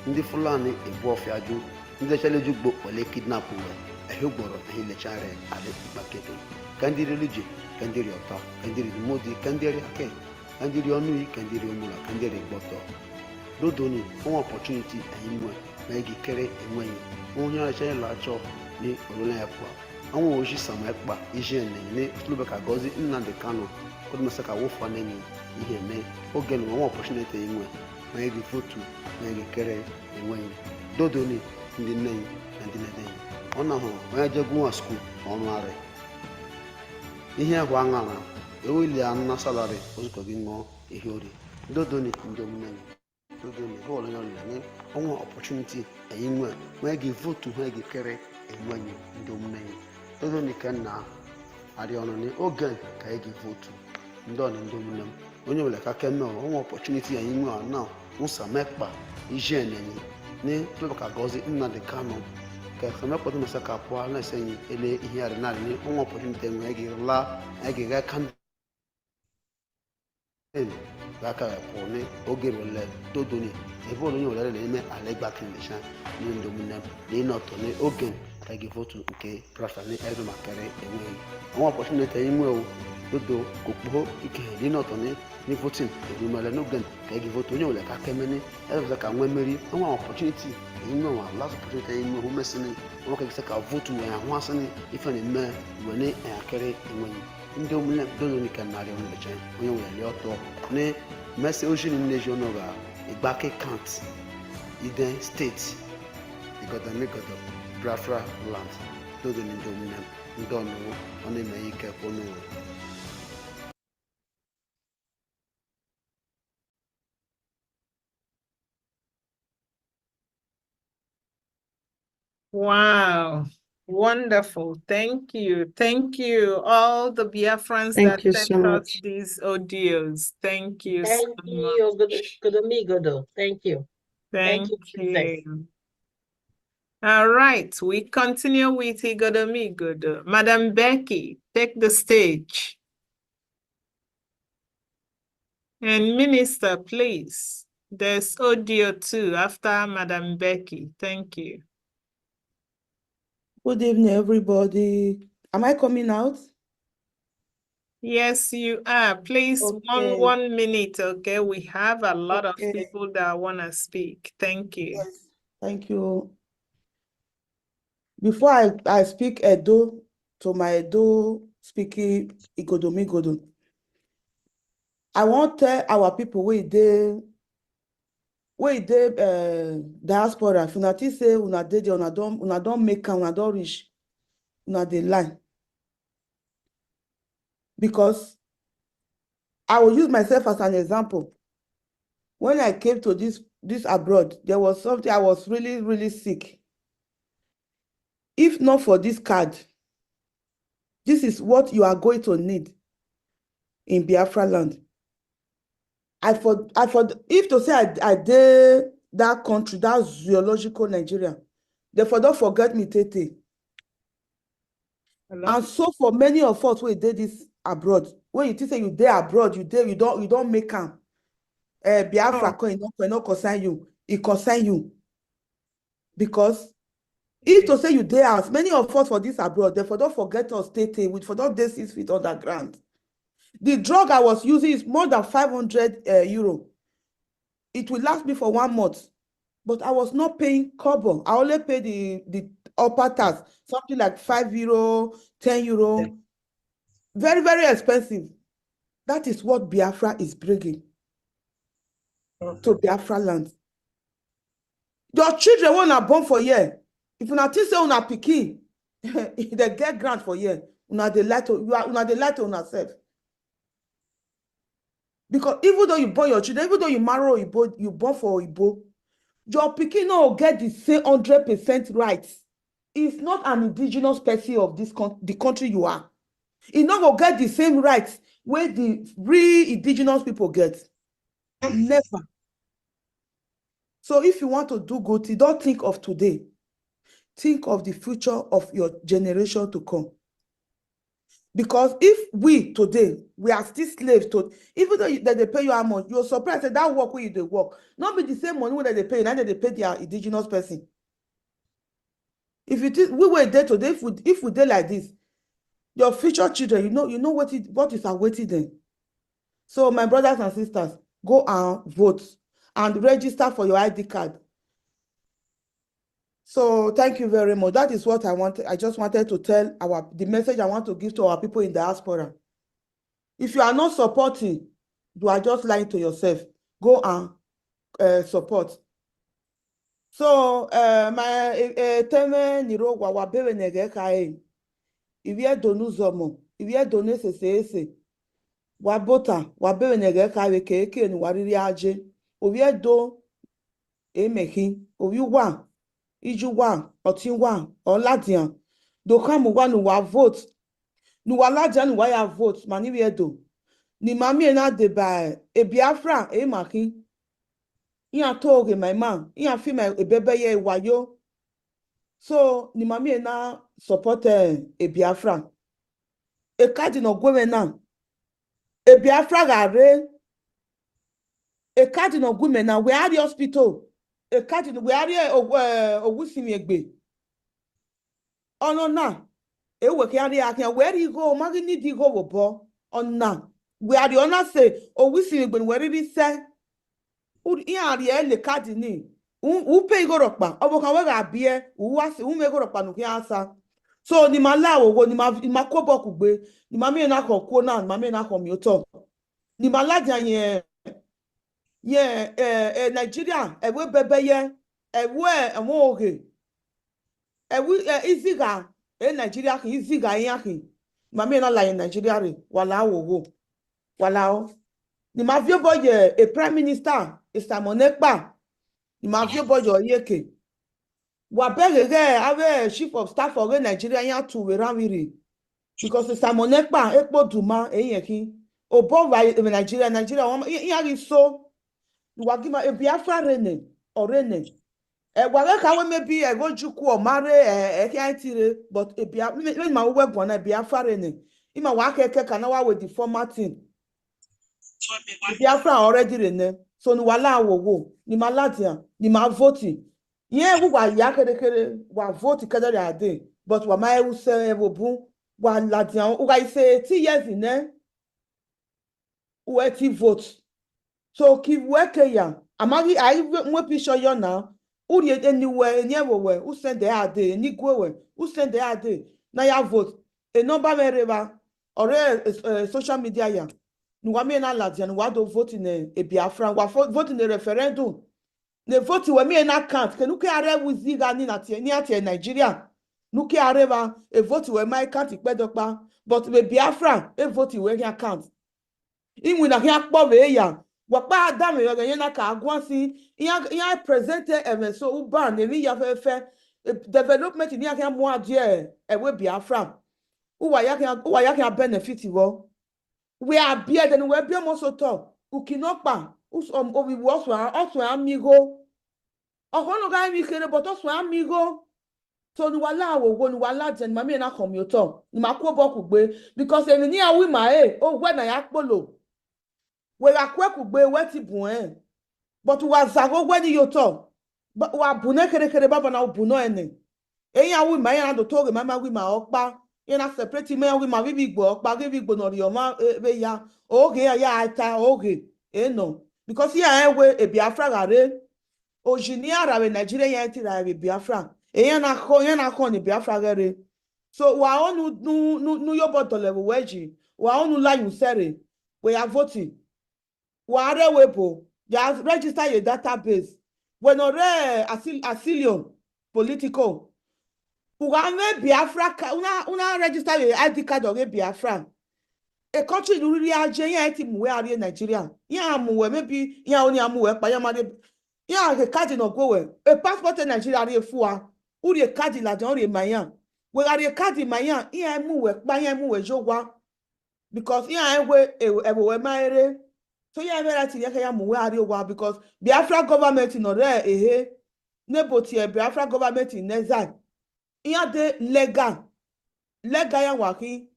ndị Fulani ebu ọfịa jụ ndị lechaleju gbo wele kidnap we ehi ugboro ehi lechara ala ikpakebe ka ndị religi ka ndị ri ọta ka ndị ri modi ka ndị ri ake ka ndị ri ọnụ iyi ka ndị ri omula ka ndị ri gbọtọ dodoni ọnwa opportunity anyị nwe ma ị ga-ekere enweghị onye ọrịcha ịla achọ ní olóyè ẹ̀pà àwọn òṣì sàmà ẹ̀pà iṣẹ́ ẹ̀nìyàn ní olùbẹ̀kà gọ́ọ̀zì Nnamdi Kanu kọ́dùmọ̀sẹ̀kà wọ́fà nẹ́ni ihe mẹ́ oge nù àwọn opportunity inwe ma ị ga-votu ma ị ga-ekere enweghị dodoni ndị nne na ndị nne ọ na-ahụ onye jegwu nwa skuul ọrụ arị ihe ahụ aṅara eweli na salari ozukọ gị ṅụọ ihe ori dodoni ndị omume dodoni bọọlụ ya ọlụla ní ọnwa opportunity anyị nwe ma ị ga-votu ma ị ga-ekere enweghị ndị omume dodoni ka nna arị ọnụ n'oge ka ị ga-votu ndị ọnụ ndị omume m onye nwere ka keme ọnwa opportunity anyị nwe na nwụsa mekpa ije enenyi ní olùbẹ̀kà gọ́ọ̀zì Nnamdi Kanu ka mekpa tó mẹsẹ̀ ka pọ̀ na-ese anyị ele ihe arị narị ní ọnwa opportunity enwe ị ga-la ị ga-ga kandi gaka pọ̀ ní oge rẹ̀lẹ̀ dodoni ebe olonye were na-eme ala ịgbakemesha ní ndị omume na ịnọtọ n'oge ka ị ga-votu nke Biafra ní ebe makere enweghị ọnwa opportunity anyị nwe dodo kokpo ike dị n'ọtọ ní voting erumele n'oge ka ị ga-votu onye were ka keme ní ebe ka nwee mmeri ọnwa opportunity anyị nwe nwa last opportunity anyị nwe hụ mesịnị ọnwa ka gịsị ka votu wee ahụ asịnị ife na-eme wee na-akere enweghị ndị omume dodoni ka narị ọnụlecha onye were lie ọtọ ní mẹsẹ oṣù ní ilé iṣẹ́ ọ̀nà ìgbàkẹ́ kant iden state ìgọ̀dọ̀mígọ̀dọ̀ Biafra land lóde ní dominion ndọ̀nù ọ̀nà ìmẹ̀yìn kẹ́kọ̀ọ́ náà. Wow. Wonderful. Thank you. Thank you, all the Biafrans Thank that you sent so us much. these audios. Thank you so Thank much. you, Godo. Thank you. Thank Thank you, Princess. you. All right, we continue with Igodomigodo. Madam Becky, take the stage. And Minister, please. There's audio too after Madam Becky. Thank you. Good evening, everybody. Am I coming out? Yes, you are. Please, Okay. one minute, okay? We have a lot of Okay. people that want to speak. Thank you. Yes. Thank you. Before I speak Edo to my Edo speaking Igodomigodo, I want to tell our people where they diaspora. If una think say una dey there, una don make am, una don reach, una dey lie. Because I will use myself as an example. When I came to this abroad, there was something I was really, really sick. If not for this card, this is what you are going to need in Biafra land. If to say I did that country, that zoological Nigeria, therefore don't forget me, Tete. Hello? And so for many of us who did this abroad, when you think say you there abroad, you don't make am. Biafra coin not concern you, it concern you. Because if to say you there as many of us for this abroad, therefore don't forget us, Tete, with for those 6 feet underground. The drug I was using is more than 500 euro. it will last me for 1 month. But I was not paying kobo. I only paid the upper tax, something like €5, €10. Very, very expensive. That is what Biafra is bringing to Biafra land. Your children won't are born for year. If you not think say una pikin, they get grant for year. Una dey lie to una self. Because even though you born your children, even though you marry Igbo, you born for Igbo, your pikin no get the same 100% rights. It's not an indigenous person of the country you are. It not go get the same rights where the real indigenous people get. Never. So if you want to do good, you don't think of today. Think of the future of your generation to come. Because if we today, we are still slaves to, even though they pay you how much, you're surprised that that work where you they work, not be the same money that they pay, neither they pay their indigenous person. If you think we were there today, if we did like this, your future children, you know what is awaiting them. So my brothers and sisters, go and vote and register for your ID card. So thank you very much. That is what I wanted. I just wanted to tell the message I want to give to our people in diaspora. If you are not supporting, you are just lying to yourself. Go and support. So my teme niro wa bewe nege kae. Ivye donu zomo. Ivye donu se. Wa bota wa bewe nege kae keke ni wariri aje. Ovye do emehi. Ovye wa. Iju wa, oti wa, oladian. Do kamu wa nu wa vote. Nu wa ladian nu wa ya vote. Mani wiedo. Ni mami na de ba e Biafra e maki. Iya toge my man. Iya fi my ebebe ye wayo. So ni mami na support e Biafra. E kadi no gwe na. E Biafra gare. E kadi no gwe na. We are the hospital. E kadi no we are owusimi egbe. Ono na. E we kari akia where you go magi ni di go bo. Ona. We are the honor say owusimi egbe where it say. Iya ri ele kadi ni. Pay go rokpa. Obo kan we ga bie. Uwasi me go rokpa no ki asa. So ni mala wo ni ma ko boku gbe. Ni ma me na ko ko na, ni ma me na ko mi o to. Ni mala jan Nigeria ewe bebe ye ewe enwo oge ewe iziga Nigeria ki iziga yan ki mama na la Nigeria re wala wo wala o ni ma vie boy a prime minister Isamonekpa ni ma vie boy yeke wa begege ave chief of staff for Nigeria yan tu we ranwiri because Isamonekpa epo duma eyen ki obo Nigeria yan ri so Wagima a Biafra rene or rene. Wagaka maybe I go juku or marry but a Biafra my web one a Biafra rene. Ima wake kanawa with the formatting. Biafra already rene. So ni wala wo ni maladia ni ma voting. Yeah, we wa yakere wa vote kadari ade. But wa mai use wo bu wa ladia uga say 2 years in there. Who vote. So keep working ya. Amagi I mwe pisho yo na. Uri anywhere anywhere. Who send the ade ni gwewe. Who send the ade. Na ya vote. E number mereba. Ore social media ya. Nuwa me na ladia nuwa do vote in a Biafra. Wa vote in a referendum. Ne vote we me na count. Ke nuke are wuziga ni ati Nigeria. Nuke areba e vote we my count ikpedokpa. But we Biafra e vote we can count. Inwi na kia kpove ya. Wakpa Adam yoga yena ka agwansi iya presente so uba nemi ya fe development ni aka mo adie ewe Biafra uwa ya benefit wo we are beer then we be mo so to ukinopa obi wo so amigo ohono ga mi kere but so amigo so ni wala wo ni wala jen mami na commuter ni makwo boku gbe because emi ni awi ma o gwe na ya polo we are quick be weti buen but we are zago when you talk but we are bune kere baba na buno ene eyan wi ma yan do to mama wi ma okpa ina separate me wi ma bi gbo okpa bi gbo no ri o ma be ya oge ya ata oge no because here we a Biafra gare ojinia rawe Nigeria yenti rawe Biafra na ko ni Biafra gare so wa onu nu yo botole weji wa onu la you sere we are voting wa are wepo just register your database when ore asylum political Ugame Biafra una register your ID card of Biafra. A country really are team where are Nigeria. Yeah, maybe yeah only amu pa yamade. Yeah, the card no go a passport in Nigeria are fua. Uri a card la don re mayan. We are a card in mayan. Yeah, mu pa yan mu jowa. Because yeah we maere. So yeah very thing ya mu we are wa because Biafra government no re neboti Biafra government in Nezan. Yeah, de legal ya waki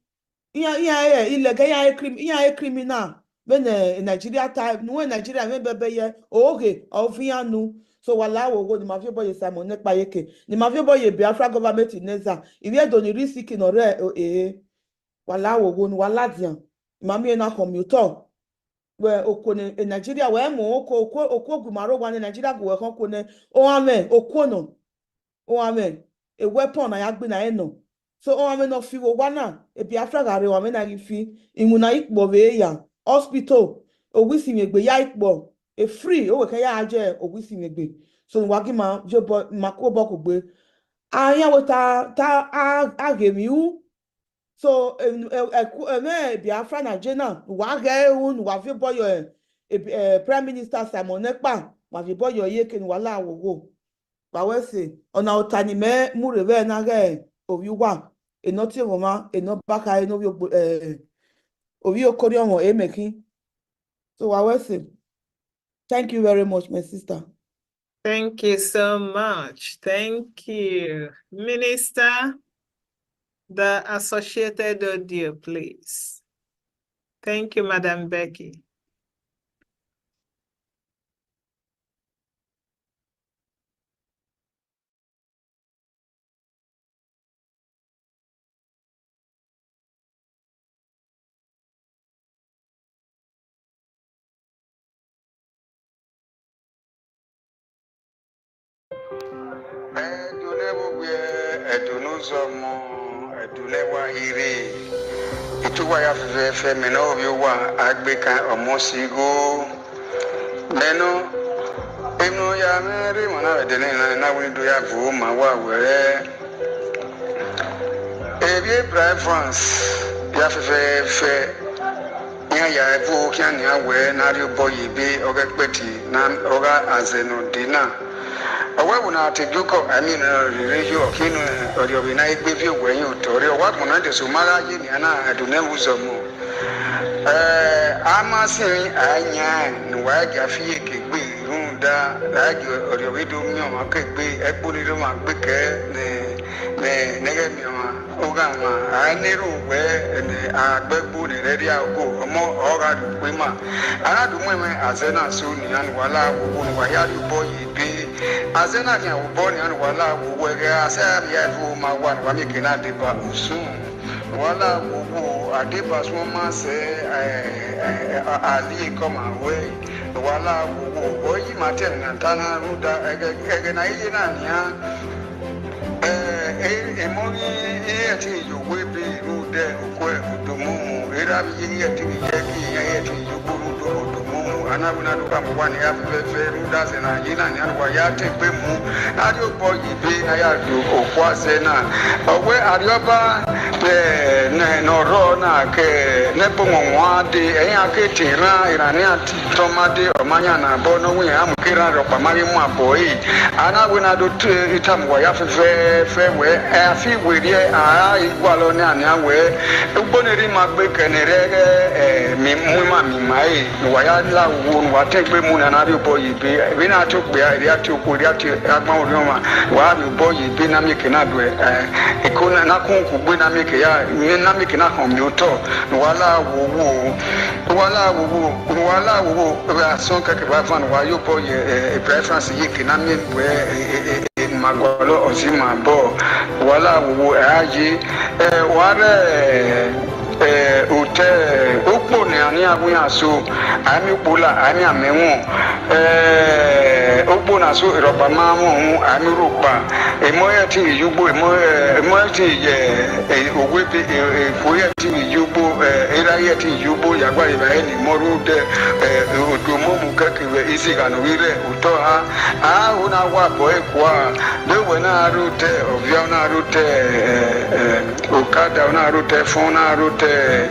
illegal ya criminal when Nigeria type no Nigeria me bebe ye oge ofianu so wala wo ni mafia boy Simon nepa yeke ni mafia boy Biafra government neza iwe do ni risiki no re wala wo ni wala dian mami na commuter we okone Nigeria we mo oko gumaro wa ni Nigeria go we kan kone o amen okono o amen a weapon I agbe na eno so o ame no fi wo wana e Biafra gare o ame na fi imuna ikpo be ya hospital o wisi megbe ya ikpo e free o we kan ya aje o wisi megbe so wagi ma je bo makobo ko gbe anya we ta agemi u so me Biafra na je na wa ge un wa fi boyo prime minister Simon Ekpa wa fi boyo yeke ni wala wo bawese ona otani me murebe na ge obiwa enoti roma enobaka enobi obi okori omo emeki so bawese thank you very much my sister. Thank you so much. Thank you. Minister, the associated audio, please. Thank you, Madam Becky. Edunewa ire ituwa ya fefe meno biwa agbeka omosigo meno eno ya mere mana wedene na windo ya vuma wa were ebie France ya fefe ya evu kian ya we na ri boyi be ogekpeti na oga azeno dina awe na tejuko regio kinu odio bina igbevi ogwen otori owa mona de sumara ji ni ana adune uzomo amasin anya nwa gafi kegbe runda laji odio bidu mi o ma kegbe epoli ro ma gbe ke ne nege mi o oga ma aniru we ne agbegbu ni redi ago omo oga du pe ma ara du mo azena so ni an wala wo ni wa ya du boyi be azena nya uboni anu wala uwege asa ya fu ma wa mi kina deba usun wala uwu adeba so ma se ali koma we wala uwu oyi maten na tana ruda ege na yi na nya emogi eti yuwe bi rude ukwe udumu era bi eti yeki eti yuguru do anabuna duka mwani ya fefe ruda zena yina ni anwa ya tekpe mu adio boy ibe na ya do okwase na owe arioba ne noro na ke ne pomwa de eyan ke tira irani ati tomade omanya na bono wi amukira ro pamari mu aboyi anabuna do itamwa ya fefe we afi werie a igwalo ni ani awe ugboneri magbe kenere mi mu ma mi mai wa ya la won wa tegbe mu na bi boyi be we na to pe ya to ko ya to agbon ori ma wa bi boyi be na mi ke na do e ko na kun ku gbe na mi ke ya mi na mi ke na kan mi o to wala wo wa son ka ke ba fan wa yo boyi preference yi ke na mi we magolo ozima bo wala wo aji wale ute ukpo ne ani abuya so ami bola ami amenwo ogbo na so ropa ma mo ami ropa emoya ti yubo emoya ti ogwepe foya ti yubo eraye ti yubo yagba iba eni moru de odomo mu kekewe isi kanu wire uto ha una wa boy kwa de wena rute ovia na rute okada na rute phone na rute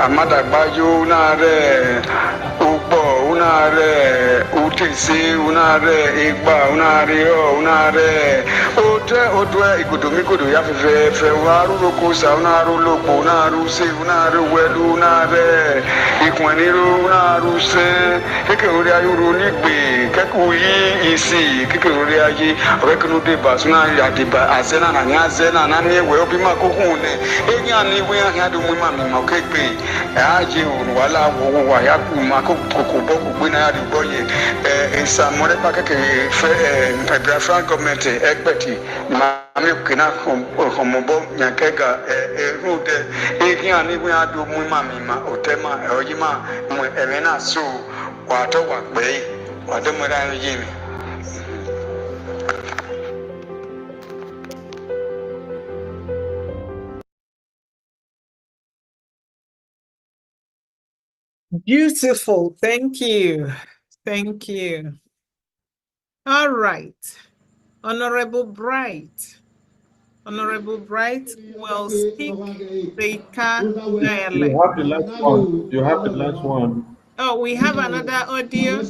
amada gbayo na re ugbo una re utisi una re igba una re una re ote igudomikodo ya fe waru lokosa una ru lopo una ru se una ru welu una re ikwaniru una ru se keke ori ayuru nigbe keke yi isi keke ori ayi rekunu de basuna ya de ba azena na nya azena na ni we obi makokun ne enya ni we ya do mu ma mi ma kekpe aje uru wala wo wa ya ku ma kokoko boku gbe na ya de boye samore pa keke fe Biafra government egbeti ma mi kina homobo nyakega rude enya ni we ya do mu ma mi ma otema oyima mu emena so wa to wa pe wa do mo da yi mi. Beautiful. Thank you. Thank you. All right. Honorable Bright. Honorable Bright will speak Beka You dialect. have the last one. You have the last one. Oh, we have another audio.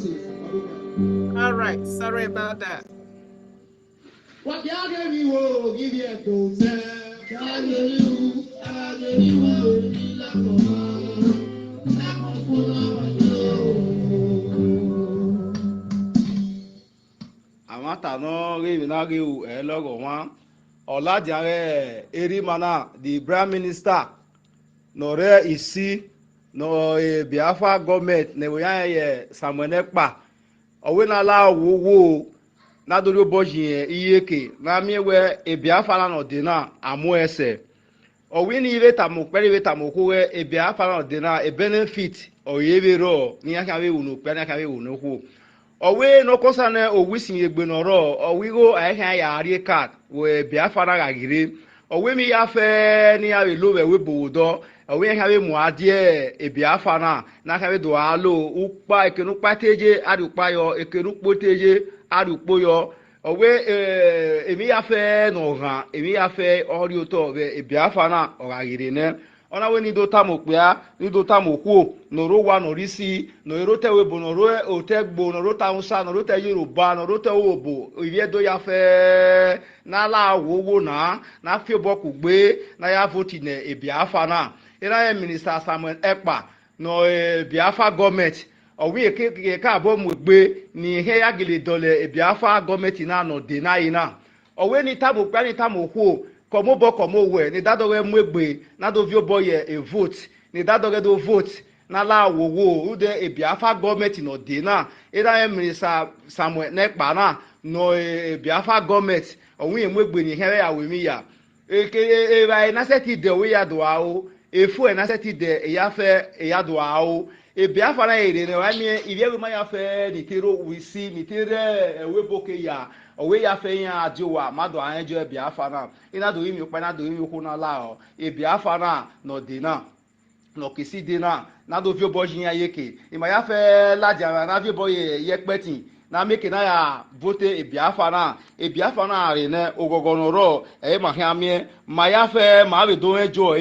All right. Sorry about that. Amata no give na give logo one. Oladiare Erimana, the Prime Minister, no re isi no Biafra government ne we yan Samuel owe na la wo na do boji iyeke na mi we Biafra no de na amu ese owe ni ile tamu pere ile tamu ko we Biafra no de na benefit oyebe ro ni aka we unu pe na aka we unu ko owe no kosa na owisi egbe noro owigo ahia ya ari card we Biafra ga gire owe mi ya fe ni ya lo we bodo owe ya we mu adie Biafra na ka we do alo upa ekenu pateje adupa yo ekenu poteje adupo yo owe emi ya fe no ran emi ya fe ori oto we Biafra na o ga gire ne ona we ni do tamokpia ni do tamoku no ro wa no risi no erote we bo no ro otegbo no ro taunsa no ro te Yoruba no ro te obo iye do ya fe na la wowo na fi boku gbe na ya voti ne Biafra na ira minister Samuel Ekpa no Biafra government owi ke ka bo mu gbe ni he ya gele dole Biafra government na no de na ina owe ni tamokpia ni tamoku komo bo komo we ni dadoge mwegbe na do vio boye a vote ni dadoge do vote na la wowo ude Biafra government no de na ira minister Samuel Ekpa na no Biafra government ohun emwegbe ni here ya we mi ya eke ba na seti de we ya do awo efu na seti de ya fe ya do awo Biafra na ere ne wa mi ibe we ma ya fe ni tero wisi ni tere weboke ya owe ya fe yan ajowa mado anjo Biafra na ina do imi pa na do imi ko na la o Biafra na no de na no kisi de na do vio boji yan yeke ima ya fe la jara na vio boye yekpeti na meke na ya vote Biafra na re ne ogogono ro ma hia mi ma ya fe ma be do ejo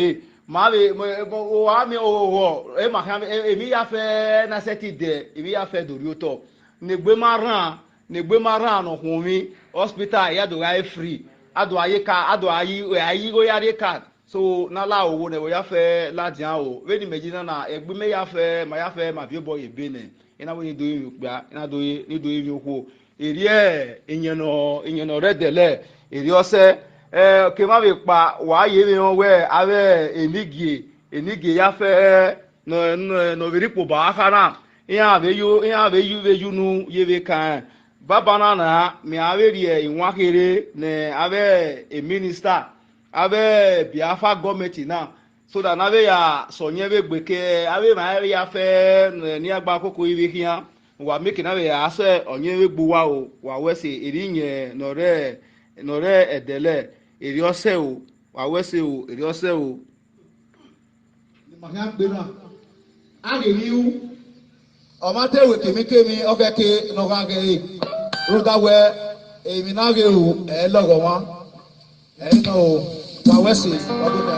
ma be o ami o ma hia emi ya fe na seti de emi ya fe do rioto negbe maran no humi hospital ya do ai free ado ayi go ya card so na la owo ne wo ya fe la dian o we ni meji na egbe me ya fe ma bi boy ebe ne ina we ni do yin gba ina do ni do yin ko eri ìyẹn no redele eri ose ke ma be pa wa ye mi won we ave enige ya fe no veri po ba kana iya be yu nu ye be kan baba na mi ave rie inwa kere ne ave a minister ave Biafra government na so that na be ya sonye be gbeke abe ma ya fe ni agba koko ibe hian wa make na be ya se onye be gbo wa o wa we se eri yen no re edele eri ose o wa we se o eri ose o ma ga gbe na a ge riu o ma te we kemi o fe ke no ga ge ro da we èmi na ge o e logo wa e no wa we se wa do da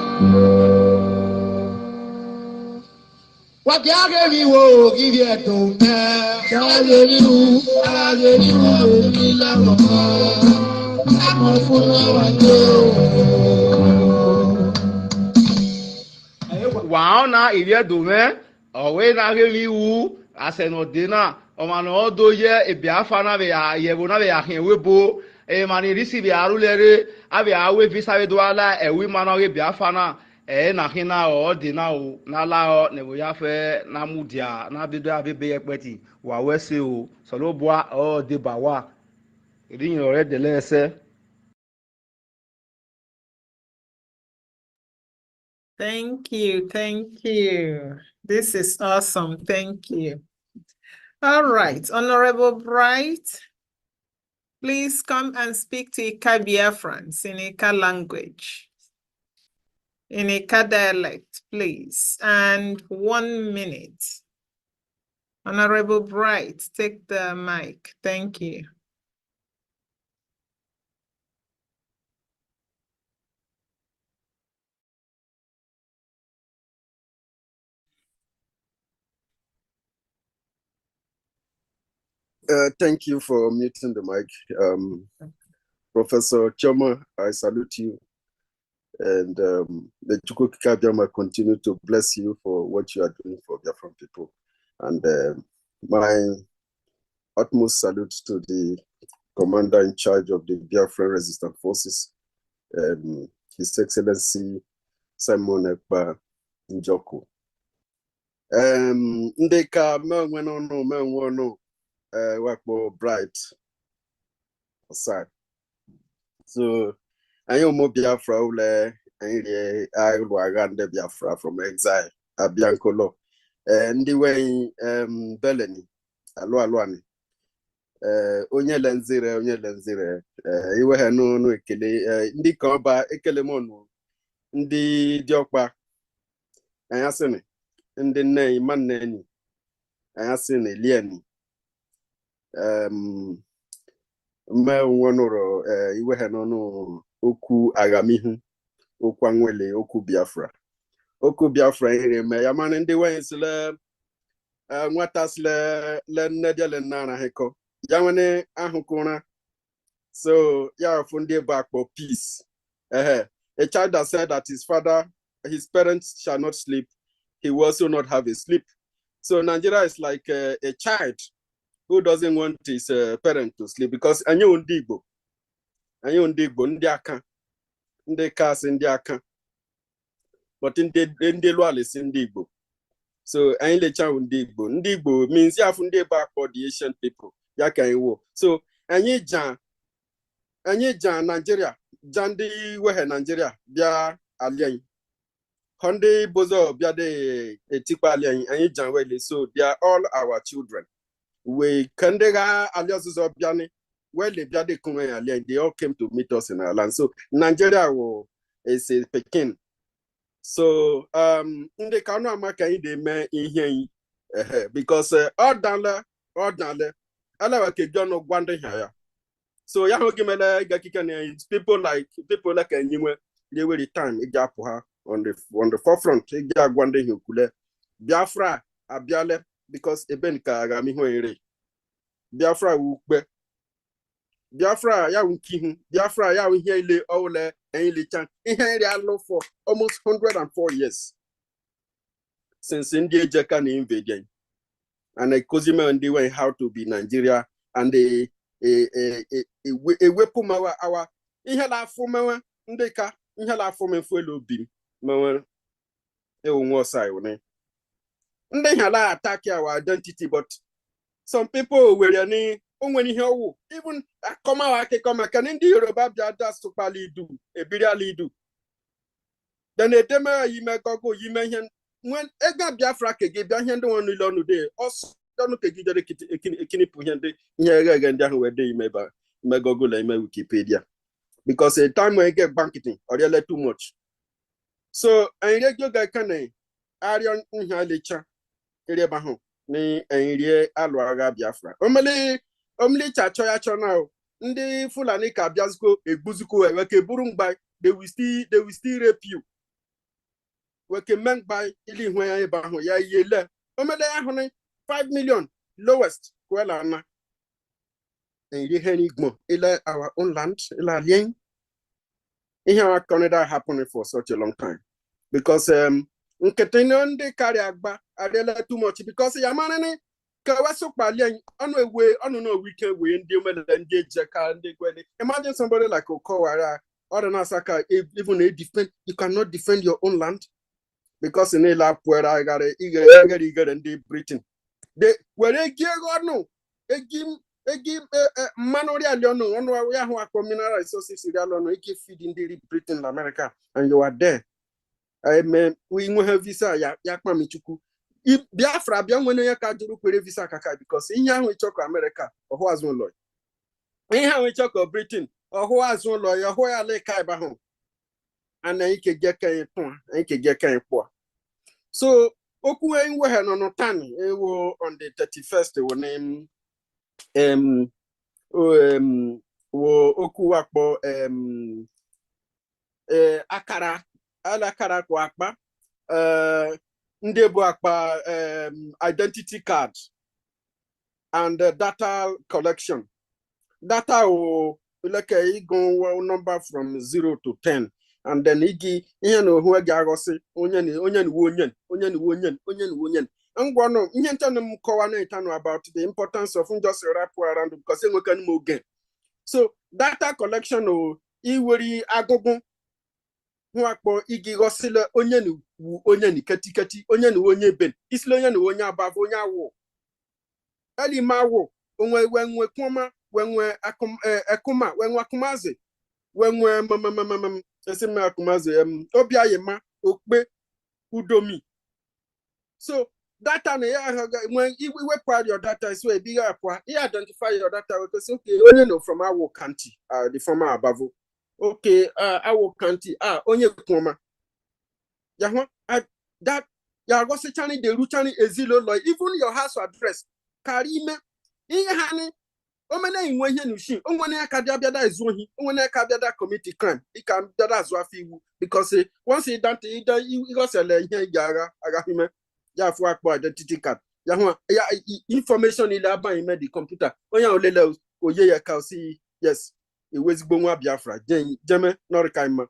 wa ke a ge mi wo give you to me ja ge mi u a ge mi u mi la go ma mo fu na wa wa na iri dome owe na ge mi wu aseno de na o ma no do ye e Biafra na be ya ye bo na be ya hin we bo e ma ni risi bi arulere abi awe visa we do ala e wi ma na ge Biafra na e na hin na o de na o na la o ne bo ya fe na mudia na bi do abi be ye peti wa we se o so lo bo o de ba wa iri yin ore de lese. Thank you. Thank you. This is awesome. Thank you. All right. Honorable Bright, please come and speak to Ika Biafrans in Ika language, in Ika dialect, please. And 1 minute. Honorable Bright, take the mic. Thank you. Thank you for muting the mic. Professor Choma, I salute you. And the Chukwuka Biafra continue to bless you for what you are doing for Biafran people. And my utmost salute to the commander in charge of the Biafran Resistance Forces, His Excellency Simon Ekpa Njoku. Ndeka menweno wakpo bright aside. So I am Biafra ule I wagande Biafra from exile Abiankolo. Ndi way Beleni alwani. Onye lenzire iwe ha no ekele ndị ka ọba ekele monu ndị diokpa anya sini ndị nne manne anya sini lieni mma nwonoro iwe ha no okwu agamihu okwu anwele okwu Biafra ire me ya man ndị we sile nwata sile le nnedele nara heko Yamane ahukuna. So yeah, funde back for peace. A child that said that his parents shall not sleep, he will also not have a sleep. So Nigeria is like a child who doesn't want his parent to sleep because anyo undigbo ndiaka ndekas ndiaka, but in the lualis indigbo. So I Ndigbo means ya funde back for the Asian people. So anyị jan Nigeria jandi wehe Nigeria bịa alien Honda bozo bịa de etikpa alien anyị jan wele. So they are all our children. We kandega aliazuzo bịani wele bịa de kunwe alien. They all came to meet us in our land. So Nigeria is a Pekin. So ndị ka ọnụ amaka anyị na-eme ihe because ọdale alawa ke jono gwande haya. So ya ho gimele gakika ne people like anyinwe they will the time ijapu ha on the forefront ija gwande hukule Biafra abiale because eben ka agami ho ere Biafra ukpe Biafra ya unkihu Biafra ya ihe ile ole enle chan ihe ere allo for almost 104 years since India jeka na invade. And a Kozima and they went how to be Nigeria and a weapon our inhala former ndeka inhala former fuelo beam mawa was I when they hala attack our identity, but some people were any when you even come out come can in the Yoruba that's to pali do a biriali do then a demo you may go you mention when Ega Biafra ke give behind the one no day also don't take the kini puhende here again down where they may go like my Wikipedia because a time when I get banking or they too much. So I regular guy can Arion Unhalicha area baho ni area Alwaga Biafra. Omli chachoya now. Ndi Fulani ka biazgo egbuzuko weke burung by they will still rape you. Weke men by ili hwaya baho ya yele. Omele ahone 5 million lowest kwela na. Iri henigmo ila our own land ila lien. Ihe Canada happening for such a long time because nketene ndị carry agba adela too much because yamanene kawaso palien on a way on no weekend way ndị omele ndị jeka ndị gwele. Imagine somebody like Okowara or the Nasaka even a defend you cannot defend your own land because in la puera I got eager and they Britain they were a gear or no a give manoria leono one way who are communal resources no give feeding the Britain America and you are there. I mean we have visa yakma michuku. If Biafra bian when you can do visa kaka because in here we talk America or who has one lawyer. In here we talk of Britain or who has one lawyer who are like home. And then you can get poor. So Oku we had no time on the 31st we name wo Oku Akbo akara alakara kwa akpa ndebo akpa identity card and data collection. Data o like a go number from 0 to 10 and then igi ihe no hu ga agosi onye ngwano ihe ntano mkowa na itano about the importance of just rap around because we can move again. So data collection o iweri agogo hu akpo igi gosile onye ni keti onye ben isile onye abavo onye awo ali mawo onwe kuma wenwe akuma wenwe akumaze wenwe eseme akumaze obiayema okpe udomi. So data na when you web your data is where bigger akwa you identify your data because okay only know from our county the former abavo okay our county onye kuma yahwa that ya go se chani de ruchani ezilo law even your house address karime ihe hani omena inwe ihe nushi onwene akadia biada ezuohi onwene akadia committee crime ikam biada azu afiwu because once you don't you go sell ihe gaga agahime ya fu akpo identity card ya hu ya information ile aba ime the computer onya olele oye ya ka si yes ewezigbo nwa Biafra jeme norikaima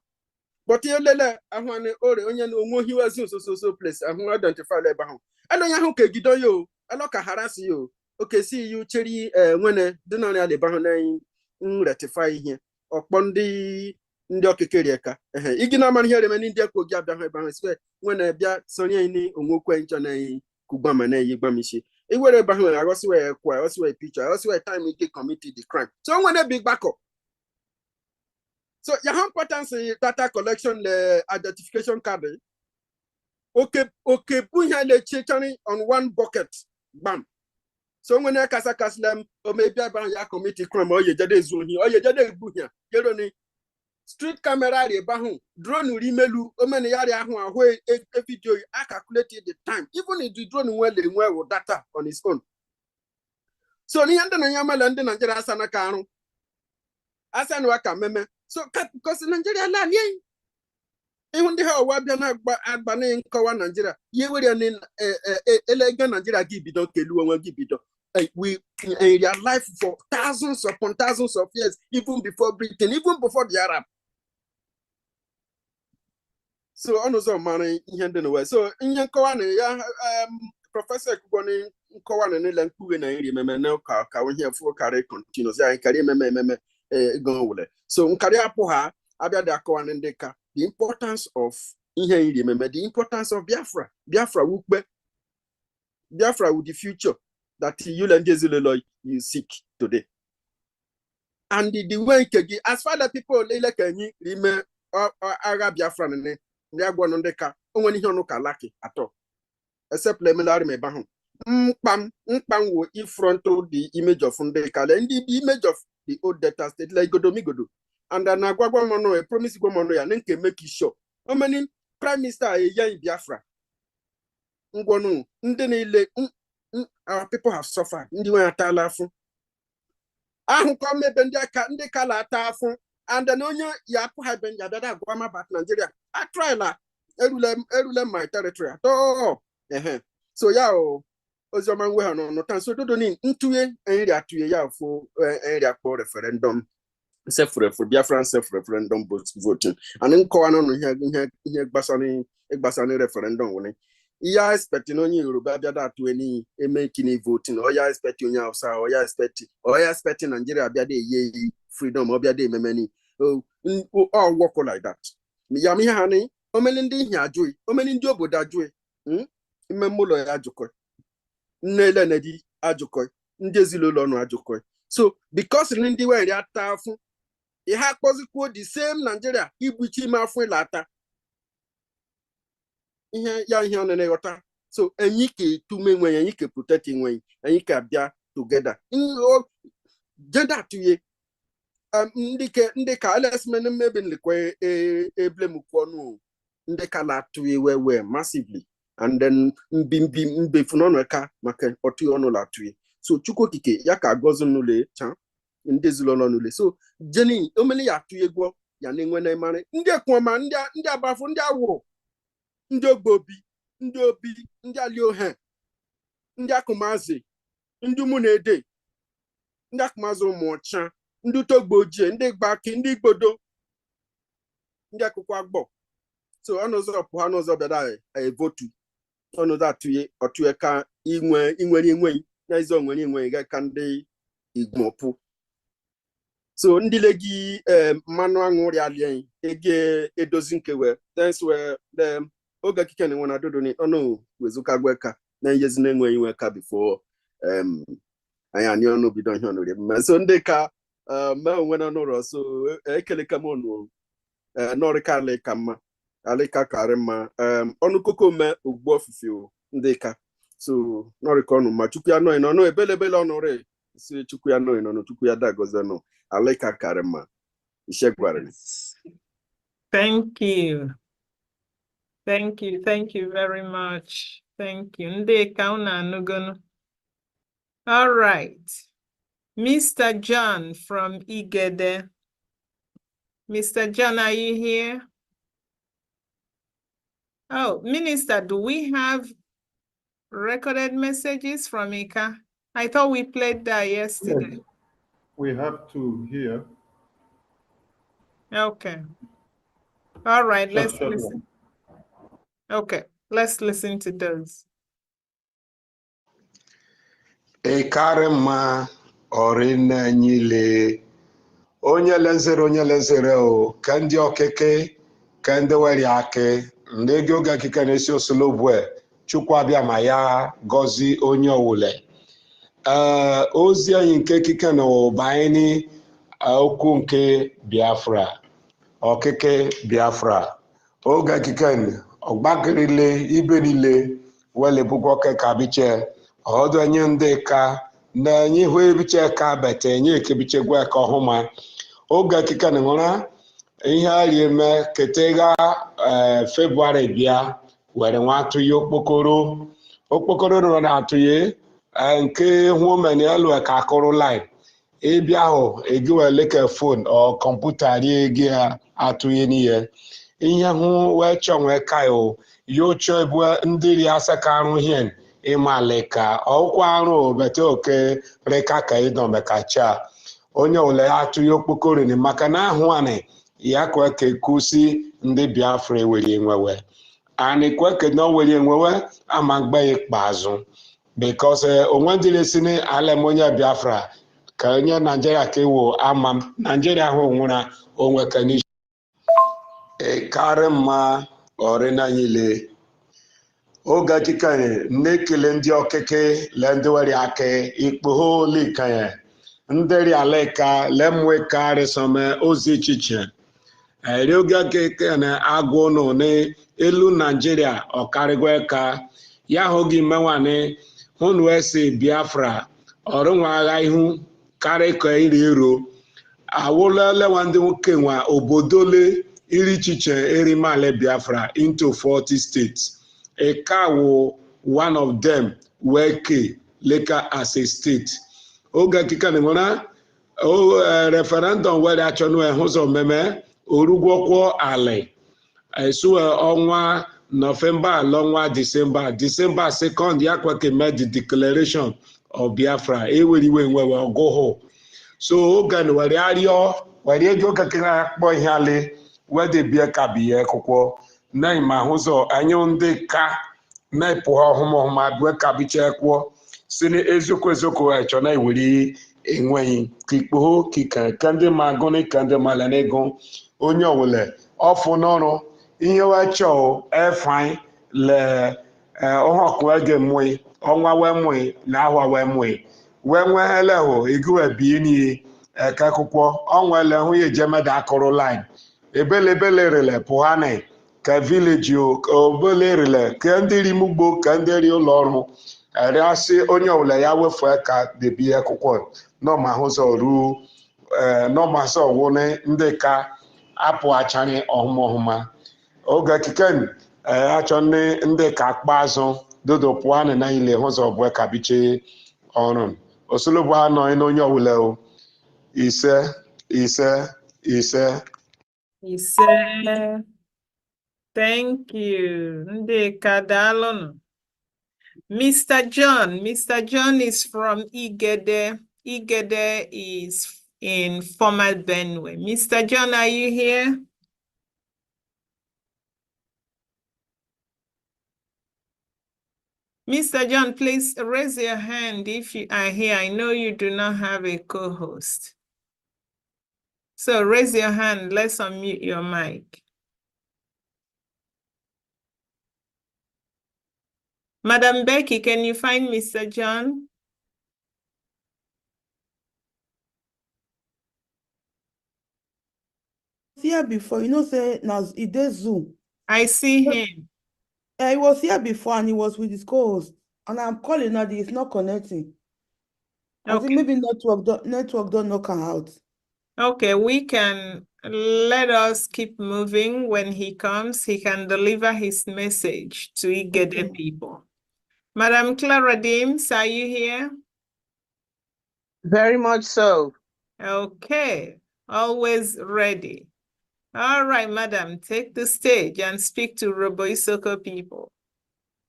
but ye lele ahwane ore onye no onwo hiwazi so place ahun identify le ba hu elo ya hu ke gido yo elo ka harasi yo okay see you cheri nwene dinari ale ba hu na rectify ihe okpo ndi okekere eka igi na mani here meni ndi ekogi abia hu ba hu swe nwene bia sonye ni onwokwe ncho na kugbama na yigbamishi iwere ba hu agosi we kwa agosi we picture agosi we time we committed the crime so nwene big backup. So your importance data collection the identification card. Okay, bunya le chechani on one bucket. Bam. So when you kasa kaslam or maybe about ya committee crime or you jade zoni or you jade bunya. You don't need street camera de bahu drone rimelu o many yari ahu away a video I calculated the time. Even if the drone well with data on its own. So ni anda na yama lande na jara sana kanu. Asa no aka meme. So because Nigeria la yen even the how wa bia na agba na nkowa Nigeria ye we ni elega Nigeria gibido kelu won gibido we in their life for thousands upon thousands of years even before Britain even before the Arab. So onozo mara ihe ndi no we so ihe nkowa na ya professor Kuboni nkowa na le nkuwe na iri meme na ka we here for carry continuous ya carry meme so nkari apoha abia de akawan ndeka the importance of ihe iri meme the importance of Biafra wukbe Biafra with the future that you and Jezulelo you seek today and the way as far as people like any remain Arab Biafra Niagwa no ndeka onwani ihe onu ka laki atọ except lemelari me bahun mkpam wo in front of the image of ndeka the image of the old Delta state like godomigodo and na gwagwa mono e promise go mono ya nke make sure how many prime minister in Biafra ngwonu ndị niile our people have suffered ndị nwe atala afu ahụ ka mebe ndị kala ata afu and then onye ya pụ ha ben ya dada agwa ma back Nigeria I try la erule my territory at all so ya o ozioma nwe ha no tan so dodo ni ntuye enri atuye ya fo enri akpo referendum Biafran self-referendum voting and nkọwa no ihe gbasani referendum woni ya expect no onye Yoruba bịa da atu eni emekini voting o ya expect onye Hausa o ya expect Nigeria bịa dey ye freedom o bịa dey memeni all work like that ya mi ha ni omeni ndị ihe ajụị omeni ndị obodo ajụị ime mụlọ ya ajụkọ nnele nedi ajụkọ ndị ezilolo ọnụ ajụkọ so because ndị were ata afụ ihe akpọzikwo the same Nigeria igbuchi ime afụ ilata ihe ọ na-eghọta so enyi ka etume nwe enyi ka protect nwe enyi ka bịa together gender tuye ndị ka alesmen maybe nlikwe eblem kwonu ndị ka la tuye we massively and then mbe funono ka maka otu ọnụ la tuye so chukwu kike ya ka gozo nule cha ndị zilolo nule so jeni omeni ya tuye gwo ya na-enwe na mare ndị ekwoma ndị abafu ndị awụrụ ndị ogbobi ndị obi ndị aliohe ndị akụmazi ndị ụmụnede ndị akụmazi ụmụọcha ndị togboje ndị gbaki ndị igbodo ndị akụkọ agbọ so ọnụzọ pụ ha n'ụzọ bịara votu ọnụzọ atụye otuye ka inwere na izo nwere inwe ga ka ndị igmopụ so ndị legi mmanụ aṅụrị alien ege edozi nkewe thanks we them oge kike na nwana dodo ni ọnụ wezuka gweka na nyezi na enwe inwe ka before anya ni ọnụ bido ihe ọnụ rem so ndị ka ma onwe na nọrọ so ekele ka mọnụ nọrịka alịka mma alịka karị mma ọnụ koko me ugbo ofufe ndị ka so nọrịka ọnụ ma chukwu ya nọị n'ọnụ ebelebele ọnụ re si chukwu ya nọị n'ọnụ chukwu ya dagoze nọ alịka karị mma ishe gwara. Thank you. Thank you very much. Thank you. Ndeka una anugono. All right. Mr. John from Igede. Mr. John, are you here? Oh, Minister, do we have recorded messages from Ika? I thought we played that yesterday. Yes. We have two here. Okay. All right, let's listen. Okay, let's listen to those. Ekarema orina nyile onye lenzere o kandi okeke kandi weri ake ndege oga kika nesi osolobwe chukwu abịa ma ya gozi onye owule ozi anyị nke kike na ụbaini okwu nke Biafra okeke Biafra oga kike ọgbagirile ibe niile wele bụkwa ka biche ọdụ enye ndị ka na enye hụ ebiche ka bete enye ekebiche gwa ka ọhụma oge kika na nwere ihe ari eme ketega February bịa were nwa atụye okpokoro nọ na atụye nke hụ omeni elu ka akụrụ line ịbịa ahụ egiwele ka fon ọ kọmputa rie gị atụye n'ihe ihe hụ wee chọnwe kayo yocho ebu ndị ri asa ka arụ hien ịmale ka ọkwa arụ bete oke reka ka ịdọ mekacha onye ole atụghị okpokoro ni maka na ahụ anị ya kwe ka ekusi ndị Biafra ewere enwewe anyị kwe ka na were enwewe ama mgbe ikpeazụ because onwe ndị na-esi n'ala onye Biafra ka onye Nigeria ka iwu ama Nigeria ahụ nwụra onwe ka n'ishi karị mma ọrịna nyile oge kikanye na-ekele ndị okeke le ndị were ake ikpogho likanye ndị rialeka lemwe karịsome ozi echiche erioga keke na agụ no ne elu Nigeria ọkarịgwa ka ya hogi mewane hụnụ ese Biafra ọrụnwa agha ihu karịka iri ero awụla lewa ndị nwoke nwa obodole iri chiche erimale Biafra into 40 states. Ekawo one of them weke leka as a state. Oga kika ni mona referendum where achọnụ ehụzọ meme orugwọkwọ ale esu ọnwa November lọnwa December 2nd ya kweke made the declaration of Biafra eweriwe nwewe ọgụhụ so ogan were arịọ were ego kakịra akpọ ihe alị wede bie ka biye akwụkwọ na ima hụzọ anyị ndị ka na-epụ ọhụmọhụma bue ka biche kwụọ si na eziokwu achọ na ewere enweghị ka ikpo kika ka ndị ma agụ ka ndị ma lere ego onye ọwụle ọfụ n'ọrụ ihe wechọ efai le ọhọkụ ege mụị ọnwa wee mụị na ahwa wee mụị wee nwehele hụ iguwe bi ni eka akwụkwọ ọnwele hụ ya ejemeda akụrụ line ebelebele rele pụhane ka vileji obele rele ka ndị rimugbo ka ndị ri ụlọ ọrụ arịasị onye ọbụla ya wefu ka debi akwụkwọ nọma hụzọ ruo nọmasị ọwụne ndị ka apụ achara ọhụmọhụma oge kiken achọ ndị ka akpa azụ dodo pụọ na ile hụzọ bụ ka biche ọrụ osolobu anọ n'onye ọwụla ise. Thank you. Ndeka dalonu. Mr. John is from Igede. Igede is in former Benue. Mr. John, are you here? Mr. John, please raise your hand if you are here. I know you do not have a co-host. So raise your hand. Let's unmute your mic. Madam Becky, can you find Mr. John? Here before, you know, say now it does Zoom. I see him. He was here before and he was with his co-host. And I'm calling now, it's not connecting. I think maybe network don't knock out. Okay, we can let us keep moving. When he comes, he can deliver his message to Igede people. Madam Clara Dims, are you here? Very much so. Okay, always ready. All right, madam, take the stage and speak to Robo Isoko people.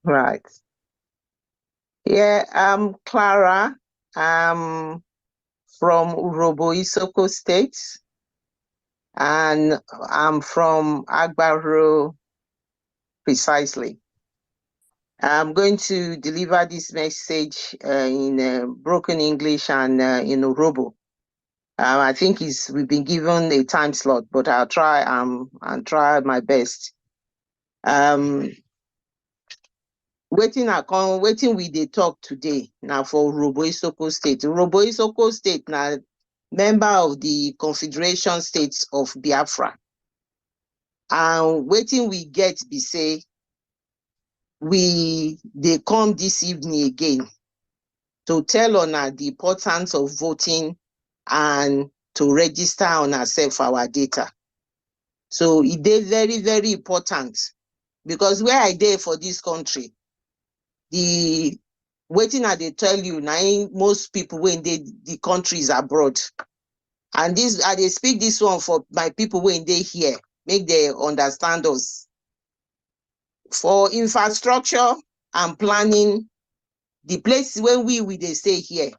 Right. Yeah, I'm Clara. I'm from Robo Isoko State, and I'm from Agbaro precisely. I'm going to deliver this message in broken English and in Robo. I think we've been given a time slot, but I'll try and try my best. Waiting we dey talk today now for Robo Isoko State. Robo Isoko State now member of the Confederation States of Biafra. And waiting we get be say they come this evening again to tell on the importance of voting and to register on ourselves our data. So it is very, very important because where I dey for this country, the waiting they tell you now most people when the countries abroad. And this I they speak this one for my people when they here, make they understand us. For infrastructure and planning, the place when they stay here,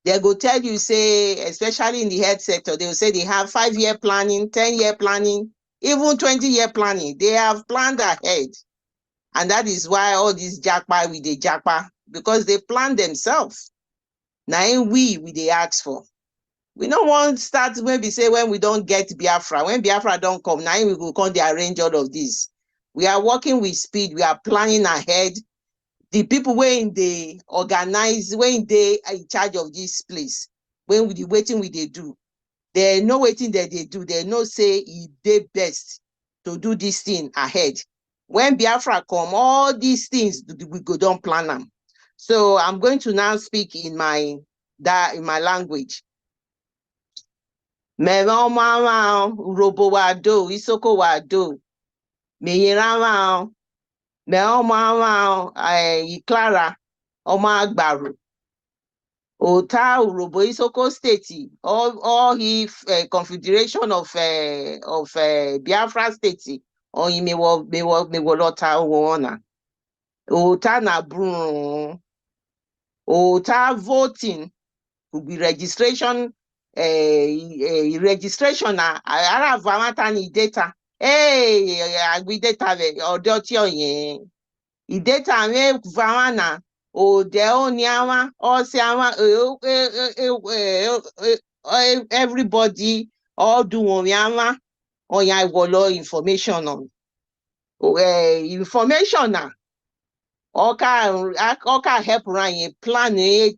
they go tell you, say, especially in the health sector, they will say they have 5-year planning, 10-year planning, even 20-year planning. They have planned ahead. And that is why all these jackpot with the jackpot, because they plan themselves. Now we they ask for. We don't want to start maybe say when we don't get Biafra. When Biafra don't come, now we will come to arrange all of this. We are working with speed. We are planning ahead. The people when they organize, when they are in charge of this place, when we waiting, they do. They know waiting that they do. They know say they best to do this thing ahead. When Biafra come, all these things we go don't plan them. So I'm going to now speak in my language. Mewama robo wado isoko wado meyirama mewama Clara Oma Agbaru Ota Urobo Isoko State, all he confederation of Biafra State, or he me lota wona. Ota na brun, Ota voting could be registration, registration na ara vamatani data. Hey, agbi data or dotio yen. Data me vamana. O deo niama or siama everybody all do yama or ya wolo information on information na oka help run plan je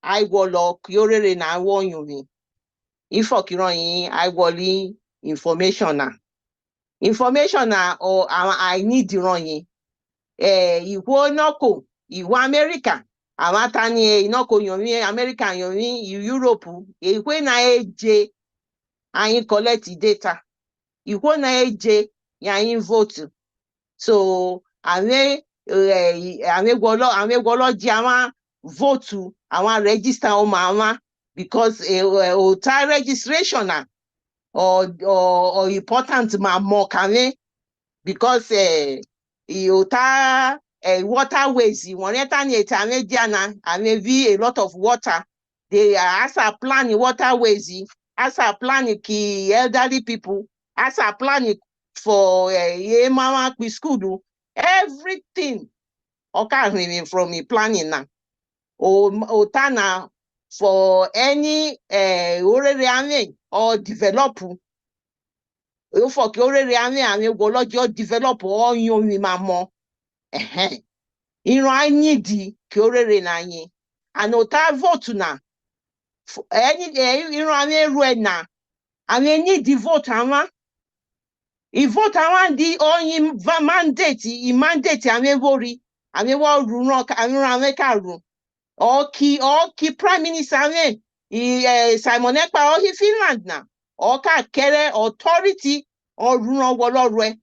I wolo yorere na won yumi ifo kiran I woli information na or I need run yin ìwọ nọkò ìwọ Amẹ́ríkà àwọn atani inọkò yomi Amẹ́ríkà yomi Europe ìwé na eje ayin collect data ìwọ na eje yayin vote so àwọn gwọlọ ji àwọn vote àwọn register ọmọ àwọn because ota registration na or important ma mọ kàwé because waterways, a lot of water. They as a plan waterways, as a plan ki elderly people, as a plan for mama school, everything. Okay, from me planning now. Otana for any or develop. For develop all young mama. I need the nanye. And ota vote na. Any na. I need the vote ama. I vote ama di only mandate worry. Run. Or key prime minister Simon Ekpa or Finland na. Or kere authority or run wolo.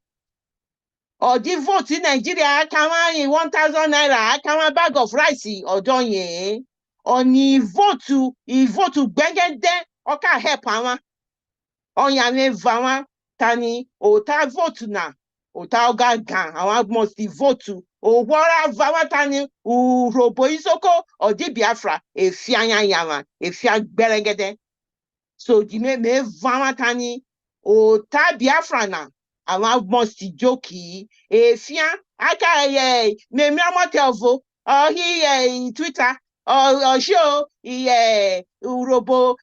Or the vote in Nigeria, in 1,000 naira, a bag of rice or donye. Or ni vote to beg them, or can help ama. On yane vama, tani, or ta vote na, or ta gan, I must vote to, or wara vama tani, robo isoko, or di Biafra, a fianya yama, a fiat berengede. So di me vama tani, or ta Biafra na. Àwọn must joke efia aka me telvo or Twitter or show urobo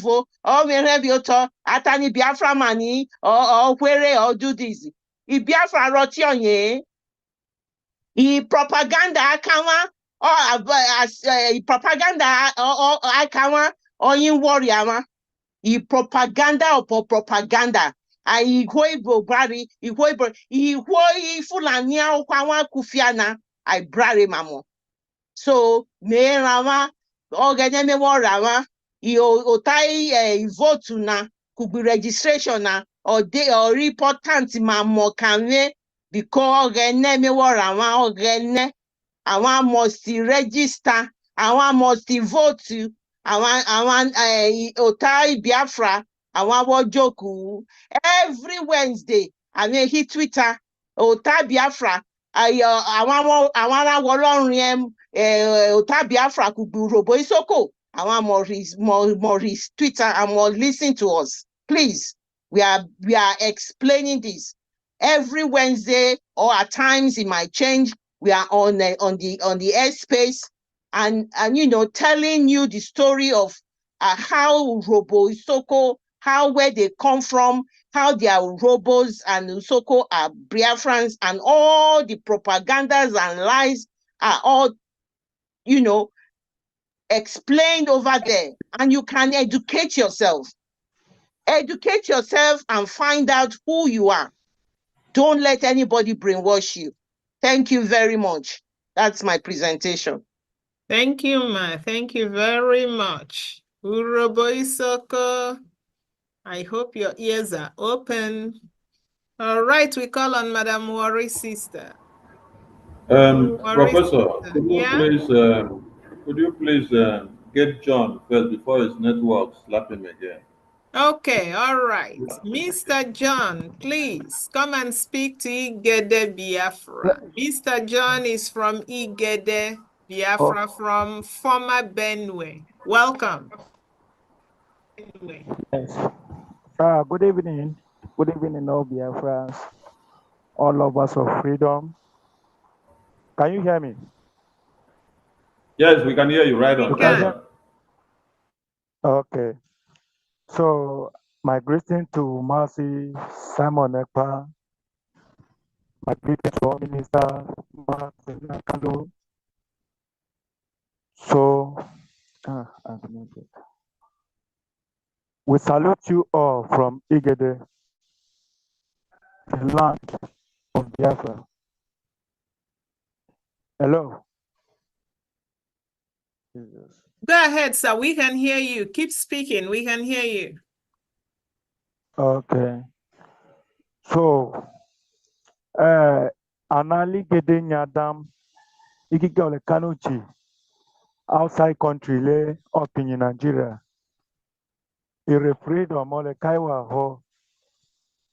vo or me rebioto atani Biafra mani or where or do this Biafra rotion propaganda akawa or propaganda or akawa or in warrior propaganda or propaganda Igbo brari, Igbo Fulani kwa kufiana, I brari mamo. So me rama, me rama, otai vote na, could be registration na, or they or reportant mamo kanwe, because me rama I want must register, I want must vote, I want otai Biafra. I want joku every Wednesday. I mean, he Twitter Ota Biafra. I want Ota Biafra could be robo isoko. I want more his Twitter and more listen to us. Please, we are explaining this every Wednesday or at times it might change. We are on the airspace and telling you the story of how robo isoko. Where they come from, how they are robos and Usoko are Biafrans, and all the propagandas and lies are all, explained over there, and you can educate yourself. Educate yourself and find out who you are. Don't let anybody brainwash you. Thank you very much. That's my presentation. Thank you, Ma. Thank you very much. Uroboisoko, I hope your ears are open. All right, we call on Madam Worry Sister. Worry Professor, Sister. Yeah? could you please get John first before his network slap him again? Okay, all right. Mr. John, please come and speak to Igede Biafra. Mr. John is from Igede Biafra, from former Benue. Welcome. Yes. Good evening. Good evening, all Biafrans, all lovers of freedom. Can you hear me? Yes, we can hear you right on. You can hear? Okay. So, my greeting to Mercy Simon Ekpa, my greeting to all Minister Martin Nakalo. So, we salute you all from Igede, the land of Biafra. Hello. Jesus. Go ahead, sir. We can hear you. Keep speaking. We can hear you. Okay. So, Anali Gede Nyadam, Ikike Ole Kanuchi, outside country, le up in Nigeria. A referendum, ole Kaiwa ho,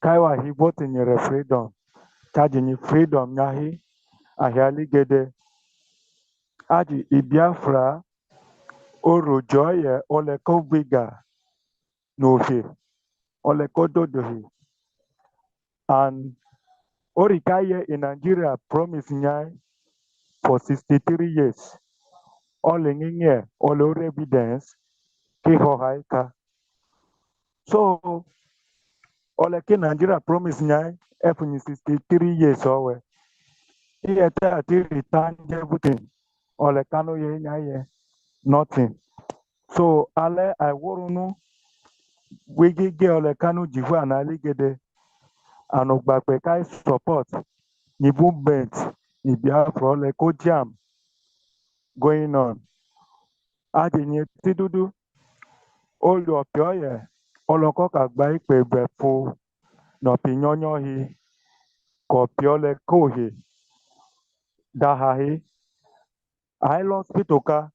Kaiwa he vote in a referendum, charging freedom Yahi, Ahiali Gede, Aji Ibiafra, Oro Joye, Ole Kobiga, no he, Ole Kododohi. And Orikaye in Nigeria promise Nyai for 63 years. All in here, all evidence, Kiho Haika. So, all Nigeria promise Nyai, F 63 years over. Here, return everything. All Kano ye Nyai, nothing. So, Ale, I warunu, we get all Kano Jihu and Aligede, and Ogbakwekai support, the movement, the Biafra, all Kojam going on. Adinye Tidudu. Olu opioye olokoka gba ikpe befu n'opinyonyohi kopiole kohi dahahi ailo hospital ka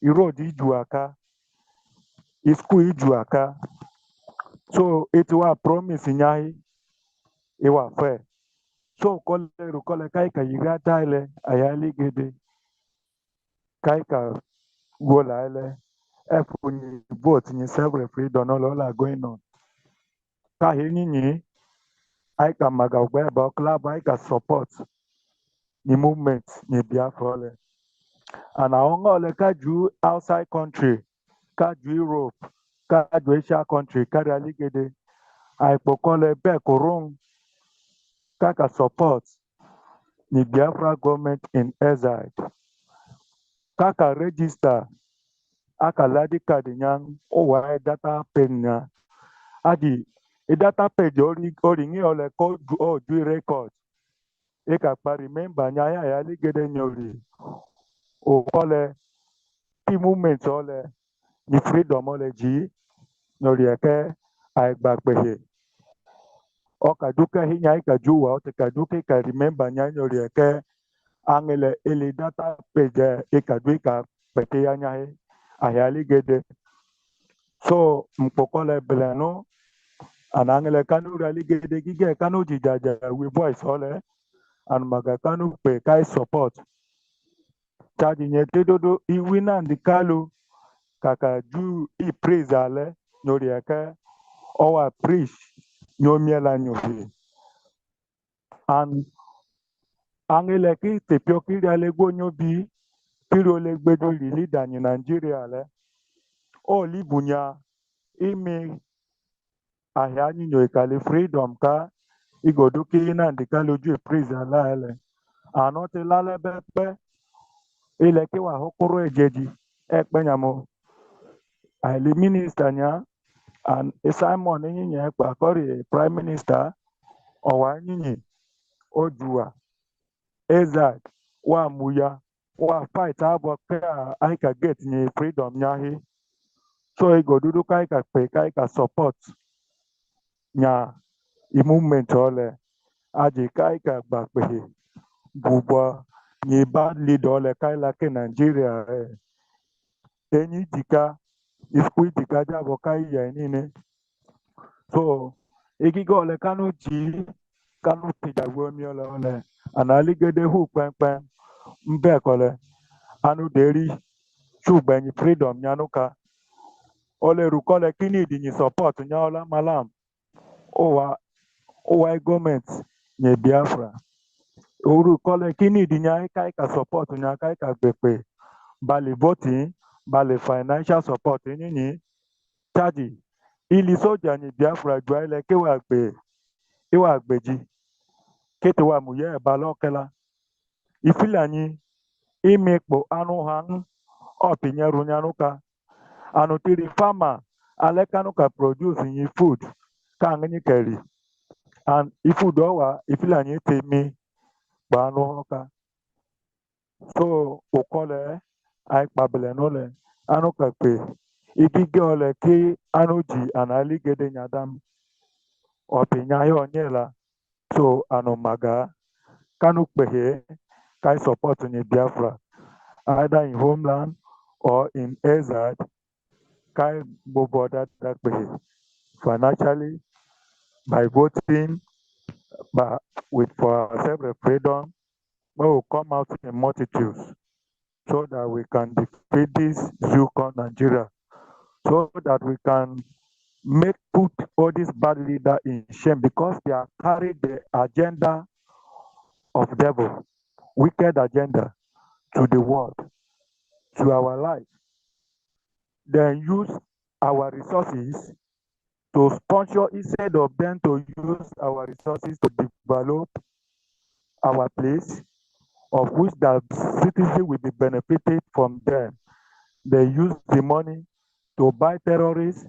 road iju aka school iju aka so it wa promise nyahi iwa fair so kole kai ka yiga daile ayali gede kai ka gola ile efu ni vote ni self freedom all are going on ka hinyi I can magagbe about club I can support the movement in Biafra. And I only kaju outside country, kaju Europe, kaju Asia country, kaju aligede. I pokole be korong kaka support the Biafra government in exile. Kaka register aka ladi kadinyang owa data penya. Adi a data page ori ole ko do record. Eka pa remember nyaya ya aligede nyori. O kole ti movement ole ni freedom ole ji nyori eke aigbagbehe. O kaduka hinya ika juwa o te kaduka ika remember nya nyori eke angele ele data page ika duika pete ya nyahe ahali gede. So mpokole beleno anangele kanu rali gede gige kanu jijaja we voice ole and maga kanu pe kai support. Charging ye tedodo iwina ndikalu kaka ju I praise ale nyori eke owa preach nyomiela nyohi and angele ki tepio kiri ale go nyobi kiri ole gbedo leader ni Nigeria le o libunya imi ahia ni nyo ikale freedom ka igodo ki na ndikalu ju praise ala ele anote lale bepe ile ki wa hokoro ejeji ekpenyamo ali minister nya and Simon nyinyi ekpa kori prime minister owa nyinyi ojua ezad wa muya wa fight abo ka aika get ni freedom nyahi so igodudu ka pe ka support nya i movement ole aji ka gba pe bubo ni bad leader ole la ke Nigeria enyi dika iskui dika jabo kai ya nini so igigo ole kanu ji kanu tijagbo mi ole analigede hu pempe mbe kole anu deri shugbenyi freedom nyanuka ole rukole kini dinyi support nyaola malam owa government nye Biafra uru kole kini dinya ka support nya ka gbepe bali voting bali financial support nyinyi charge ili soja nye Biafra jwa ile kewa gbeji kete wa muye balokela ifilani imekpo anu hanu opinyeru nyanuka anu tiri farmer alekanu ka produce nyi food ka ngi keri and ifood owa ifilani temi anu hoka so ukole ai pabele nole anu ka pe igige ole ki anu ji analigede nyadam opinya yo nyela so anu maga kanu pehe kai support ni Biafra either in homeland or in Ezad kai bobo that pehe financially by voting but with for self-referendum we will come out in multitudes so that we can defeat this zoo called Nigeria so that we can put all these bad leaders in shame because they are carrying the agenda of devil, wicked agenda to the world, to our life. Then use our resources to sponsor instead of them to use our resources to develop our place, of which the citizens will be benefited from them. They use the money to buy terrorists,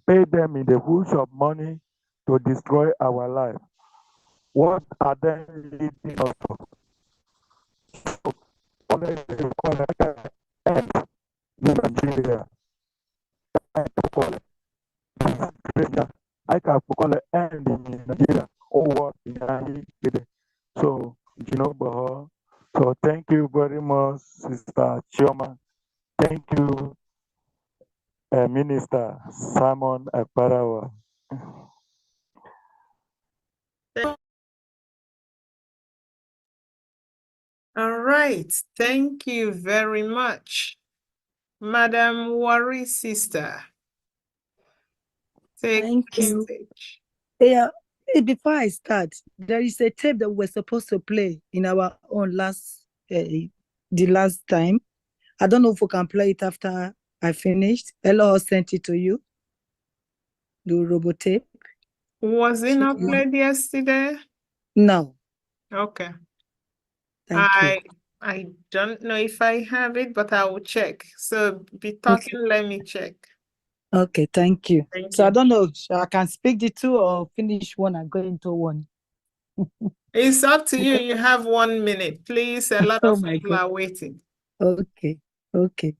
pay them in the huge of money to destroy our life. What are they leading us to? End Nigeria. I can call it end in Nigeria. Or what in Nigeria. So, so thank you very much, Sister Chioma. Thank you, Minister Simon Ekparawa. All right. Thank you very much. Madam Worry Sister. Thank you. Yeah, before I start, there is a tape that we're supposed to play in our own the last time. I don't know if we can play it after I finished. Elo sent it to you. The robot tape. Was it not played yesterday? No. Okay. Thank you. I don't know if I have it, but I will check. So be talking, okay. Let me check. Okay, thank you. Thank so you. I don't know if I can speak the two or finish one and go into one. It's up to you. You have 1 minute. Please, a lot of people are waiting. Okay, okay.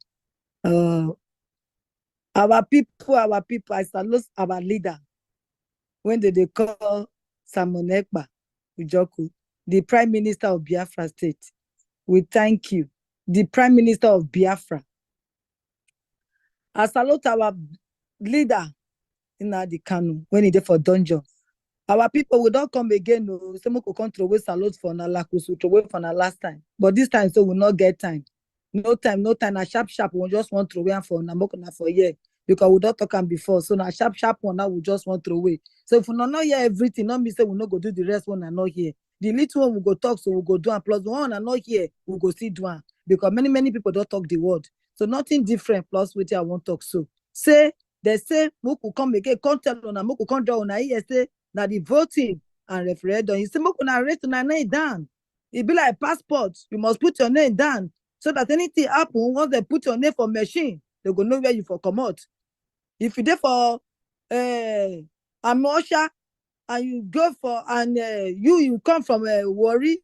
Our people, I salute our leader. When they call Simon Ekpa Ujoku, the Prime Minister of Biafra State, we thank you. The Prime Minister of Biafra. I salute our leader in the Kanu when he did for dungeon. Our people will not come again. No, some will come throw away salute for Nalakusu, throw away for the last time. But this time, so we'll not get time. No time. A sharp. We just want to throw away for Namokona for a year. Because we don't talk before. So now sharp one now we just want to throw away. So if we not hear everything, not me say we not go do the rest one and not here. The little one we go talk, so we go do and plus one and not here, we go see do one. Because many people don't talk the word. So nothing different plus with I won't talk so. Say they say Moku come again, come tell on a Moku come down na say now the voting and referendum. You say Moku na rate na name down. It be like passport. You must put your name down so that anything happen, once they put your name for machine, they go know where you for come out. If you there for Amosha and you go for and you come from Worry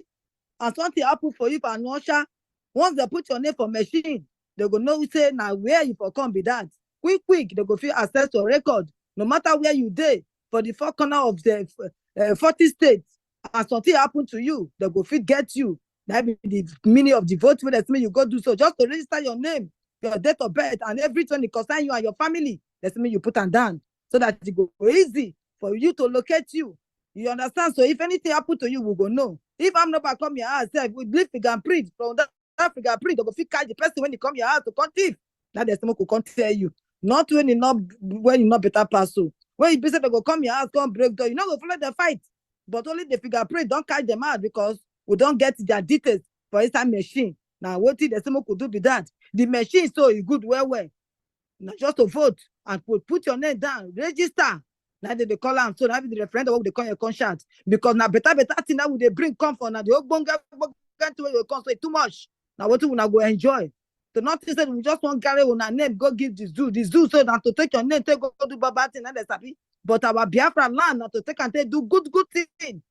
and something happen for you for Amosha, once they put your name for machine, they go know say now where you for come be that. Quick, they go feel access to record, no matter where you dey for the four corner of the 40 states, and something happen to you, they go feel get you. That be the meaning of the vote when that's mean you go do so. Just to register your name, your date of birth, and everything that concern you and your family. That's mean you put them down so that it go easy for you to locate you. You understand? So if anything happen to you, we go know. If I'm not come your house, we believe fingerprint from that fingerprint, they go fit catch the person when you come your house to come thief. Now there's someone who can't tell you. Not when you not better pass so. When you say they go come your house, come break door, you know go follow the fight. But only the fingerprint don't catch them out because we don't get their details for inside machine. Now what the someone could do be that. The machine so is good well. Not just to vote and put your name down, register. Now they call them so now the referendum what they call your conscience. Because now better thing now they bring comfort now the whole bunga to where you come so too much. Now what we now go enjoy. So nothing said we just want carry on our name, go give this zoo so that to take your name, take go do bad thing and that's happy. But our Biafra land now to take and take do good thing.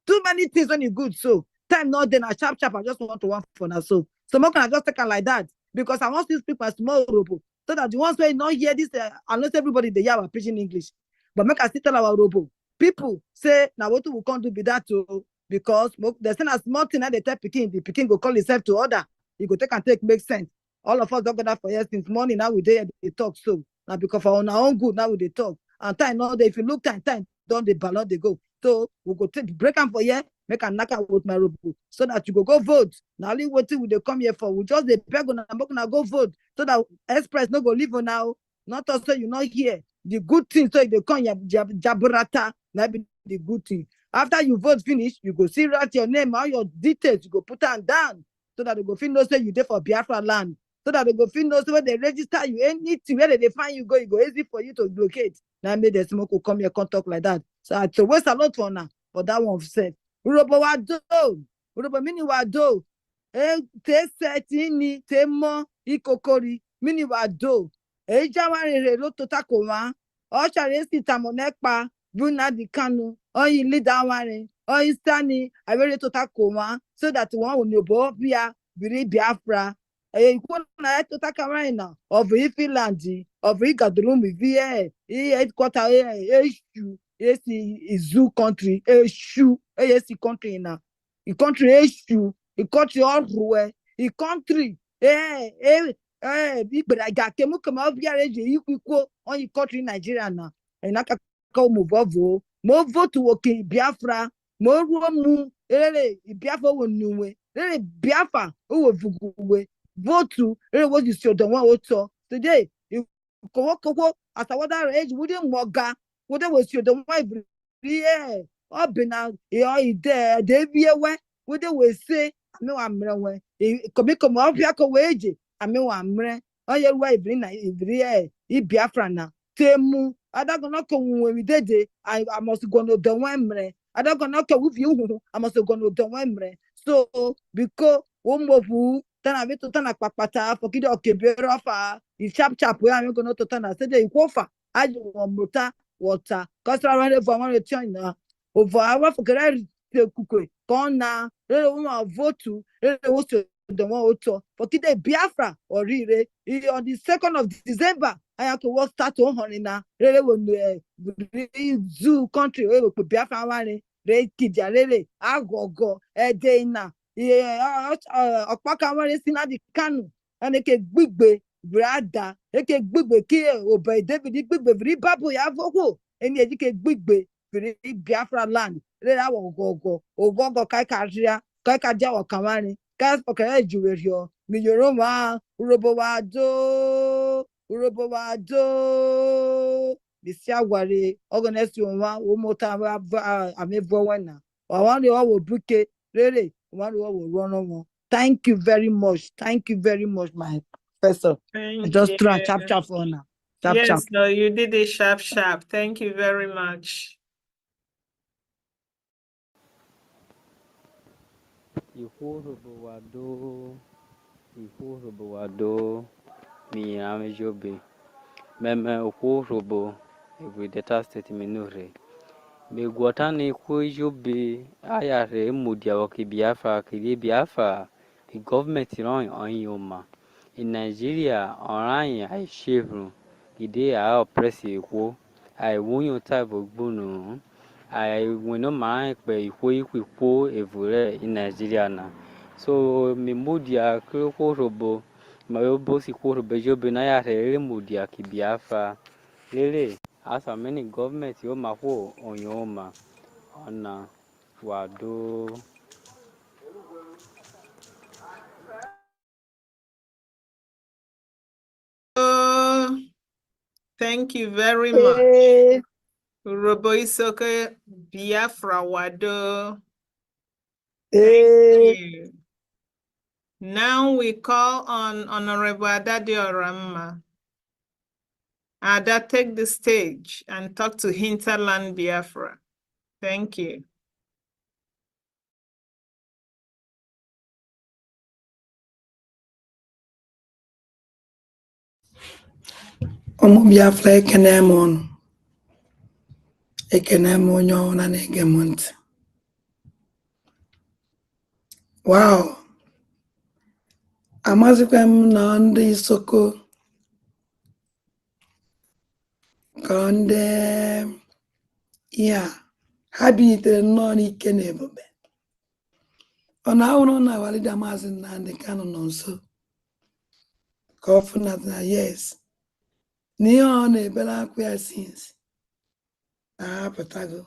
Too many things when you good. So time not then I sharp, I just want to want for now. So more can I just take it like that because I want to speak my small robo so that the ones who not hear this, unless everybody they are preaching English. But make us tell our robo. People say now what we can't do be that too because there's a small thing that they tell Peking, the Peking go call himself to order. You go take and take make sense. All of us don't go that for years since morning. Now we they talk so now because for our own good now we they talk and time now if you look time don't the ballot they go. So we go take break them for here, make a knock out with my robot so that you go vote. Now only what we they come here for. We just the peg on and go vote so that express no go leave for now. Not also you not here. The good thing so if they come jaburata, that be the good thing. After you vote finish, you go see write your name, all your details, you go put them down so that they go feel no say you there for Biafra land. So that they go feel no say when they register you anything where they find you go easy for you to locate. Now made the smoke will come here can't talk like that. So I to waste a lot for now. But that one said, Urobo wado, Urobo mini wado, te setini, te mo, ikokori, mini wado, jawari lo totakoma, share si tamonekpa, Bruna di Kanu, oyi leader ware, oyi stani, I really totakoma, so that one will know Bobia, Biafra. Ikuna totakama na of Finland, of Igadrum, VA, headquarter, issue. Yes, zoo country, issue, yes, country now. The country issue, the country all ruwe, the country, big but I got came out here, you on your country Nigeria now. And I can move to okay, Biafra, more room, Biafra will new way, Biafra, who will vote to, what you show the one also today. You go as a water age, wouldn't moga. What was your the wife? Yeah, up now, there, they be away. What they will say, I know I'm away. Come up here, wage. I know I'm re. Oh, your wife, in Biafra now. Temu, I don't know when we did it. I must go no the one. I don't know with you. I must go no the one. So, because Womobu, then I went to turn a papata for Kido Keberofa. You chap where I'm going to turn. I said, they offer. I don't want water. Cause I ran for one China. Over our for cookie. Gone now. Vote to the one auto. For today, Biafra or really on the 2nd of December. I have to work start on honey now. Really when the zoo country we put Biafra one. They kid ya really. I go a day now. Yeah, Okpaka one is in the canoe. And they can big brother, eke gbigbe ki obey David gbigbe very babu ya voko eni ejike gbigbe very Biafra land re ra ogogo kai kajia okamani kai okere juwerio mi yoroma urobo bisia ware organize one mota amevo wana wan dey wo buke rere wan dey wo run on. Thank you very much, my professor. Thank I just you. try chap for now. Yes, no, you did it sharp. Thank you very much. Ihurubu wado mi amejobe. Meme ukurubu every data state minure. Me guatani kujobe ayare mudia waki Biafra kiri Biafra. The government run on yoma. In Nigeria, online I shave. Ide a oppress equal. I won your type of bono. I will not mind by equal everywhere in Nigeria na. So me mudia kroko robo. Mayobo si kuro bejo benaya re mudia ki Biafra. Lele, as a many government yo maho on yoma. Ona wado. Thank you very much. Robo Isoke Biafra Wado. Thank you. Now we call on Honorable Adade Oramma. Ada, take the stage and talk to Hinterland Biafra. Thank you. Ụmụ Biafra ekene m ọnụ, ekene m onye ọbụla na-ege m ntị. Wow, amazikwa m na ndị Isoko ka ndị ihe a ha bilitere nnọọ n'ike na ebube. Ọ na-ahụrụ na Walida Maazị Nnamdi Kanu nọ nso ka ọ fụnata na yes na ihe ọ na-ebere akwa ya since na ha apụtago.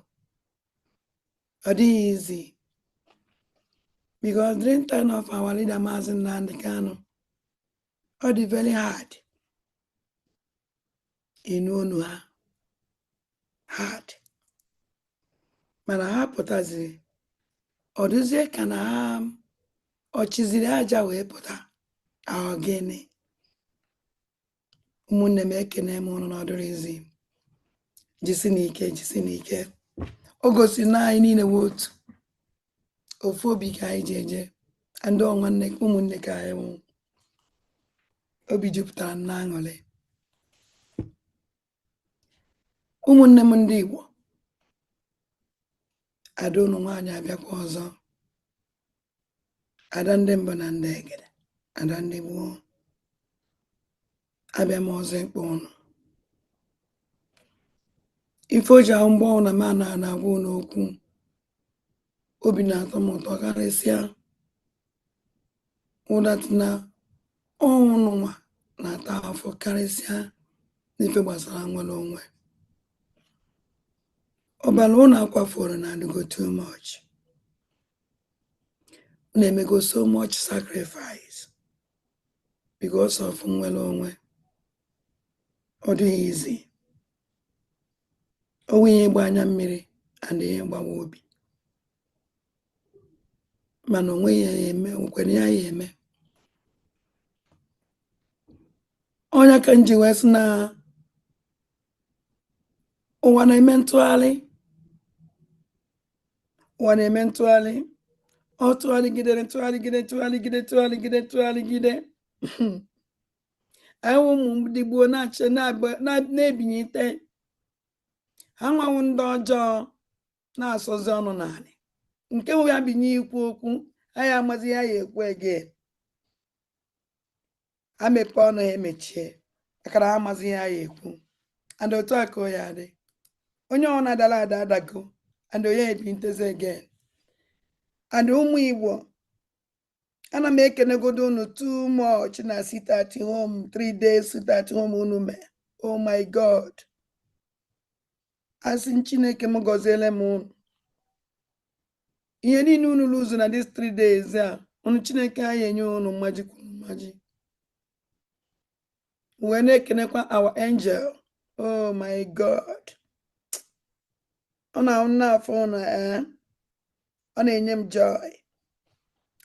Ọ dịghị easy because during time of our leader Maazị Nnamdi Kanu, ọ dị very hard ịnụ onu ha hard, mana ha pụtaziri ọ dịzie ka na ha ọchịziri aja wee pụta ahụ gịnị. Ụmụnne m ekene m ụnụ n'ọdụrụzi jisi n'ike jisi n'ike. O gosi na anyị niile wee ofu obi ka anyị ji eje ndị ọnwanne ụmụnne ka anyị nwụ. Obi jupụtara na aṅụrị. Ụmụnne m ndị Igbo, ada unu nwaanyị abịakwa ọzọ, ada ndị mbụ na ndị egede, ada ndị gboo, abịa m ọzọ ịkpọ unu. Ife o ji ahụ mgbe ọnwụ na ma na-agwa unu okwu, obi na-atọ m ụtọ karịsịa ụdat na ọnwụ nwa na-ata afọ karịsịa n'ife gbasara nwere onwe. Ọbara unu akwafuru na adịgo too much. Unu emego so much sacrifice because of nwere onwe. Ọ dịghị easy. Owu ihe gba anya mmiri and ihe gbawa obi. Mana onwe ya eme, nkwere ya eme. Onye ka nji wee sị na ụwa na-eme ntụgharị. Ụwa na-eme ntụgharị. Ọ tụgharịgidere ntụgharịgide ntụgharịgide ntụgharịgide ntụgharịgide. Anyị ụmụ ndị gboo na-achị na-ebinye ite. Ha nwanwụ ndị ọjọọ na-asọzi ọnụ n'ala. Nke nwe ya binye ikwu okwu, anyị amazi ya ya ekwu ege. Ha mepe ọnụ ha emechie, akara ha amazi ya ya ekwu. And otu aka o ya dị. Onye ọ na-adala ada adago, and onye ebinteze again. And ụmụ Igbo, ana m ekenegodo unu too much na sit at home 3 days sit at home unu me. Oh my God. Asị Chineke m gọziele m unu. Ihe niile unu lụzụ na these 3 days a, unu Chineke anyị enye unu mmaji kwuru mmaji. Wee na-ekenekwa our angel. Oh my God. Ọ na-afọ unu ọ na-enye m joy.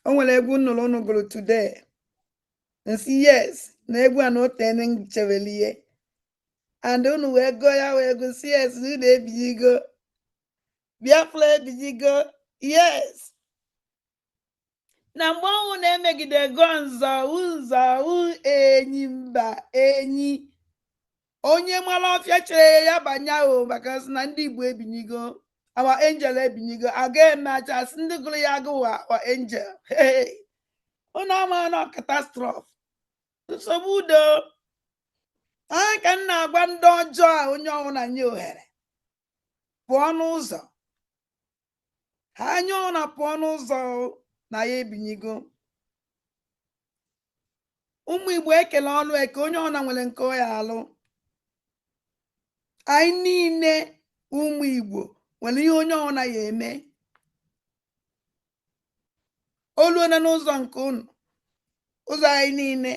O nwere egwu nnụrụ unu gụrụ today. Nsi yes, na egwu a na o tene nchewelie. And unu wee go ya wee go si yes, unu ebijigo. Biafra ebijigo. Yes. na mgbe ọnwụ na-emegide gonza ụzọ enyi mba enyi onye mara ọfịa chere ya banye ahụ maka na ndị Igbo ebinyigo our angel ebinyigo aga eme achasị ndị gụrụ ya agụwa our angel ụnụ ama na catastrophe nsogbu udo anyị ka m na-agwa ndị ọjọọ a onye ọbụla nye ohere pụọ n'ụzọ ha anya ọna pụọ n'ụzọ na ya ebinyigo ụmụ Igbo ekele ọnụ eke onye ọbụla nwere nke ọ ya alụ anyị niile ụmụ Igbo nwere ihe onye ọbụla ya eme oluone n'ụzọ nke unu ụzọ anyị niile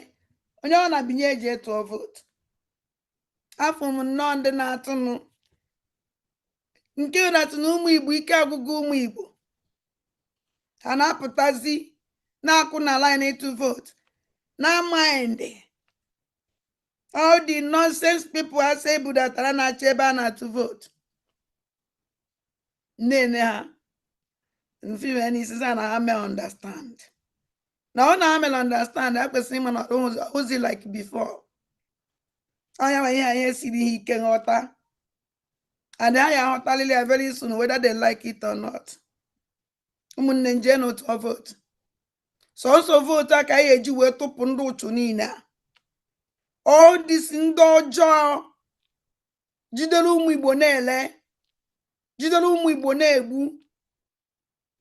onye ọbụla binye eji etụọ vootu afọ m nnọọ ndị na-atụnụ nke na-atụ na ụmụ Igbo ike agwụgwụ ụmụ Igbo ha na-apụtazi na-akwụ na line ịtụ vootu na mind all the nonsense people ha say budatara na-achọ ebe a na-atụ vootu nne ha mfiwe n'isi na ha may understand na ọ na ha may understand ha kwesịrị ịma na ozi like before anya ma ihe siri ike nghọta and ha ya aghọtalili ya very soon whether they like it or not ụmụnne nje n'otu vote sọsọ vote a ka anyị eji wee tụpụ ndị ụchụ niile a all this ndị ọjọọ jidere ụmụ Igbo na-ele jidere ụmụ Igbo na-egbu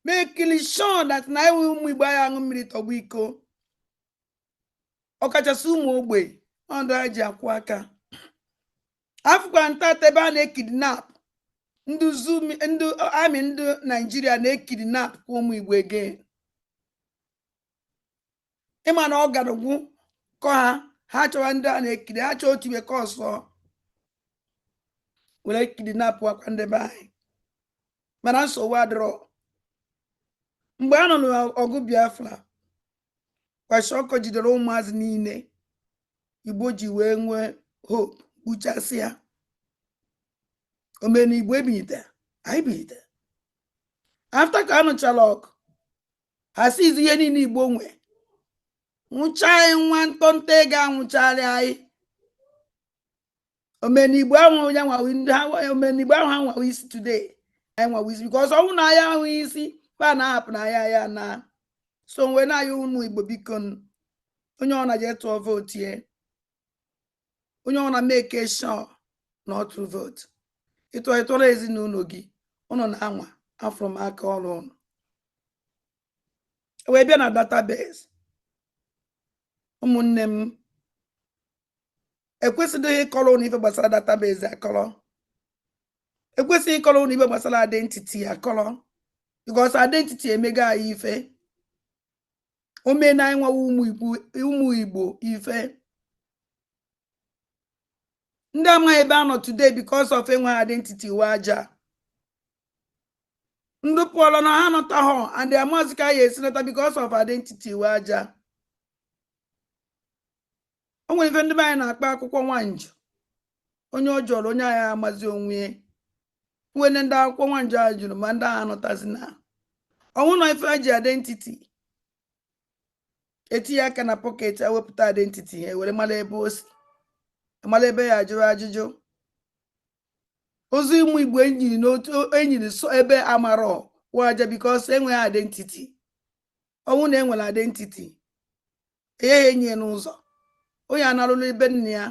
make sure that na iwe ụmụ Igbo anyị aṅụ mmiri tọgbọ iko ọkachasị ụmụ ogbe ọdụ ha ji akwụ aka afụkwa ntata ebe a na-ekidnap ndị amị ndị Naijiria na-ekidnap kwa ụmụ Igbo again ịma na ọ gara ugwu kọ ha chọwa ndị a na-ekiri ha chọọ otu ibe ka ọsọ were kidnap akwa ndị be anyị mana nsogbu adịrọ mgbe a nọ n'ọgụ Biafra kwashi ọkọ jidere ụmụazị niile Igbo ji wee nwee hope gbuchasịa omena Igbo ebinyite anyị binyite after ka anụchala ọkụ ha sizi ihe niile Igbo nwe nwụcha anyị nwa ntonto ego anwụchara anyị omena Igbo ahụ ya nwawi ndị ha omena Igbo ahụ ha nwawi isi today anyị nwawi isi because ọnwụ na ya ahụ isi fa na-ahapụ na ya na so nwe na ya ụmụ Igbo biko onye ọ na-je tụọ vote ye onye ọ na-make sure na ọ tụrụ vote ịtụrụ ezinụlọ gị ụnụ na-anwa afọ m aka ọrụ ụnụ wee bịa na database ụmụnne m ekwesịghị ịkọrọ ụnụ ife gbasara database akọrọ ekwesịghị ịkọrọ ụnụ ife gbasara identity akọrọ because identity emega anyị ife omena anyị nwewa ụmụ Igbo ife ndị ama ebe a nọ today because of enwe identity wa aja ndị pụọlọ na ha nọtaghọ and amazi ka ya esi nọta because of identity wa aja o nwere ife ndị be anyị na-akpa akwụkwọ nwanju onye ọ jọrọ onye agha amazi onwe nwere ndị akwụkwọ nwanju a jụrụ ma ndị agha nọtazi na ọnwụ na ife ji identity etinye aka na pocket ewepụta identity ha were mara ebe o si mara ebe ya ajụrụ ajụjụ ozi ụmụ Igbo enyiri n'otu enyiri so ebe amarọ waja because enweghị identity ọnwụ na enwere identity ya enye n'ụzọ onye analụlụ ebe nne ya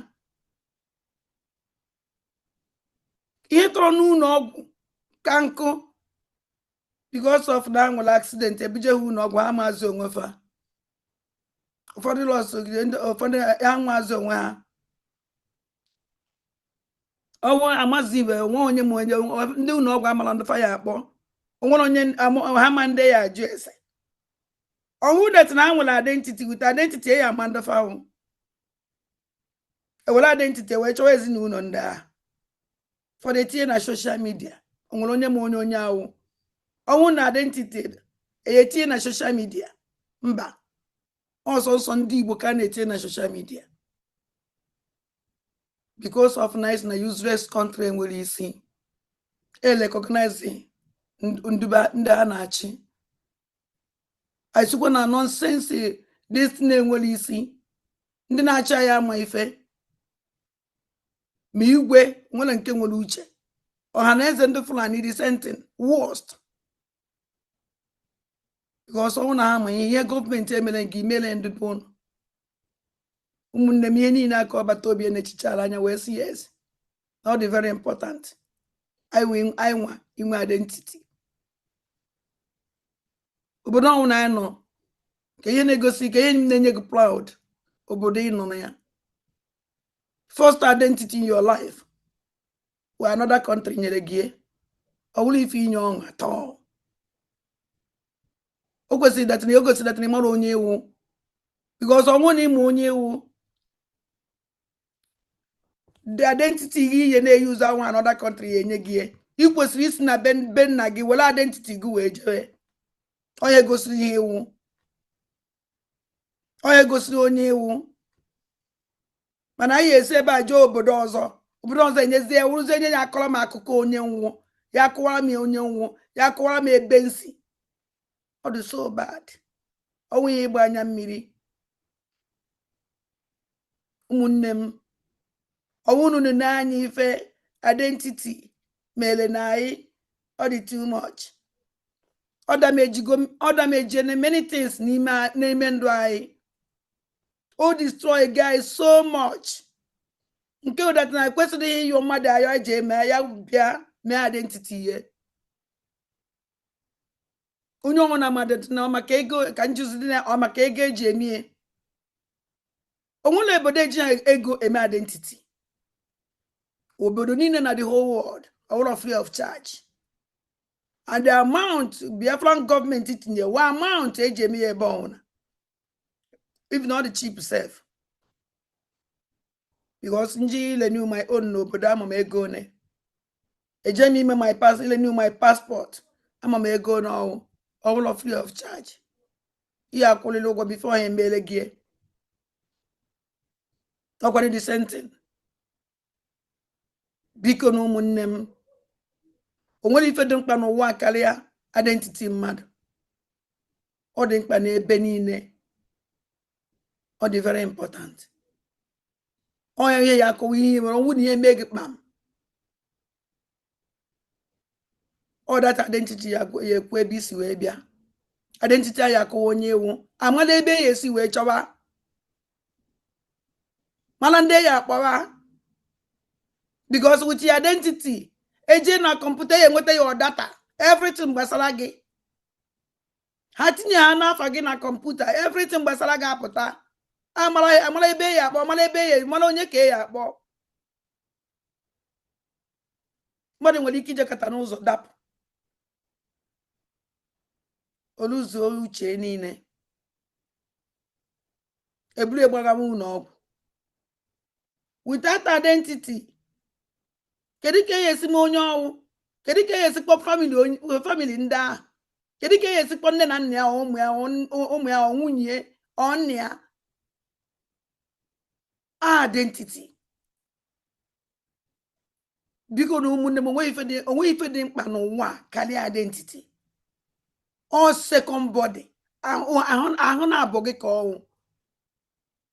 ihe tọrọ n'ụlọ ọgwụ ka nkụ because of na nwere accident ebijeghị ụlọ ọgwụ ha maazị onwe fa ụfọdụ lọsogide ụfọdụ ha nwaazị onwe ha ọnwụ amazi ibe onwe onye ma onye ndị ụlọ ọgwụ amala ndị faya akpọ onwere onye ha ma ndị ya ajụ ese ọnwụ det na ha nwere identity with identity ya ama ndị fawụ ewere identity wee chọwa ezinụlọ ndị a ụfọdụ etinye na social media onwere onye ma onye awụ ọnwụ na identity etinye na social media mba ọsọsọ ndị Igbo ka na-etinye na social media because of nice na useless country nwere isi recognize ndị a na-achị I swear na nonsense this name will isi. Ndị na-acha ya ama ife. Ma igwe nwere nke nwere uche. Ọhaneze ndị Fulani the same thing. Worst. Because ọ na ama ihe gọọmenti emere nke imele ndị pụnụ. Ụmụnne m ihe niile aka ọbata obi na-echichara anya wee si yes. Not very important. I want inwe identity. Obodo ọhụrụ na nọ ka ihe na-egosi ka ihe na-enye gị proud obodo ị nọ na ya. First identity in your life where another country nyere gị ọ bụrụ ife inye ọṅụ atọ. O kwesịrị dat na mara onye ewu because ọnwụ na ịma onye ewu the identity gị ihe na-use anwa another country enye gị ị kwesịrị isi na be nna gị were identity gị wee jewe onye gosiri ihe ewu onye gosiri onye ewu mana anyị esi ebe a jee obodo ọzọ enyezie wuruzie enye ya akọrọ m akụkọ onye nwụ ya kụwara m onye nwụ ya kụwara m ebe nsi ọ dị so bad ọnwụ ya ịgba anya mmiri. Ụmụnne m ọnwụnụ n'anya ife identity mere na anyị ọ dị too much. Ọ damage many things n'ime ndụ anyị. O destroy guys so much. Nke ụdat na kwesịrị iyo mmadụ ayọ eji eme ya bịa mee identity ye. Onye ọnwụ na mmadụ na maka ego ka njuzi dị na maka ego eji eme. Onwere obodo eji ego eme identity. Obodo niile na the whole world are free of charge. And the amount Biafran government itinye one amount eji eme ebe ọhụrụ. If not the cheap self. Because nji renew my own obodo ama m ego ne. Eje me my pass renew my passport. Ama m ego na all free of charge. Iya akwụlị ụgwọ before ha mele gị. Ọkwara the same thing. Biko na ụmụnne m. O nwere ife dị mkpa n'ụwa karịa identity mmadụ. Ọ dị mkpa n'ebe niile. Ọ dị very important. Onye ya akọwa ihe mere ọnwụ na ihe mee gị kpam. Ọ that identity ya ekwu ebe isi wee bịa. Identity ya akọwa onye ewu. Amala ebe ya esi wee chọba. Mala ndị ya akpọwa. Because with your identity, eje na computer ya enweta your data. Everything gbasara gị. Ha tinye ha n'afa gị na computer. Everything gbasara gị apụta. Amala ebe ya akpọ, mala onye ka ya akpọ. Mmadụ nwere ike ijekọta n'ụzọ dapụ. Oluzuo uche niile. Ebulu egbaga m n'ọgwụ. Without identity, kedu ka ya esi m onye ọnwụ? Kedu ka ya esi kpọ family ndị ahụ? Kedu ka ya esi kpọ nne na nna ya ụmụ ya nwunye ọnụ ya? Identity. Biko na ụmụnne m onwe ife dị mkpa n'ụwa karịa identity. All second body. Ahụ na-abụ gị ka ọnwụ.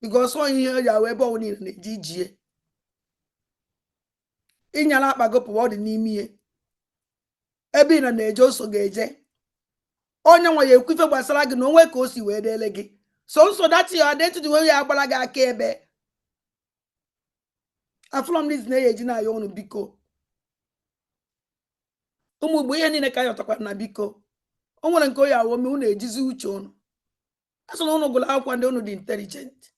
Because ọ ihe ya wee ebe ọnwụ niile na-eji ijie. Ịnyala akpa gị pụwa ọ dị n'ime ihe. Ebe ị nọ na-eje oso ga-eje. Onye nwa ya ekwu ife gbasara gị na onwe ka o si wee dele gị. So that your identity wee ya agbara gị aka ebe. Afụlọm ndị na eji na ya ọnụ biko. Ụmụ Igbo ihe niile ka ya ọtakwara na biko. O nwere nke oya awome unu ejizi uche unu. Asọ na unu gụrụ akwụkwọ ndị unu dị intelligent.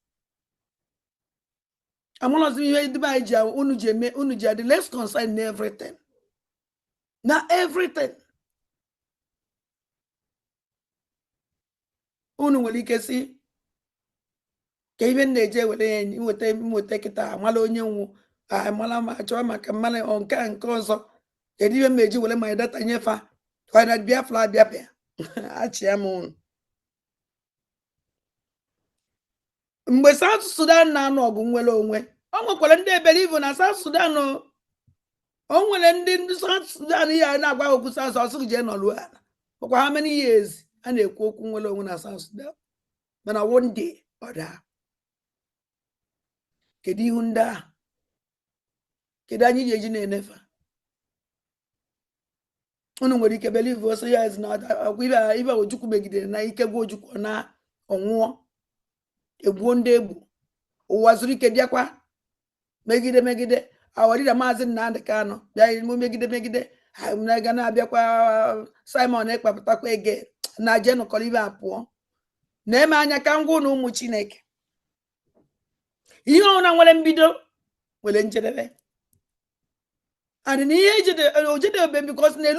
Amụlọzi ihe ndị ba ji unu ji eme unu ji adị less concerned na everything. Na everything. Unu nwere ike si ka ibe na-eje were ya nweta kịta amala onye nwu amala ma chọọ maka mmala nke ọzọ. Kedu ihe m eji were my data nyefa Toilet Biafra Biafra. Achịa m unu. Mgbe South Sudan na-anụ ọgụ nwere onwe, ọ nwekwara ndị eberivo na South Sudan o nwere ndị South Sudan ya na-agwa okwu South Sudan je nọrụ ala. For how many years? a na-ekwu okwu nwere onwe na South Sudan mana one day ọ daa. Kedu ihu ndị ahụ? Kedu anyị ga-eji na-enefe? Unu nwere ike believe also ya is not ibe Ojukwu megidere na ike gwa Ojukwu na ọnwụọ egbuo ndị egbu ụwa zuru ike bịakwa megide awarida Maazị Nnamdi Kanu bịa imu megide ga na-abịakwa Simon ekpapụtakwa ege na jenụkọrọ ibe apụọ na-eme anya ka ngwa na ụmụ Chineke ihe ọna nwere mbido nwere njedebe and ihe ojedebe because na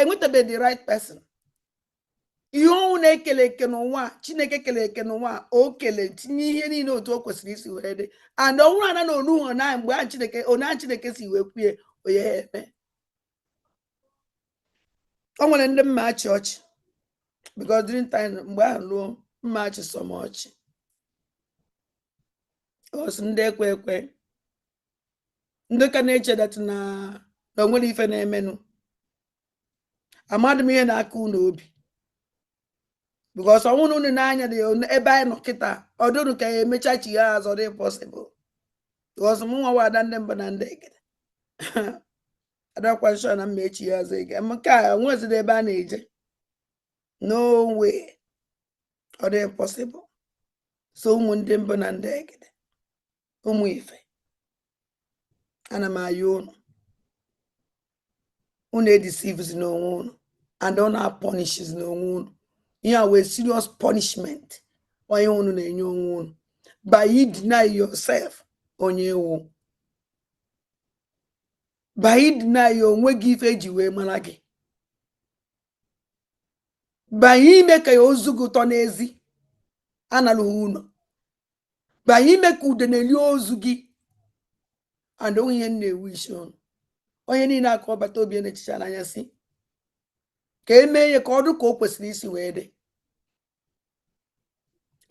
enwetabe the right person. Ihe ọnwụ na-ekele eke n'ụwa Chineke kele eke n'ụwa o kele tinye ihe niile otu o kwesịrị isi wee dị and ọnwụrụ ana na olu na mgbe Chineke si wee kwue onye ha eme. O nwere ndị mma achị ọchị because during time mgbe ahụ ruo mma achị sọmọchị osi ndị ekwe ndị ka na-eche dat na onwere ife na-emenụ. Amadị m ihe na-aka unu obi because ọnwụrụ unu n'anya dị ebe anyị nọ kịta ọdụnụ ka ya emecha chi ya azọ dị possible because m nwa wada ndị mba na ndị egede adakwa nsọ na mma echi ya azọ ege nke a nweziri ebe a na-eje no way ọ dị possible. So ụmụ ndị mba na ndị egede ụmụ ife ana m ayọ unu edeceives n'onwe unu and unu punishes n'onwe unu. Ihe a wee serious punishment onye unu na-enye onwe unu by you deny yourself onye ewu by you deny onwe gị ife eji wee mara gị by ime ka ya ozu gị ụtọ n'ezi analụghị unu by ime ka ude na-eli ozu gị and onye na-ewu isi ọnụ onye niile aka ọbata obi na-echicha n'anya si ka emee ya ka ọ dị ka o kwesịrị isi wee dị.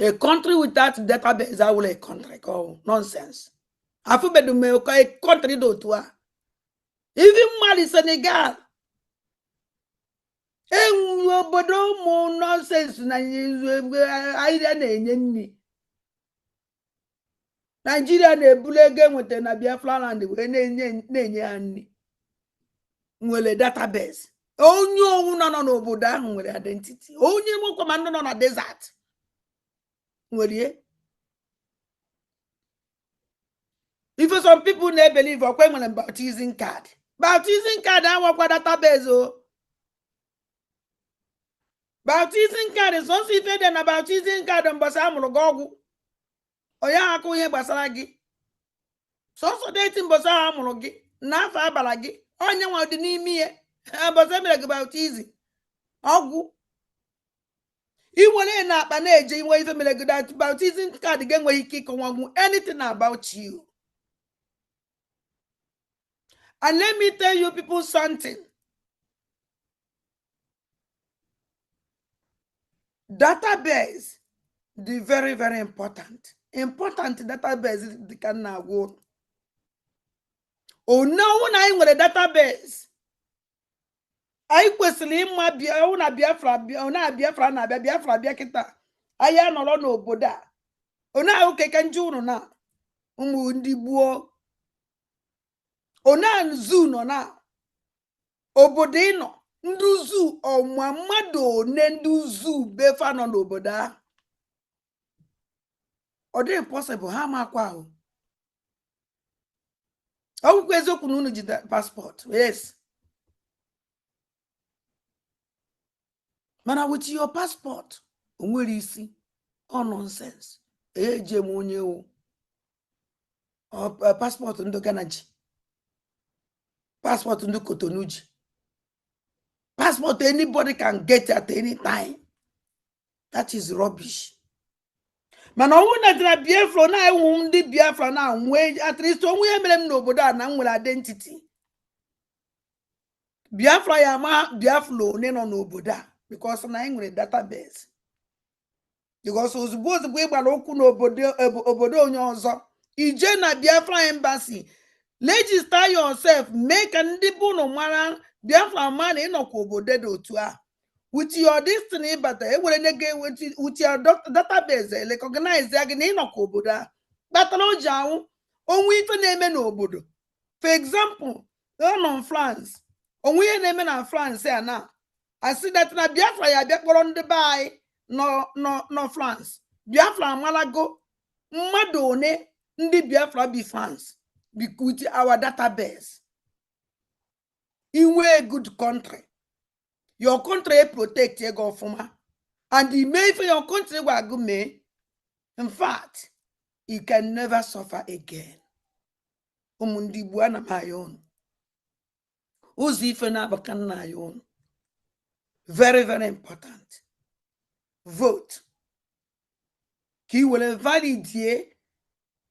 A country without database I will a country called nonsense. Afụbedu m a country dị otu a. Even Mali, Senegal enwe obodo ụmụ nonsense na ahịrịa na-enye nri. Nigeria na-ebulu ego enweta na Biafra land wee na-enye ha nri. Nwere database. Onye owu nọ n'obodo ahụ nwere identity. Onye nwekwa ma nọ na desert nwere. If some people na believe okwe nwere baptism card. Baptism card awakwa database o. Baptism card is also if they na baptism card mbasa amụrụ gị ọgwụ. Oya akụ ihe gbasara gị. So dating mbasa amụrụ gị n'afọ abala gị. Onye nwa dị n'ime ihe. Mbasa mere gị baptism. Ọgwụ. Iwere na akpa na-eje inwe ife mere gị baptism card gị enweghị ike ịkọwa anything about you. And let me tell you people something. Database, the very, very important. Important database can now go. Oh no, when I with a database. I kwesịrị ịma una Biafra una Biafra na Biafra Biakita. Aya no no boda. Ona oke kanju unu na. Ụmụ ndị gbuo. Ona nzu no na. Obodo ịnọ. Nduzu ọmụma mmadụ ne nduzu befa nọ n'obodo a. Ọ dị impossible ha makwa ahụ. Ọ bụkwa eziokwu na unu ji passport. Yes. Mana with your passport, onwere isi, all nonsense. Eje m onye o. Passport ndo Ghana ji. Passport ndo Cotonou ji. Passport anybody can get at any time. That is rubbish. Mana ọnwụ na Biafra na enwu ndị Biafra na nwe at least onwe ya mere m n'obodo a na nwere identity. Biafra ya ma Biafra one nọ n'obodo a. Because na nwere database. Because ozugbo ịgbara okwu n'obodo onye ọzọ, ije na Biafra embassy, register yourself, make ndị bụ no mara Biafra man ịnọkwa obodo dị otu a. with your destiny, but with your database, recognize again in Okoboda. But no Jow, only to name obodo. For example, on France, only name in France, now. I see that na Biafra ya Biafra on the buy, no France. Biafra Malago, Madone, ndi Biafra be France, because our database. In a good country. Your country protect your government, and the may for your country will go me. In fact, you can never suffer again. Umundi buana mayon. Uzifena bakana yon. Very, very important. Vote. He will validate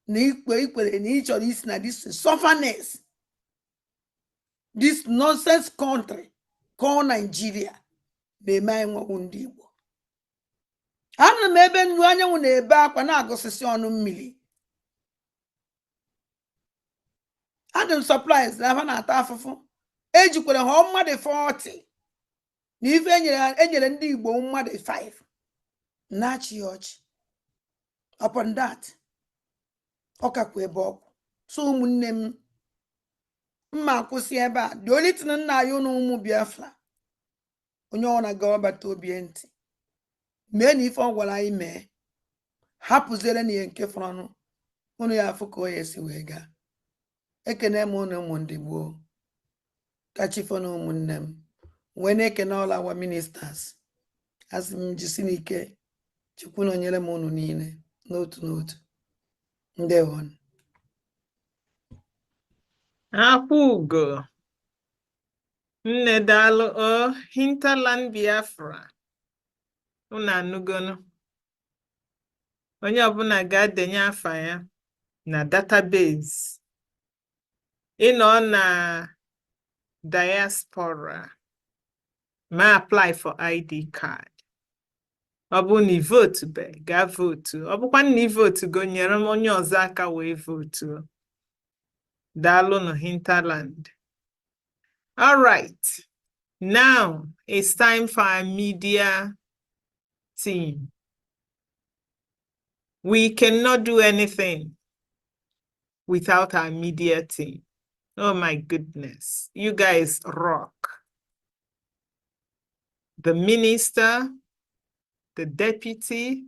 in each of these this sufferness. This nonsense country called Nigeria. Be my undi. Ana mebe nnu anyanwụ na-ebe akwa na-agụsịsị ọnụ mmiri. Adị surprise na ha na-ata afụfụ. Ejikwere ha mmadụ 40 na ife enyere ndị Igbo mmadụ 5 na-achị ọchị. Upon that, ọ kakwa ebe ọkụ. So ụmụnne m mma akwụsị ebe a. The only thing nna ya ụnụ ụmụ Biafra onye ọ na-aga ọbata obi ntị. Mee na ife ọ gwara anyị mee. Hapụzere na ihe nke fọrọ ọnụ. Unu ya afụ ka o ya esi wee gaa. Ekene m unu ụmụ ndị gboo. Kachifo na ụmụnne m. Wee na-ekene all our ministers. Asị m jisi n'ike. Chukwu na onyere m unu niile. N'otu n'otu. Ndewonu. Akwụgo. Nne daalụ o hinterland Biafra. Unu anụgono. Onye ọbụla ga-adenye afa ya na database. Ịnọ na Diaspora. Ma apply for ID card. Ọ bụ na vote be ga vote. Ọ bụkwa na vote go nyere m onye ọzọ aka wee vote. Daalụ no hinterland. All right. Now it's time for our media team. We cannot do anything without our media team. Oh my goodness. You guys rock. The minister, the deputy,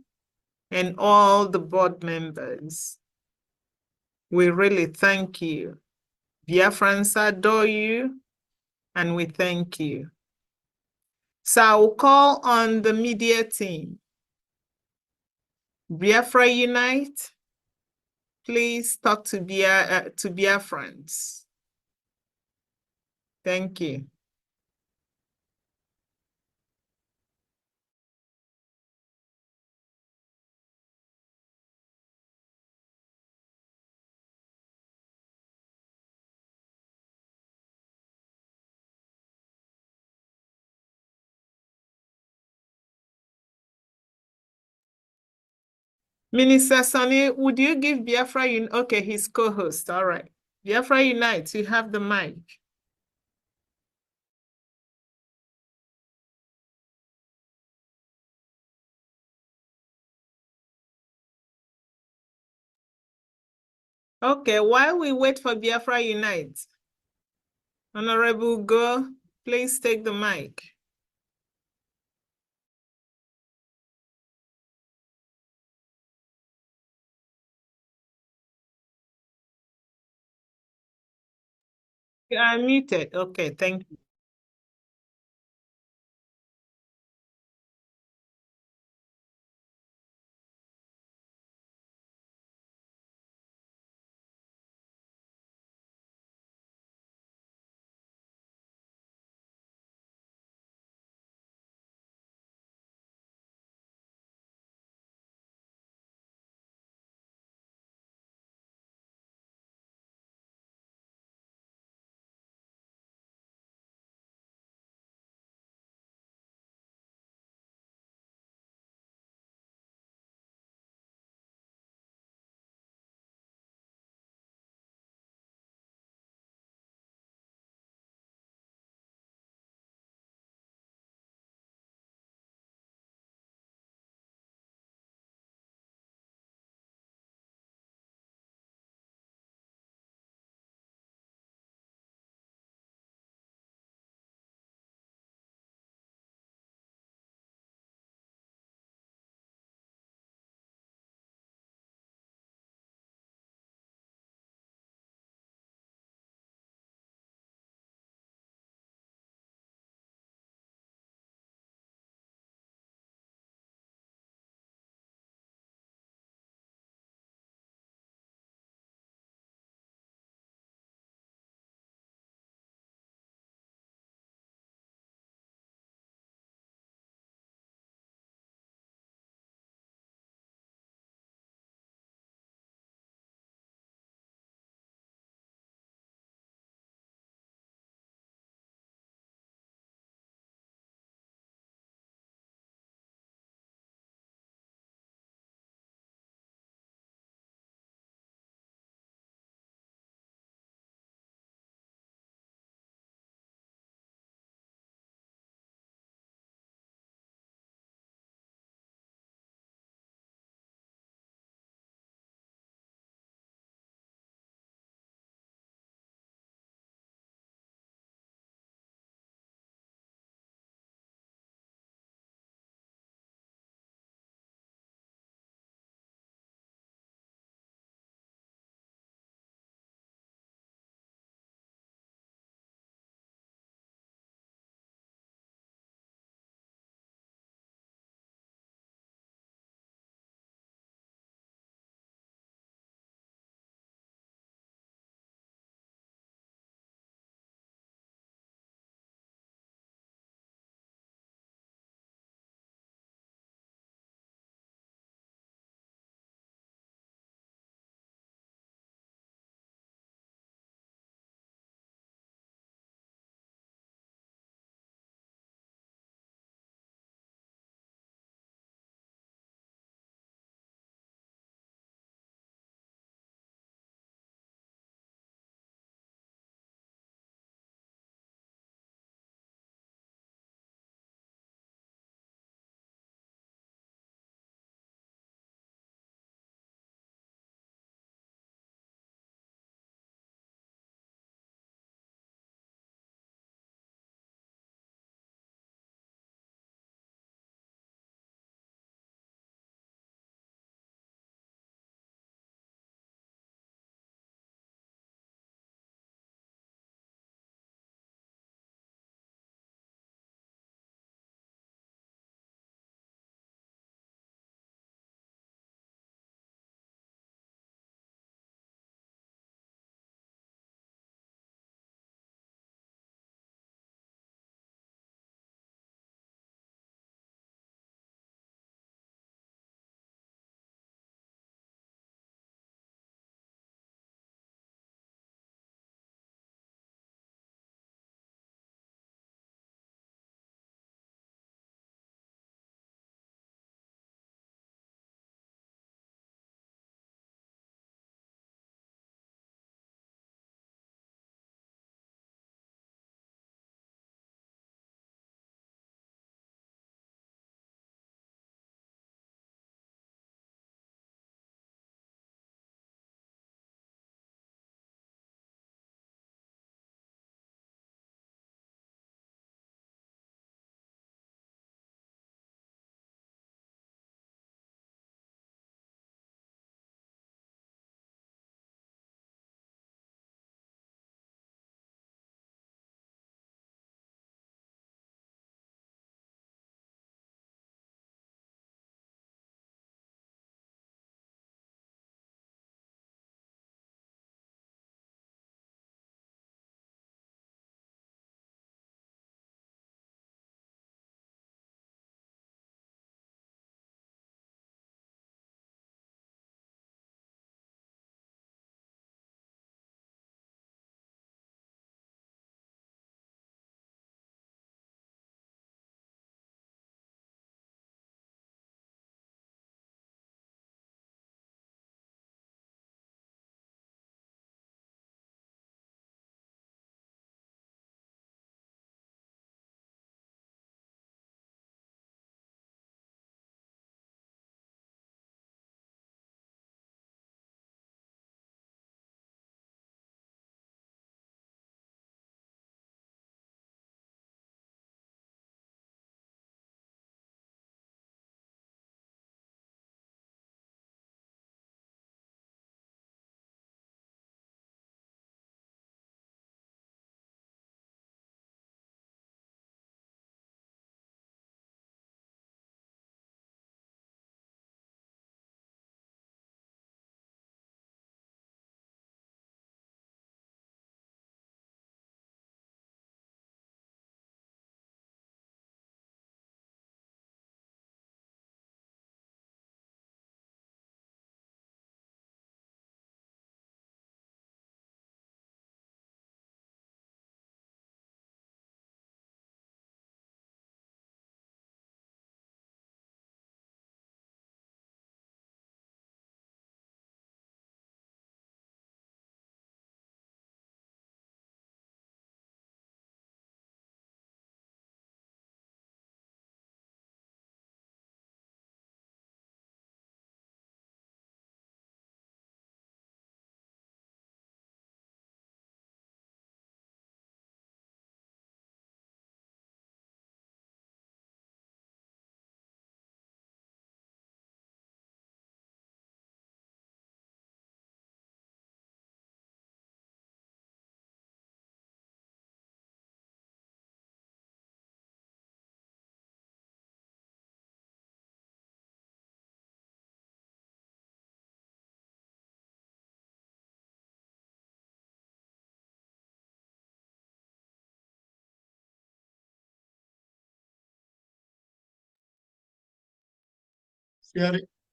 and all the board members. We really thank you. Biafrans adore you, and we thank you. So I will call on the media team. Biafra Unite, please talk to Biafrans. Thank you. Minister Sonny, would you give Biafra Unite? Okay, his co-host. All right. Biafra Unite, you have the mic. Okay, while we wait for Biafra Unite, Honorable Go, please take the mic. You are muted. Okay, thank you.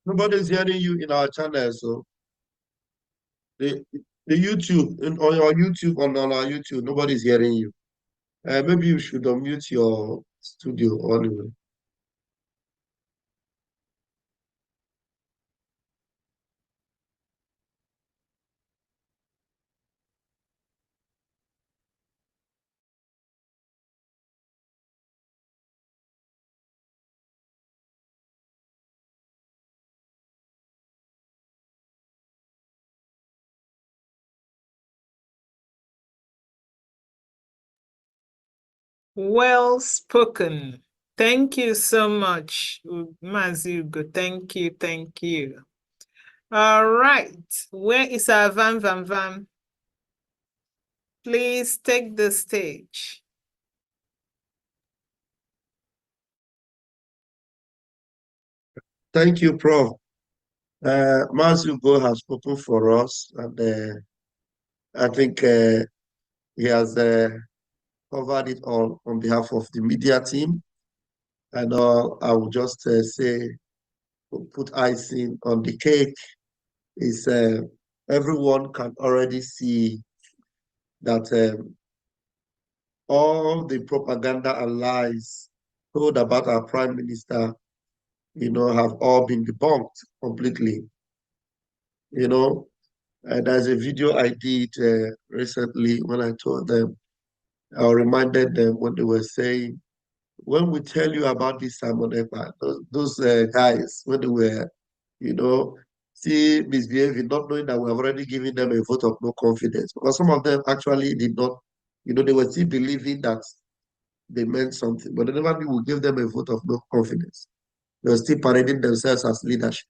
nobody's hearing you in our channel. So the YouTube on your YouTube on our YouTube, nobody's hearing you. Maybe you should unmute your studio anyway. Well spoken. Thank you so much, Mazugo. Thank you, thank you. All right, where is our Van Van Van? Please take the stage. Thank you, Prof. Mazugo has spoken for us, and I think he has covered it all on behalf of the media team. And I will just say, put icing on the cake, is everyone can already see that all the propaganda and lies told about our prime minister, have all been debunked completely. There's a video I did recently when I told them, I reminded them when they were saying, when we tell you about this Simon Ekpa, those guys, when they were, see misbehaving, not knowing that we have already given them a vote of no confidence. Because some of them actually did not, they were still believing that they meant something, but they never knew we gave them a vote of no confidence. They were still parading themselves as leadership.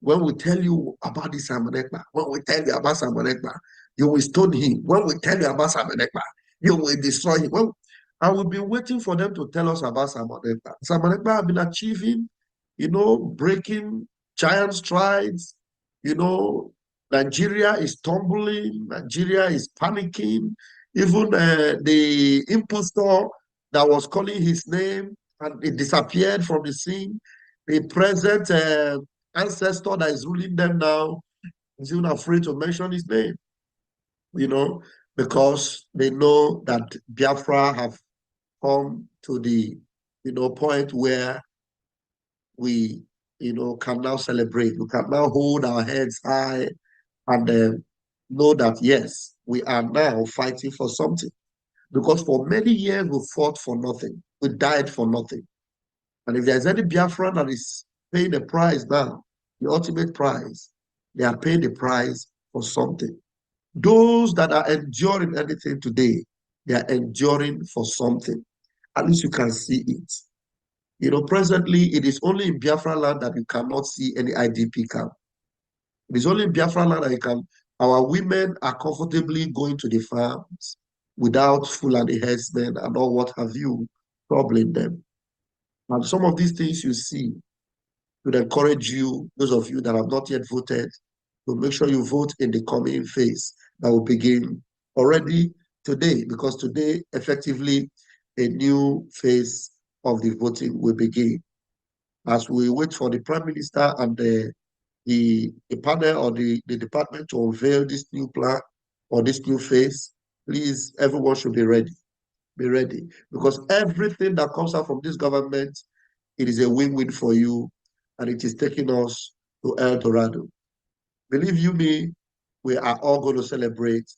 When we tell you about this Simon Ekpa, when we tell you about Simon Ekpa, you will stone him. When we tell you about Simon Ekpa, you will destroy him. Well, I will be waiting for them to tell us about Simon Ekpa. Simon Ekpa have been achieving, breaking giant strides. Nigeria is tumbling. Nigeria is panicking. Even the impostor that was calling his name and it disappeared from the scene. The present ancestor that is ruling them now is even afraid to mention his name, because they know that Biafra have come to the, point where we, can now celebrate. We can now hold our heads high and know that, yes, we are now fighting for something. Because for many years, we fought for nothing. We died for nothing. And if there's any Biafran that is paying the price now, the ultimate price, they are paying the price for something. Those that are enduring anything today, they are enduring for something. At least you can see it. Presently, it is only in Biafra land that you cannot see any IDP camp. It is only in Biafra land that our women are comfortably going to the farms without Fulani herdsmen and all what have you troubling them. And some of these things you see would encourage you, those of you that have not yet voted, to make sure you vote in the coming phase that will begin already today, because today, effectively, a new phase of the voting will begin. As we wait for the Prime Minister and the panel or the department to unveil this new plan or this new phase, please, everyone should be ready. Be ready. Because everything that comes out from this government, it is a win-win for you, and it is taking us to El Dorado. Believe you me, we are all going to celebrate.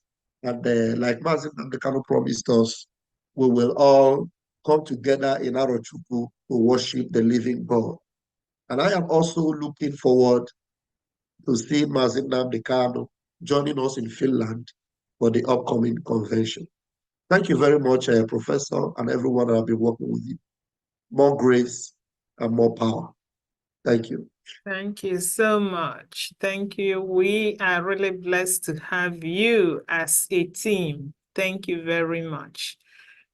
And like Mazin Namdekano promised us, we will all come together in Arochukwu to worship the living God. And I am also looking forward to see Mazin Namdekano joining us in Finland for the upcoming convention. Thank you very much, Professor, and everyone that have been working with you. More grace and more power. Thank you. Thank you so much. Thank you. We are really blessed to have you as a team. Thank you very much.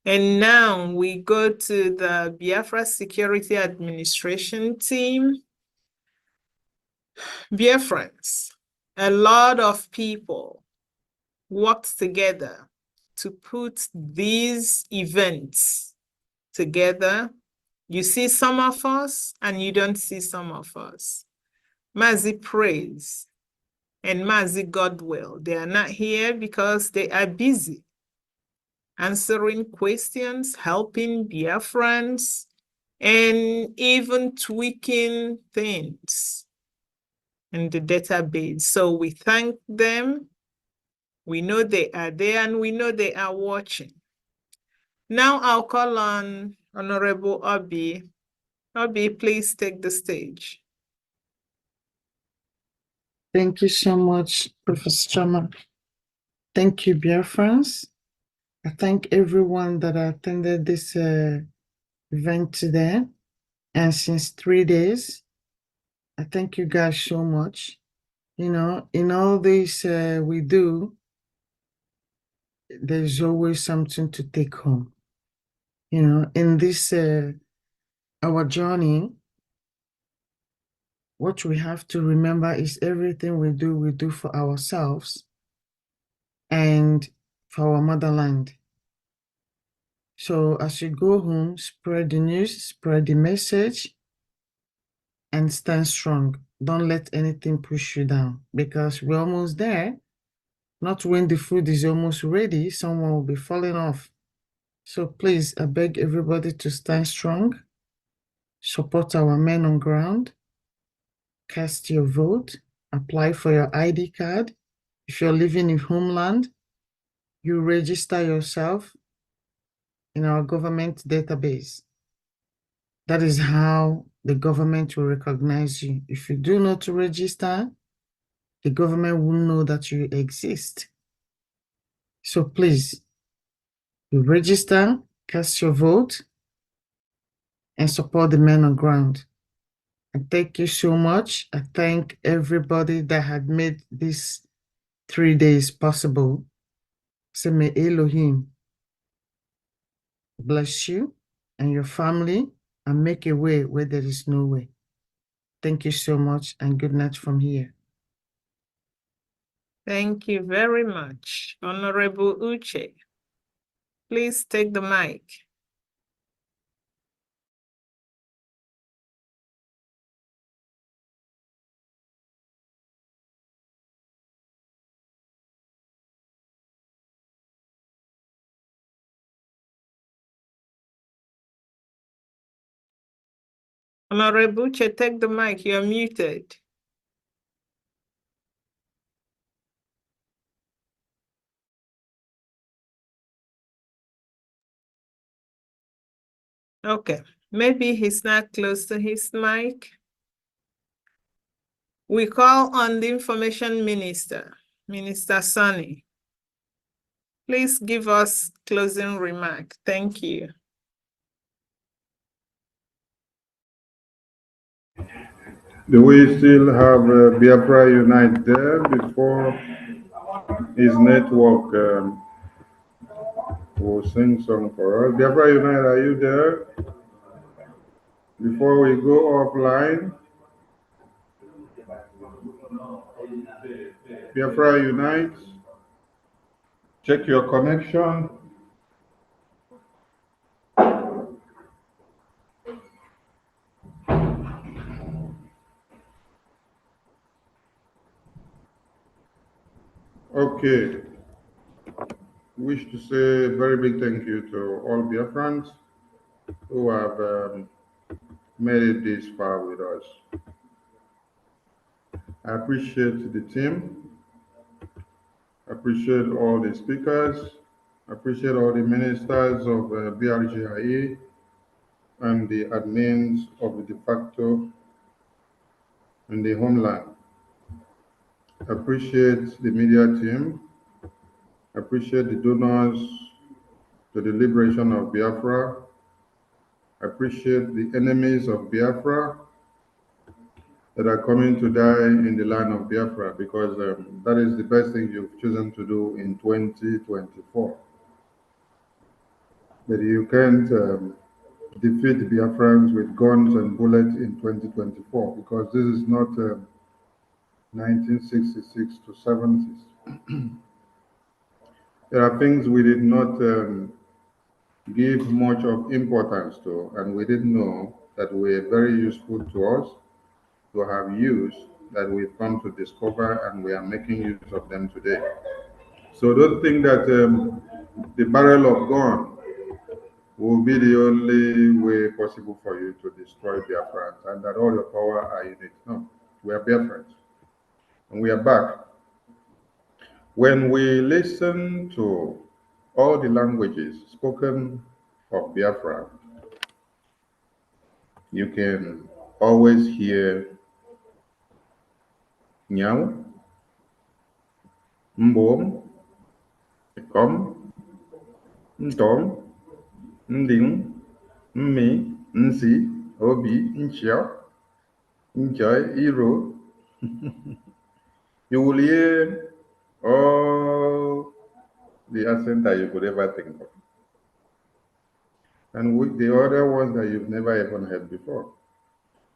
And now we go to the Biafra Security Administration team. Biafrans, a lot of people worked together to put these events together. You see some of us and you don't see some of us. Mazi Praise and Mazi Godwill, they are not here because they are busy answering questions, helping Biafrans, and even tweaking things in the database. So we thank them. We know they are there and we know they are watching. Now I'll call on Honorable Obi. Obi, please take the stage. Thank you so much, Professor Chama. Thank you, Biafrans. I thank everyone that attended this event today. And since 3 days, I thank you guys so much. You know, in all this we do, there's always something to take home. You know, in this, our journey, what we have to remember is everything we do for ourselves and for our motherland. So as you go home, spread the news, spread the message, and stand strong. Don't let anything push you down because we're almost there. Not when the food is almost ready, someone will be falling off. So please, I beg everybody to stand strong, support our men on ground, cast your vote, apply for your ID card. If you're living in homeland, you register yourself in our government database. That is how the government will recognize you. If you do not register, the government will know that you exist. So please, you register, cast your vote, and support the men on ground. And thank you so much. I thank everybody that had made these 3 days possible. So may Elohim bless you and your family and make a way where there is no way. Thank you so much and good night from here. Thank you very much, Honorable Uche. Please take the mic. Honorable Uche, take the mic. You're muted. Okay, maybe he's not close to his mic. We call on the Information Minister, Minister Sonny. Please give us closing remark. Thank you. Do we still have Biafra Unite there before his network will sing song for us? Biafra Unite, are you there? Before we go offline, Biafra Unite, check your connection. Okay. Wish to say a very big thank you to all Biafrans who have made it this far with us. I appreciate the team. I appreciate all the speakers. I appreciate all the ministers of BRGIE and the admins of the de facto and the homeland. I appreciate the media team. I appreciate the donors to the liberation of Biafra. I appreciate the enemies of Biafra that are coming to die in the land of Biafra because that is the best thing you've chosen to do in 2024. But you can't defeat Biafrans with guns and bullets in 2024 because this is not 1966 to 70s. There are things we did not give much of importance to, and we didn't know that were very useful to us to have used, that we've come to discover, and we are making use of them today. So don't think that the barrel of gun will be the only way possible for you to destroy Biafra, and that all your power are in it. No, we are Biafrans, and we are back. When we listen to all the languages spoken of Biafra, you can always hear Nyao, Mbom, Kom, Ntom, Nding, Mmi, Nsi, Obi, Nchia, Nchai, Iro. You will hear all the accent that you could ever think of. And with the other ones that you've never even heard before.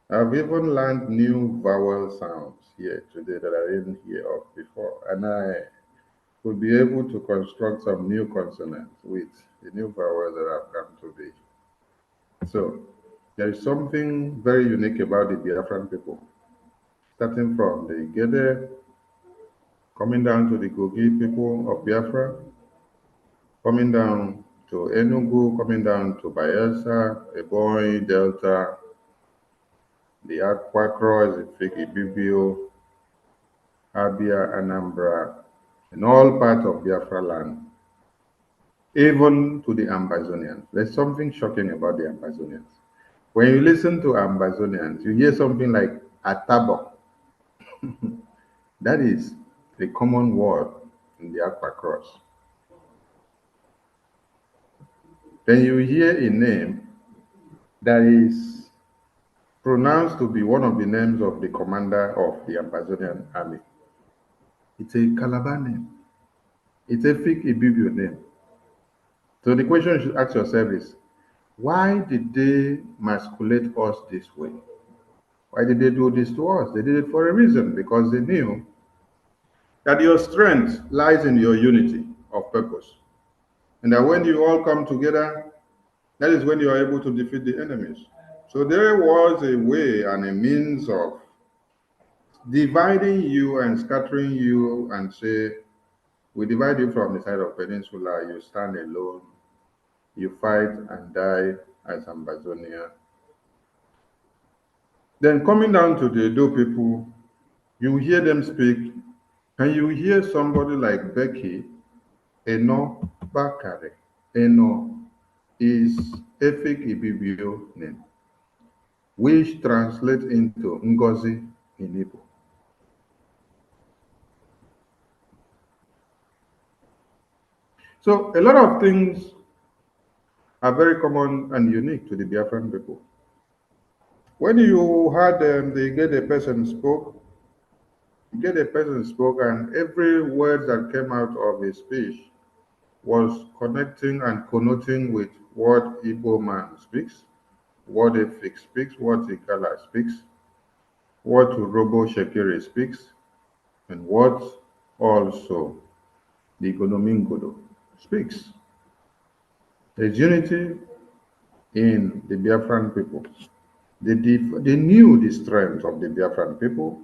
I've even learned new vowel sounds here today that I didn't hear of before. And I could be able to construct some new consonants with the new vowels that have come to be. So there is something very unique about the Biafran people, starting from the Gede, coming down to the Gogi people of Biafra, coming down to Enugu, coming down to Bayelsa, Ebonyi, Delta, the Akwa Cross, the Fiki Bibio, Abia, Anambra, and all parts of Biafra land, even to the Ambazonians. There's something shocking about the Ambazonians. When you listen to Ambazonians, you hear something like Atabo. That is a common word in the Akwa Cross. Then you hear a name that is pronounced to be one of the names of the commander of the Ambazonian army. It's a Calabar name. It's a Fik Ibibio name. So the question you should ask yourself is, why did they masculate us this way? Why did they do this to us? They did it for a reason, because they knew that your strength lies in your unity of purpose. And that when you all come together, that is when you are able to defeat the enemies. So there was a way and a means of dividing you and scattering you and say, we divide you from the side of Peninsula, you stand alone, you fight and die as Ambazonia. Then coming down to the Edo people, you hear them speak, and you hear somebody like Becky, Eno Bakare. Eno is Efik Ibibio name, which translates into Ngozi in Igbo. So a lot of things are very common and unique to the Biafran people. When you had the Gede person spoke, and every word that came out of his speech was connecting and connoting with what Igbo man speaks, what Efik speaks, what Igala speaks, what Urobo Shekiri speaks, and what also the Godomingodo speaks. There's unity in the Biafran people. They knew the strength of the Biafran people.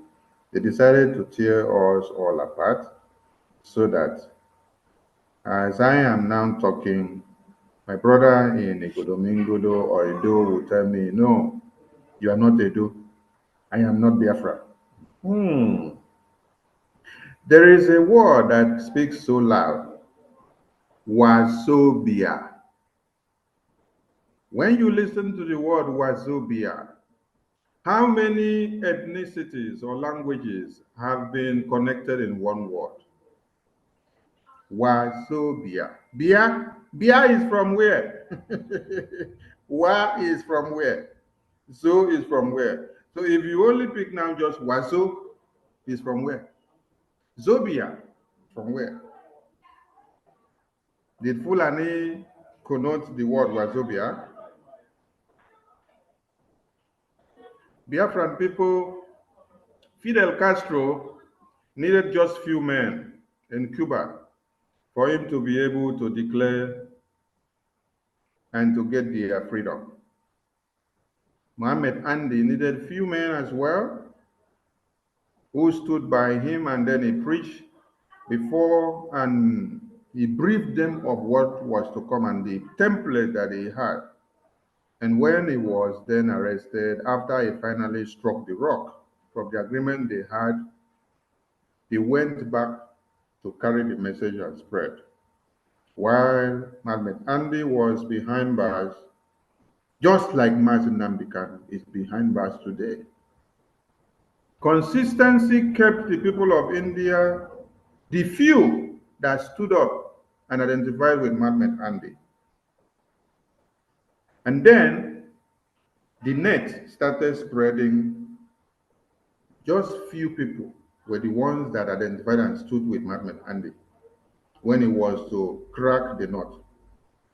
They decided to tear us all apart so that as I am now talking, my brother in Igodomingodo or Edo will tell me, no, you are not Edo. I am not Biafra. There is a word that speaks so loud, Wazobia. When you listen to the word Wazobia, how many ethnicities or languages have been connected in one word? Wazobia. Bia is from where? Wa is from where? Zo is from where? So if you only pick now just Wazo is from where? Zobia from where? Did Fulani connote the word Wazobia? Biafran people, Fidel Castro needed just few men in Cuba for him to be able to declare and to get their freedom. Muhammad Andy needed few men as well who stood by him, and then he preached before and he briefed them of what was to come and the template that he had. And when he was then arrested, after he finally struck the rock from the agreement they had, he went back to carry the message and spread. While Muhammad Andy was behind bars, just like Martin Namdekan is behind bars today. Consistency kept the people of India, the few that stood up and identified with Muhammad Andy. And then the net started spreading. Just few people were the ones that identified and stood with Muhammad Andy when it was to crack the nut.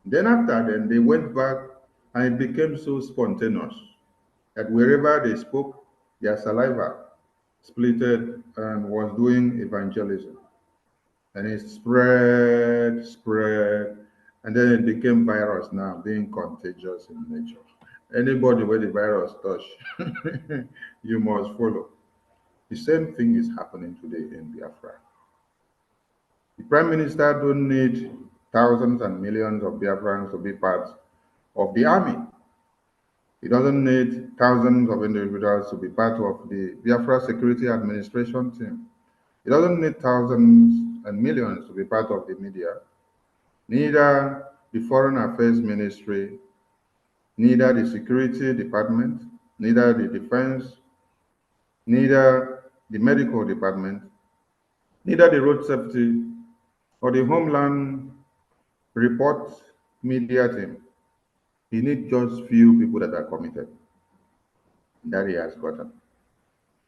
Then after then, they went back and it became so spontaneous that wherever they spoke, their saliva splitted and was doing evangelism. And it spread, and then it became virus now, being contagious in nature. Anybody where the virus touch, you must follow. The same thing is happening today in Biafra. The Prime Minister don't need thousands and millions of Biafrans to be part of the army. He doesn't need thousands of individuals to be part of the Biafra Security Administration team. He doesn't need thousands and millions to be part of the media, neither the Foreign Affairs Ministry, neither the Security Department, neither the Defense, neither the Medical Department, neither the Road Safety or the Homeland Report media team. He needs just few people that are committed. That he has gotten.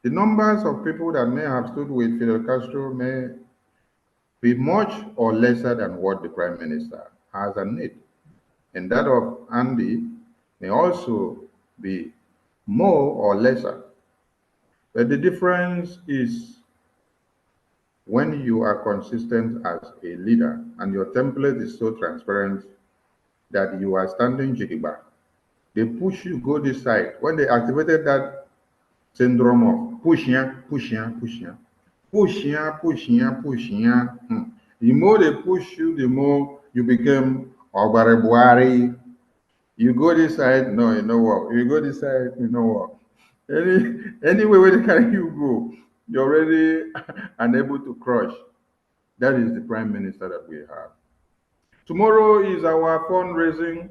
The numbers of people that may have stood with Fidel Castro may be much or lesser than what the Prime Minister has a need. And that of Andy may also be more or lesser. But the difference is when you are consistent as a leader and your template is so transparent that you are standing jiggy-back. They push you, go this side. When they activated that syndrome of push here, push here, push here, push here, push here, push here. The more they push you, the more you become Obarebuari. You go this side, no, you know what? You go this side, you know what? Anyway where they carry you go, you're already unable to crush. That is the Prime Minister that we have. Tomorrow is our fundraising.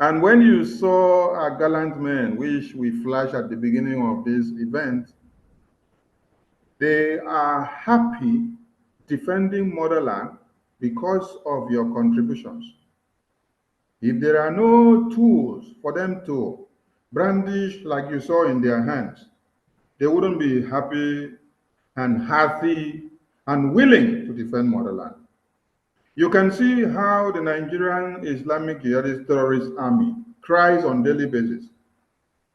And when you saw our gallant men, which we flashed at the beginning of this event, they are happy defending motherland because of your contributions. If there are no tools for them to brandish like you saw in their hands, they wouldn't be happy and hearty and willing to defend motherland. You can see how the Nigerian Islamic Jihadist terrorist army cries on daily basis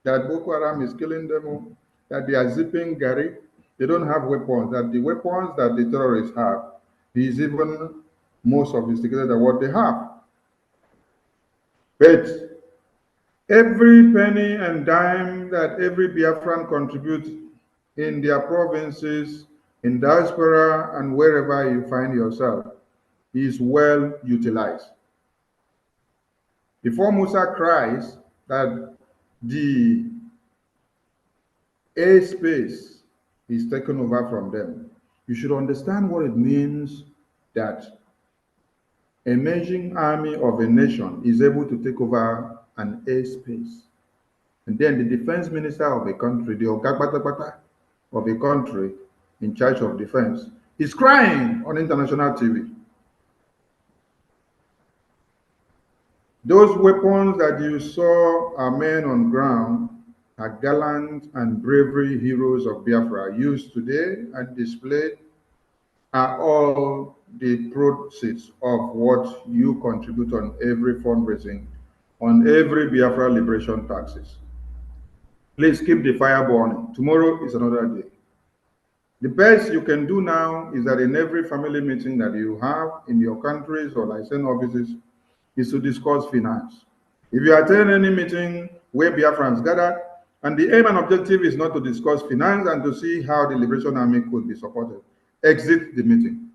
that Boko Haram is killing them, that they are zipping Gary, they don't have weapons, that the weapons that the terrorists have is even more sophisticated than what they have. But every penny and dime that every Biafran contributes in their provinces, in diaspora, and wherever you find yourself is well utilized. Before Musa cries that the airspace is taken over from them, you should understand what it means that an emerging army of a nation is able to take over an airspace. And then the defense minister of a country, the Ogagbatabata of a country in charge of defense, is crying on international TV. Those weapons that you saw our men on ground are gallant and bravery heroes of Biafra used today and displayed are all the proceeds of what you contribute on every fundraising, on every Biafra liberation taxes. Please keep the fire burning. Tomorrow is another day. The best you can do now is that in every family meeting that you have in your countries or license offices, is to discuss finance. If you attend any meeting where Biafrans gather, and the aim and objective is not to discuss finance and to see how the Liberation Army could be supported, exit the meeting,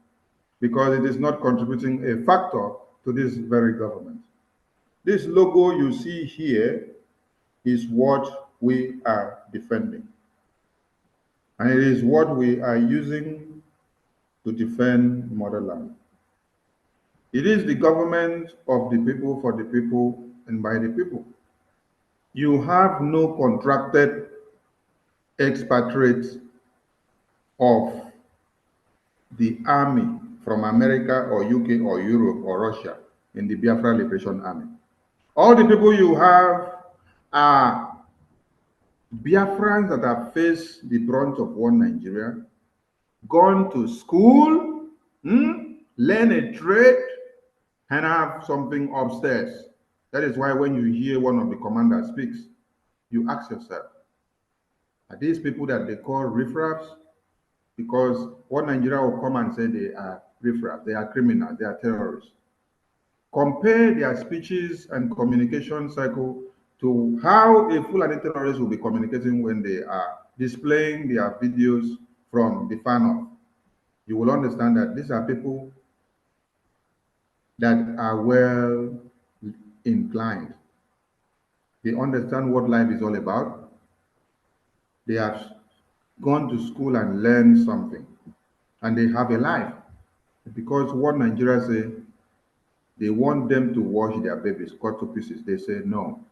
because it is not contributing a factor to this very government. This logo you see here is what we are defending. And it is what we are using to defend motherland. It is the government of the people, for the people, and by the people. You have no contracted expatriates of the army from America or UK or Europe or Russia in the Biafra Liberation Army. All the people you have are Biafrans that have faced the brunt of one Nigeria, gone to school, learn a trade, and have something upstairs. That is why when you hear one of the commanders speaks, you ask yourself, are these people that they call riffraffs? Because one Nigeria will come and say they are riffraffs, they are criminals, they are terrorists. Compare their speeches and communication cycle to how a Fulani terrorist will be communicating when they are displaying their videos from the fan off. You will understand that these are people that are well inclined. They understand what life is all about. They have gone to school and learned something, and they have a life. Because what Nigeria say, they want them to wash their babies, cut to pieces. They say no.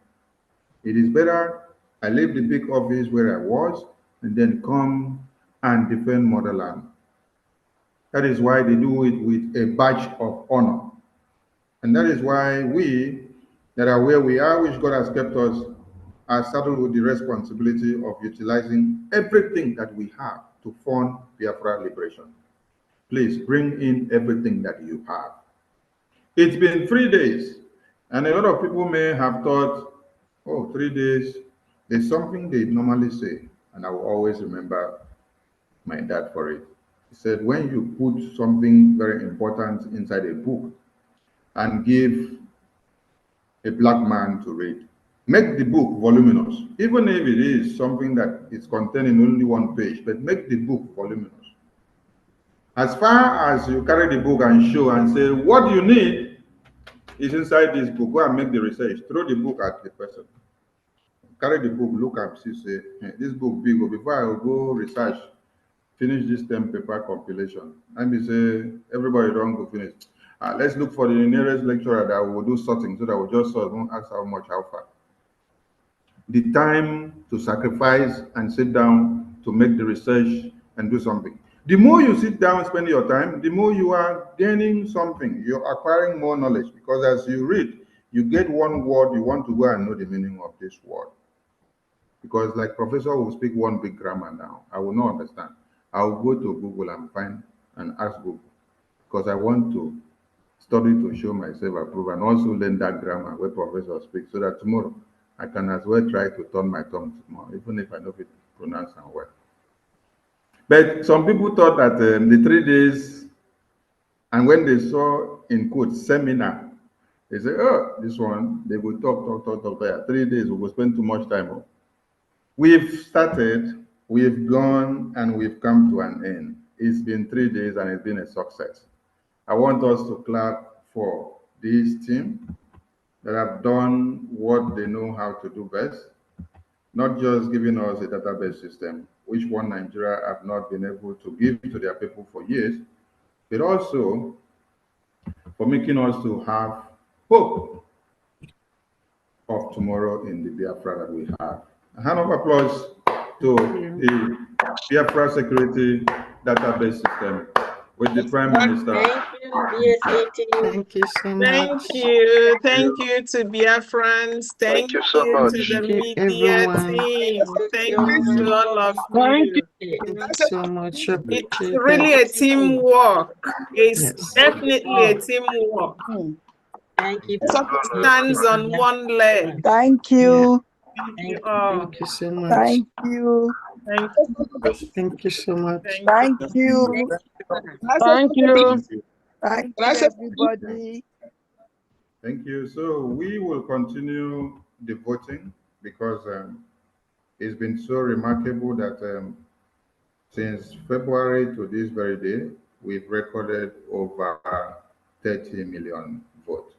It is better I leave the big office where I was and then come and defend motherland. That is why they do it with a badge of honor. And that is why we that are where we are, which God has kept us, are saddled with the responsibility of utilizing everything that we have to fund Biafra liberation. Please bring in everything that you have. It's been 3 days, and a lot of people may have thought, oh, 3 days, there's something they normally say, and I will always remember my dad for it. He said, when you put something very important inside a book and give a black man to read, make the book voluminous, even if it is something that is contained in only one page, but make the book voluminous. As far as you carry the book and show and say, what you need is inside this book, go and make the research, throw the book at the person. Carry the book, look and see, say, hey, this book big, before I will go research, finish this 10-paper compilation. And we say, everybody don't go finish. Let's look for the nearest lecturer that will do sorting so that we just sort, don't ask how much, how far. The time to sacrifice and sit down to make the research and do something. The more you sit down, spend your time, the more you are gaining something. You're acquiring more knowledge, because as you read, you get one word, you want to go and know the meaning of this word. Because like professor will speak one big grammar now, I will not understand. I will go to Google and find and ask Google, because I want to study to show myself approved and also learn that grammar where professor speaks, so that tomorrow I can as well try to turn my tongue tomorrow, even if I don't pronounce them well. But some people thought that the 3 days, and when they saw in quotes seminar, they say, oh, this one, they will talk there. 3 days, we will spend too much time on. We've started, we've gone, and we've come to an end. It's been 3 days and it's been a success. I want us to clap for this team that have done what they know how to do best, not just giving us a database system, which one Nigeria have not been able to give to their people for years, but also for making us to have hope of tomorrow in the Biafra that we have. A hand of applause to the Biafra Security Database System with the Prime Minister. Thank you so much. Thank you to Biafrans. Thank you so much to the media team. Thank you to all of you. Thank you so much. It's really a teamwork. It's definitely a teamwork. Thank you. Stands on one leg. Thank you. Thank you all. Thank you so much. Thank you. Thank you. Thank you so much. Thank you. Thank you. Thank you, everybody. Thank you. So we will continue the voting because it's been so remarkable that since February to this very day, we've recorded over 30 million votes.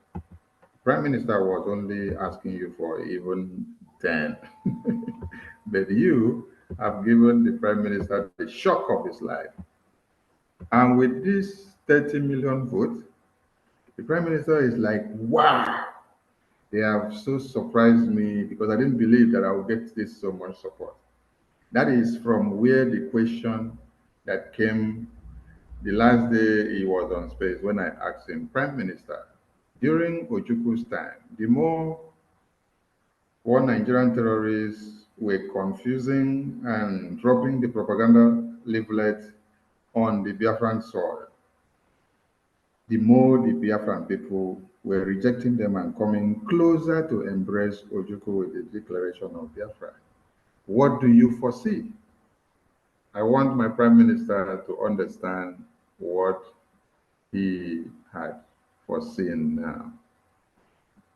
Prime Minister was only asking you for even 10, but you have given the Prime Minister the shock of his life. And with this 30 million votes, the Prime Minister is like, wow, they have so surprised me because I didn't believe that I would get this so much support. That is from where the question that came the last day he was on space when I asked him, Prime Minister, during Ojukwu's time, the more one Nigerian terrorists were confusing and dropping the propaganda leaflet on the Biafran soil, the more the Biafran people were rejecting them and coming closer to embrace Ojukwu with the declaration of Biafra. What do you foresee? I want my Prime Minister to understand what he had foreseen now.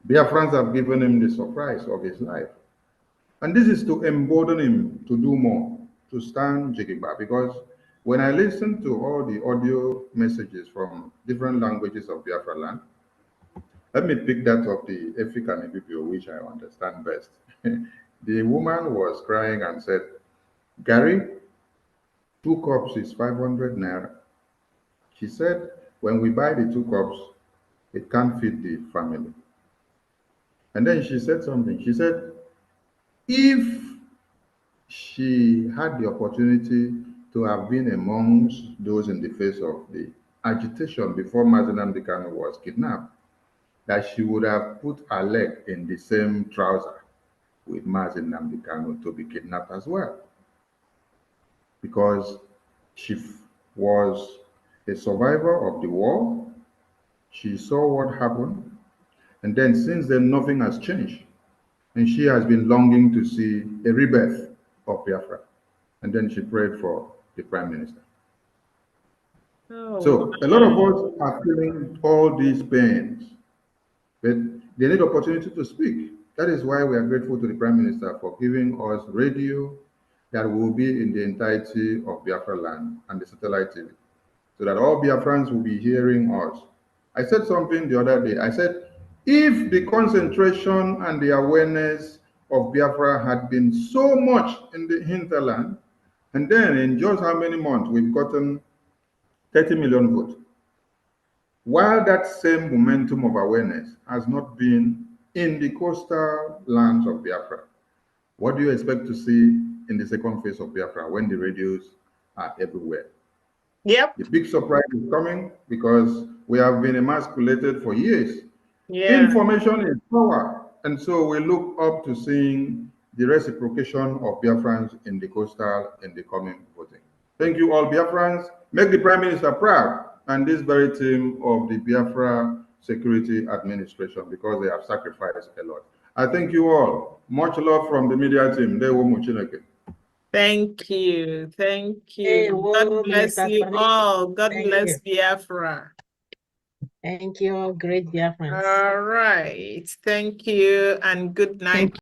Biafrans have given him the surprise of his life. And this is to embolden him to do more, to stand Jigba, because when I listen to all the audio messages from different languages of Biafra land, let me pick that of the Efik and Ibibio, which I understand best. The woman was crying and said, Gary, 2 cups is 500 naira. She said, when we buy the 2 cups, it can't feed the family. And then she said something. She said, if she had the opportunity to have been amongst those in the face of the agitation before Mazen Nnamdi Kanu was kidnapped, that she would have put her leg in the same trouser with Mazen Nnamdi Kanu to be kidnapped as well. Because she was a survivor of the war. She saw what happened. And then since then, nothing has changed. And she has been longing to see a rebirth of Biafra. And then she prayed for the Prime Minister. Oh, So a lot of us are feeling all these pains, but they need opportunity to speak. That is why we are grateful to the Prime Minister for giving us radio that will be in the entirety of Biafra land and the satellite TV, so that all Biafrans will be hearing us. I said something the other day. I said, if the concentration and the awareness of Biafra had been so much in the hinterland, and then in just how many months we've gotten 30 million votes, while that same momentum of awareness has not been in the coastal lands of Biafra, what do you expect to see in the second phase of Biafra when the radios are everywhere? Yep. The big surprise is coming because we have been emasculated for years. Yeah. Information is power. And so we look up to seeing the reciprocation of Biafrans in the coastal in the coming voting. Thank you all Biafrans. Make the Prime Minister proud and this very team of the Biafra Security Administration because they have sacrificed a lot. I thank you all. Much love from the media team. Thank you. Thank Hey, you. whoa, God bless Minister you Sani. all. God Thank bless you. Biafra. Thank you, great Biafrans. All right. Thank you and good night.